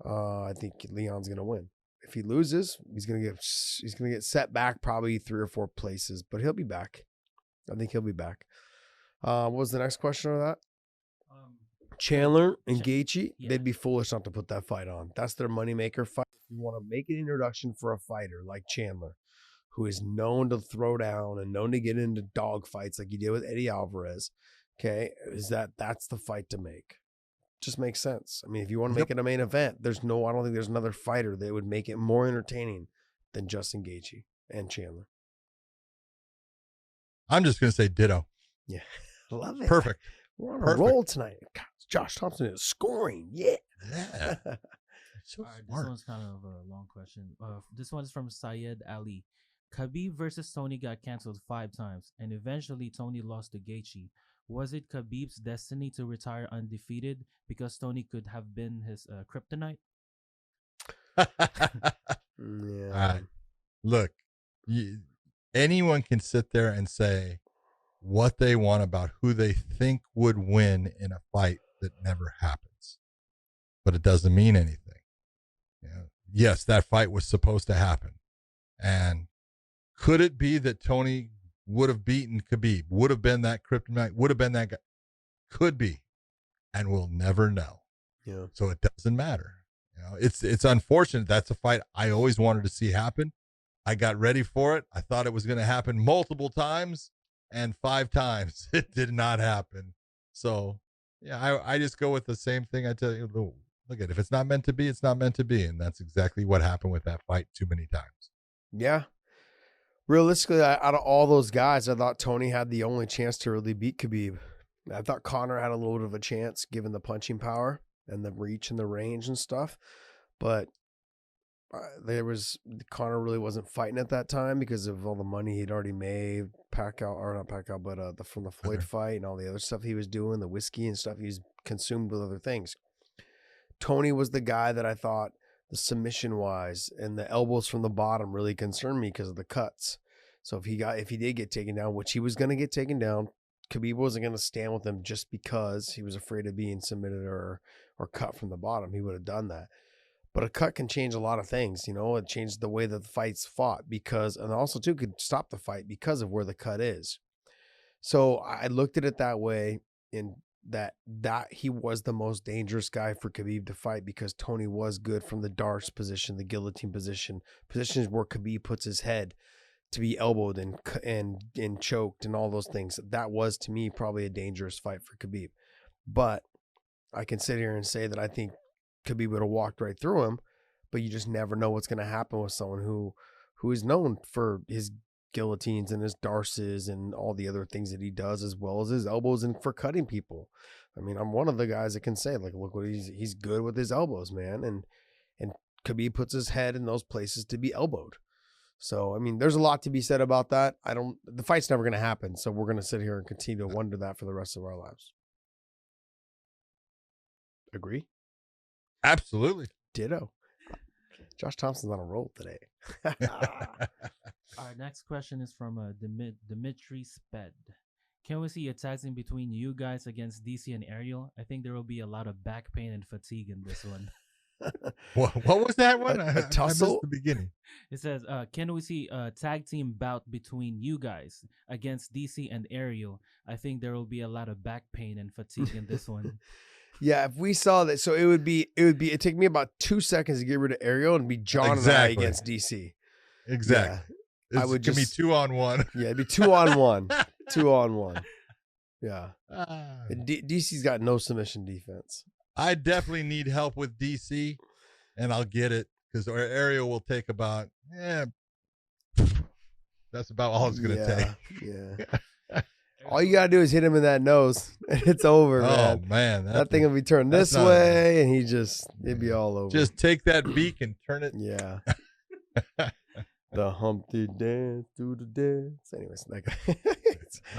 I think Leon's going to win. If he loses, he's gonna get set back probably 3 or 4 places, but he'll be back. I think he'll be back. What was the next question on that? Chandler and Gaethje, they'd be foolish not to put that fight on. That's their moneymaker fight. If you want to make an introduction for a fighter like Chandler, who is known to throw down and known to get into dog fights like he did with Eddie Alvarez, okay, that's the fight to make. Just makes sense. I mean, if you want to make it a main event, I don't think there's another fighter that would make it more entertaining than Justin Gaethje and Chandler. I'm just going to say ditto. Yeah. Love it. Perfect. We're on a roll tonight. God, Josh Thompson is scoring. Yeah. So right, this one's kind of a long question. This one's from Syed Ali. Khabib versus Tony got canceled 5 times, and eventually Tony lost to Gaethje. Was it Khabib's destiny to retire undefeated because Tony could have been his kryptonite? Yeah. Look, anyone can sit there and say what they want about who they think would win in a fight that never happens, but it doesn't mean anything. Yes, that fight was supposed to happen. And could it be that Tony would have beaten Khabib, would have been that kryptonite, would have been that guy? Could be, and we'll never know. Yeah. So it doesn't matter. It's unfortunate. That's a fight I always wanted to see happen. I got ready for it. I thought it was going to happen multiple times, and 5 times it did not happen. So yeah, I just go with the same thing. I tell you, look at, if it's not meant to be, it's not meant to be, and that's exactly what happened with that fight too many times. Yeah. Realistically, out of all those guys, I thought Tony had the only chance to really beat Khabib. I thought Conor had a little bit of a chance given the punching power and the reach and the range and stuff. But Conor really wasn't fighting at that time because of all the money he'd already made. From the Floyd fight and all the other stuff he was doing, the whiskey and stuff he's consumed with other things. Tony was the guy that I thought, the submission wise and the elbows from the bottom, really concerned me because of the cuts. So if he did get taken down, which he was going to get taken down, Khabib wasn't going to stand with him just because he was afraid of being submitted or cut from the bottom. He would have done that. But a cut can change a lot of things. It changed the way that the fight's fought and also too could stop the fight because of where the cut is. So I looked at it that way, in that he was the most dangerous guy for Khabib to fight because Tony was good from the darce position, the guillotine positions where Khabib puts his head to be elbowed and choked and all those things. That was, to me, probably a dangerous fight for Khabib. But I can sit here and say that I think Khabib would have walked right through him, but you just never know what's going to happen with someone who is known for his guillotines and his darces and all the other things that he does, as well as his elbows and for cutting people. I mean, I'm one of the guys that can say, like, look what he's good with his elbows, man. And Khabib puts his head in those places to be elbowed. So, I mean, there's a lot to be said about that. The fight's never going to happen. So we're going to sit here and continue to wonder that for the rest of our lives. Agree? Absolutely. Ditto. Josh Thompson's on a roll today. Our next question is from Dimitri Sped. Can we see a tag team between you guys against DC and Ariel? I think there will be a lot of back pain and fatigue in this one. What was that one? A tussle? I missed the beginning. It says, can we see a tag team bout between you guys against DC and Ariel? I think there will be a lot of back pain and fatigue in this one. Yeah, if we saw that, so it'd take me about 2 seconds to get rid of Ariel and be John and I against DC. Exactly. Yeah, I would just be 2-on-1. Yeah, it'd be 2-on-1. 2-on-1. Yeah. DC's got no submission defense. I definitely need help with DC, and I'll get it because Ariel will take about, that's about all it's going to take. Yeah. All you got to do is hit him in that nose, and it's over, man. Oh, man. That thing will be turned this way, and it'd be all over. Just take that beak and turn it. Yeah. The Humpty dance through the dance. Anyways,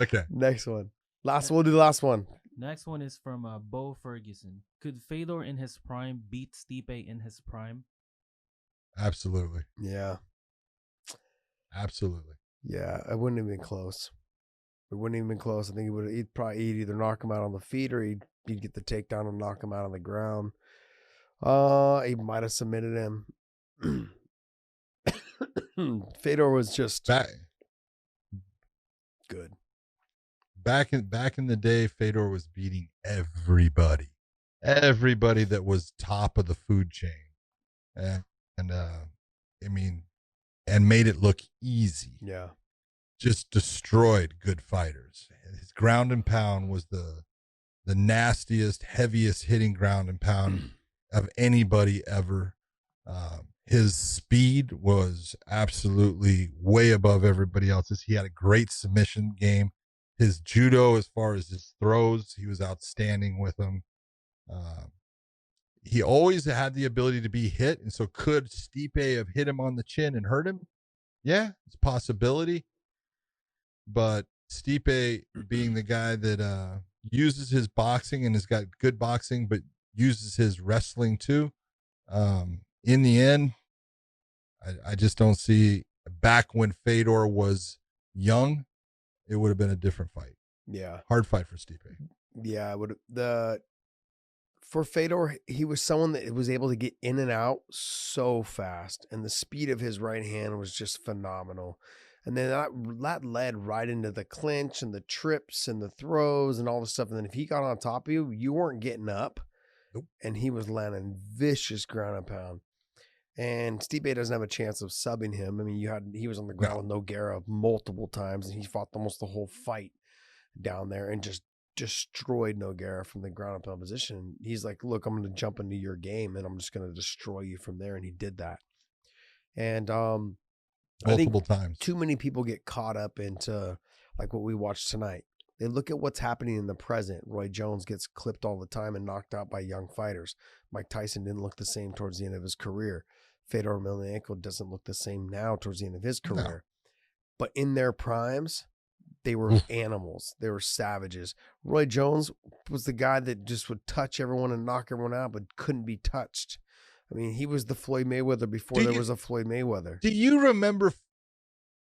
okay. Next one. We'll do the last one. Next one is from Bo Ferguson. Could Fedor in his prime beat Stipe in his prime? Absolutely. Yeah. Absolutely. Yeah, it wouldn't have been close. It wouldn't even been close. I think he'd either knock him out on the feet or he'd get the takedown and knock him out on the ground. He might have submitted him. Fedor was just good. Back in the day, Fedor was beating everybody that was top of the food chain, and I mean, and made it look easy. Yeah, just destroyed good fighters. His ground and pound was the nastiest, heaviest hitting ground and pound of anybody ever. His speed was absolutely way above everybody else's. He had a great submission game. His judo, as far as his throws, he was outstanding with them. He always had the ability to be hit, and so could Stipe have hit him on the chin and hurt him? Yeah, it's a possibility. But Stipe, being the guy that uses his boxing and has got good boxing, but uses his wrestling too, in the end, I just don't see. Back when Fedor was young, it would have been a different fight. Yeah, hard fight for Stipe. Yeah, for Fedor, he was someone that was able to get in and out so fast, and the speed of his right hand was just phenomenal. And then that led right into the clinch and the trips and the throws and all the stuff. And then if he got on top of you, you weren't getting up. Nope. And he was landing vicious ground and pound. And Stipe doesn't have a chance of subbing him. I mean, he was on the ground with Nogueira multiple times, and he fought almost the whole fight down there and just destroyed Nogueira from the ground and pound position. He's like, look, I'm going to jump into your game and I'm just going to destroy you from there. And he did that. And multiple times. Too many people get caught up into like what we watched tonight. They look at what's happening in the present. Roy Jones gets clipped all the time and knocked out by young fighters. Mike Tyson didn't look the same towards the end of his career. Fedor Emelianenko doesn't look the same now towards the end of his career. No. But in their primes, they were animals. They were savages. Roy Jones was the guy that just would touch everyone and knock everyone out, but couldn't be touched. I mean, he was the Floyd Mayweather before there was a Floyd Mayweather. Do you remember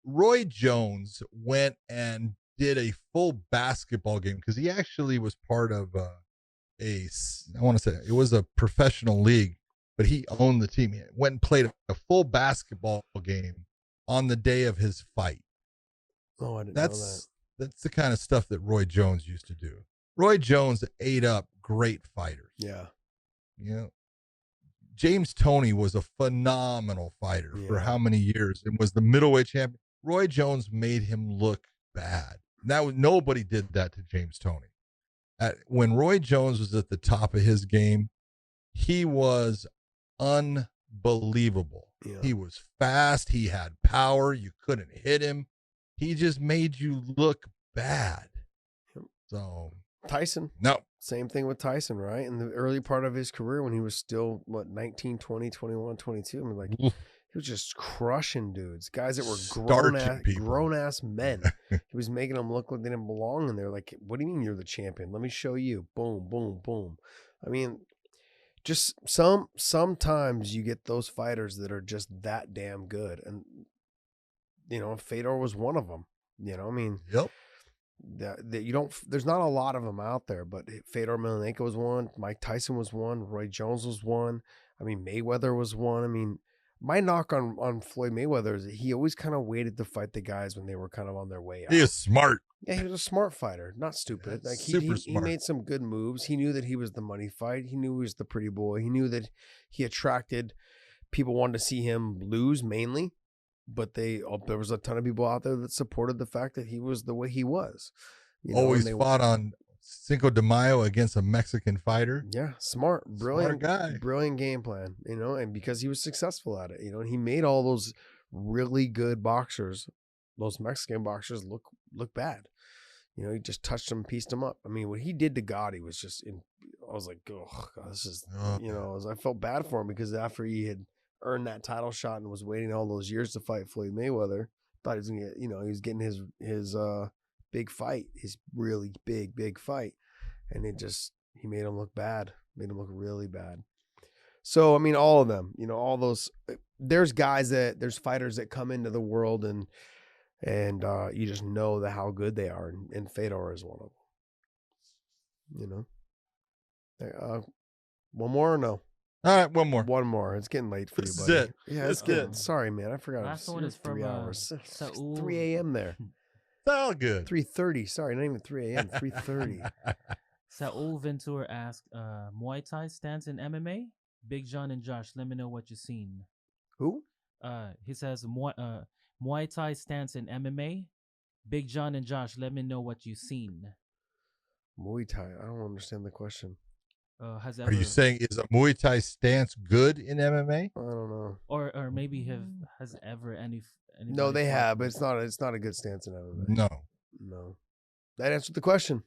Roy Jones went and did a full basketball game? Because he actually was part of I want to say it was a professional league, but he owned the team. He went and played a full basketball game on the day of his fight. Oh, I didn't know that. That's the kind of stuff that Roy Jones used to do. Roy Jones ate up great fighters. Yeah. You know, James Toney was a phenomenal fighter for how many years and was the middleweight champion. Roy Jones made him look bad. Nobody did that to James Toney. When Roy Jones was at the top of his game, he was unbelievable. Yeah. He was fast. He had power. You couldn't hit him. He just made you look bad. So Tyson. No. Same thing with Tyson, right? In the early part of his career when he was still, 19, 20, 21, 22. I mean, like, he was just crushing dudes, guys that were grown-ass men. He was making them look like they didn't belong in there. Like, what do you mean you're the champion? Let me show you. Boom, boom, boom. I mean, just sometimes you get those fighters that are just that damn good. And, Fedor was one of them. I mean, yep. There's not a lot of them out there, but Fedor Emelianenko was one. Mike Tyson was one. Roy Jones was one. I mean, Mayweather was one. I mean, my knock on Floyd Mayweather is that he always kind of waited to fight the guys when they were kind of on their way out. He is smart. Yeah, he was a smart fighter, not stupid. Yeah, like he made some good moves. He knew that he was the money fight. He knew he was the pretty boy. He knew that he attracted people wanted to see him lose mainly. But there was a ton of people out there that supported the fact that he was the way he was. Always fought on Cinco de Mayo against a Mexican fighter. Yeah, smart, brilliant guy, brilliant game plan. And because he was successful at it, and he made all those really good boxers, those Mexican boxers, look bad. He just touched them, pieced them up. I mean, what he did to Gotti was just. I was like, oh, God, this is. I felt bad for him because after he had earned that title shot and was waiting all those years to fight Floyd Mayweather, thought he was gonna get, he was getting his big fight, his really big fight, and he made him look bad, made him look really bad. So I mean, all of them, all those, there's fighters that come into the world and you just know how good they are, and Fedor is one of them. One more or no? All right, one more. One more. It's getting late for This you, is buddy. it. Yeah, This it's is getting. it. Sorry, man. I forgot. Last It one was is from 3 hours. Saul. 3 a.m. there. It's all good. 3:30. Sorry, not even 3 a.m. 3:30. Saul Ventura asked, Muay Thai stance in MMA? Big John and Josh, let me know what you've seen. Who? He says, Muay Thai stance in MMA? Big John and Josh, let me know what you've seen. Muay Thai. I don't understand the question. Are you saying is a Muay Thai stance good in MMA? I don't know. Or maybe has ever any? No, they have, but it's not a good stance in MMA. No. That answered the question.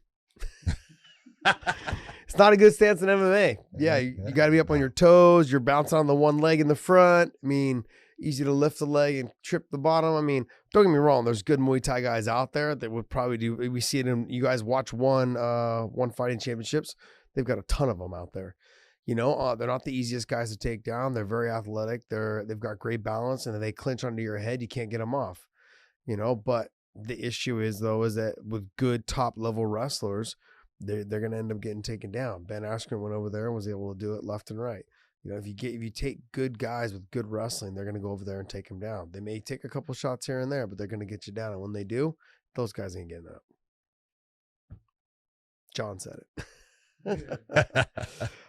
It's not a good stance in MMA. Yeah, you got to be up on your toes. You're bouncing on the one leg in the front. I mean, easy to lift the leg and trip the bottom. I mean, don't get me wrong. There's good Muay Thai guys out there that would probably do. We see it in. You guys watch one fighting championships. They've got a ton of them out there. You know, they're not the easiest guys to take down. They're very athletic. They've got great balance, and if they clinch under your head, you can't get them off. You know, but the issue is that with good top level wrestlers, they're going to end up getting taken down. Ben Askren went over there and was able to do it left and right. You know, if you take good guys with good wrestling, they're going to go over there and take them down. They may take a couple shots here and there, but they're going to get you down. And when they do, those guys ain't getting up. John said it.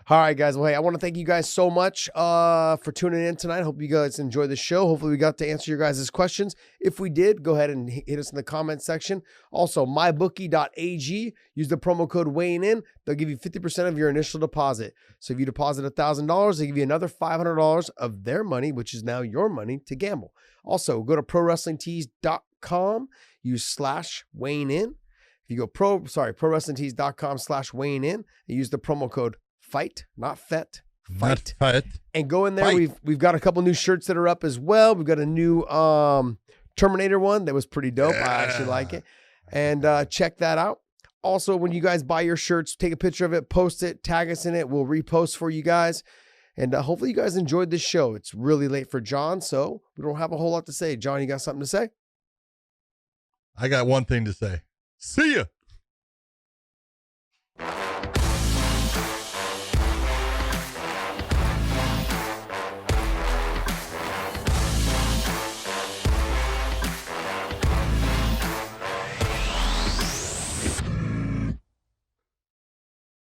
All right, guys. Well, hey, I want to thank you guys so much for tuning in tonight. Hope you guys enjoyed the show. Hopefully we got to answer your guys' questions. If we did, go ahead and hit us in the comment section. Also, mybookie.ag. Use the promo code weighing in. They'll give you 50% of your initial deposit. So if you deposit $1,000, they give you another $500 of their money, which is now your money to gamble. Also, go to prowrestlingtees.com. Use /weighing in. If you go prowrestlingtees.com/weighing in and use the promo code FIGHT, not FET, FIGHT. And go in there. We've got a couple new shirts that are up as well. We've got a new Terminator one that was pretty dope. Yeah. I actually like it. And check that out. Also, when you guys buy your shirts, take a picture of it, post it, tag us in it. We'll repost for you guys. And hopefully you guys enjoyed this show. It's really late for John, so we don't have a whole lot to say. John, you got something to say? I got one thing to say. See ya.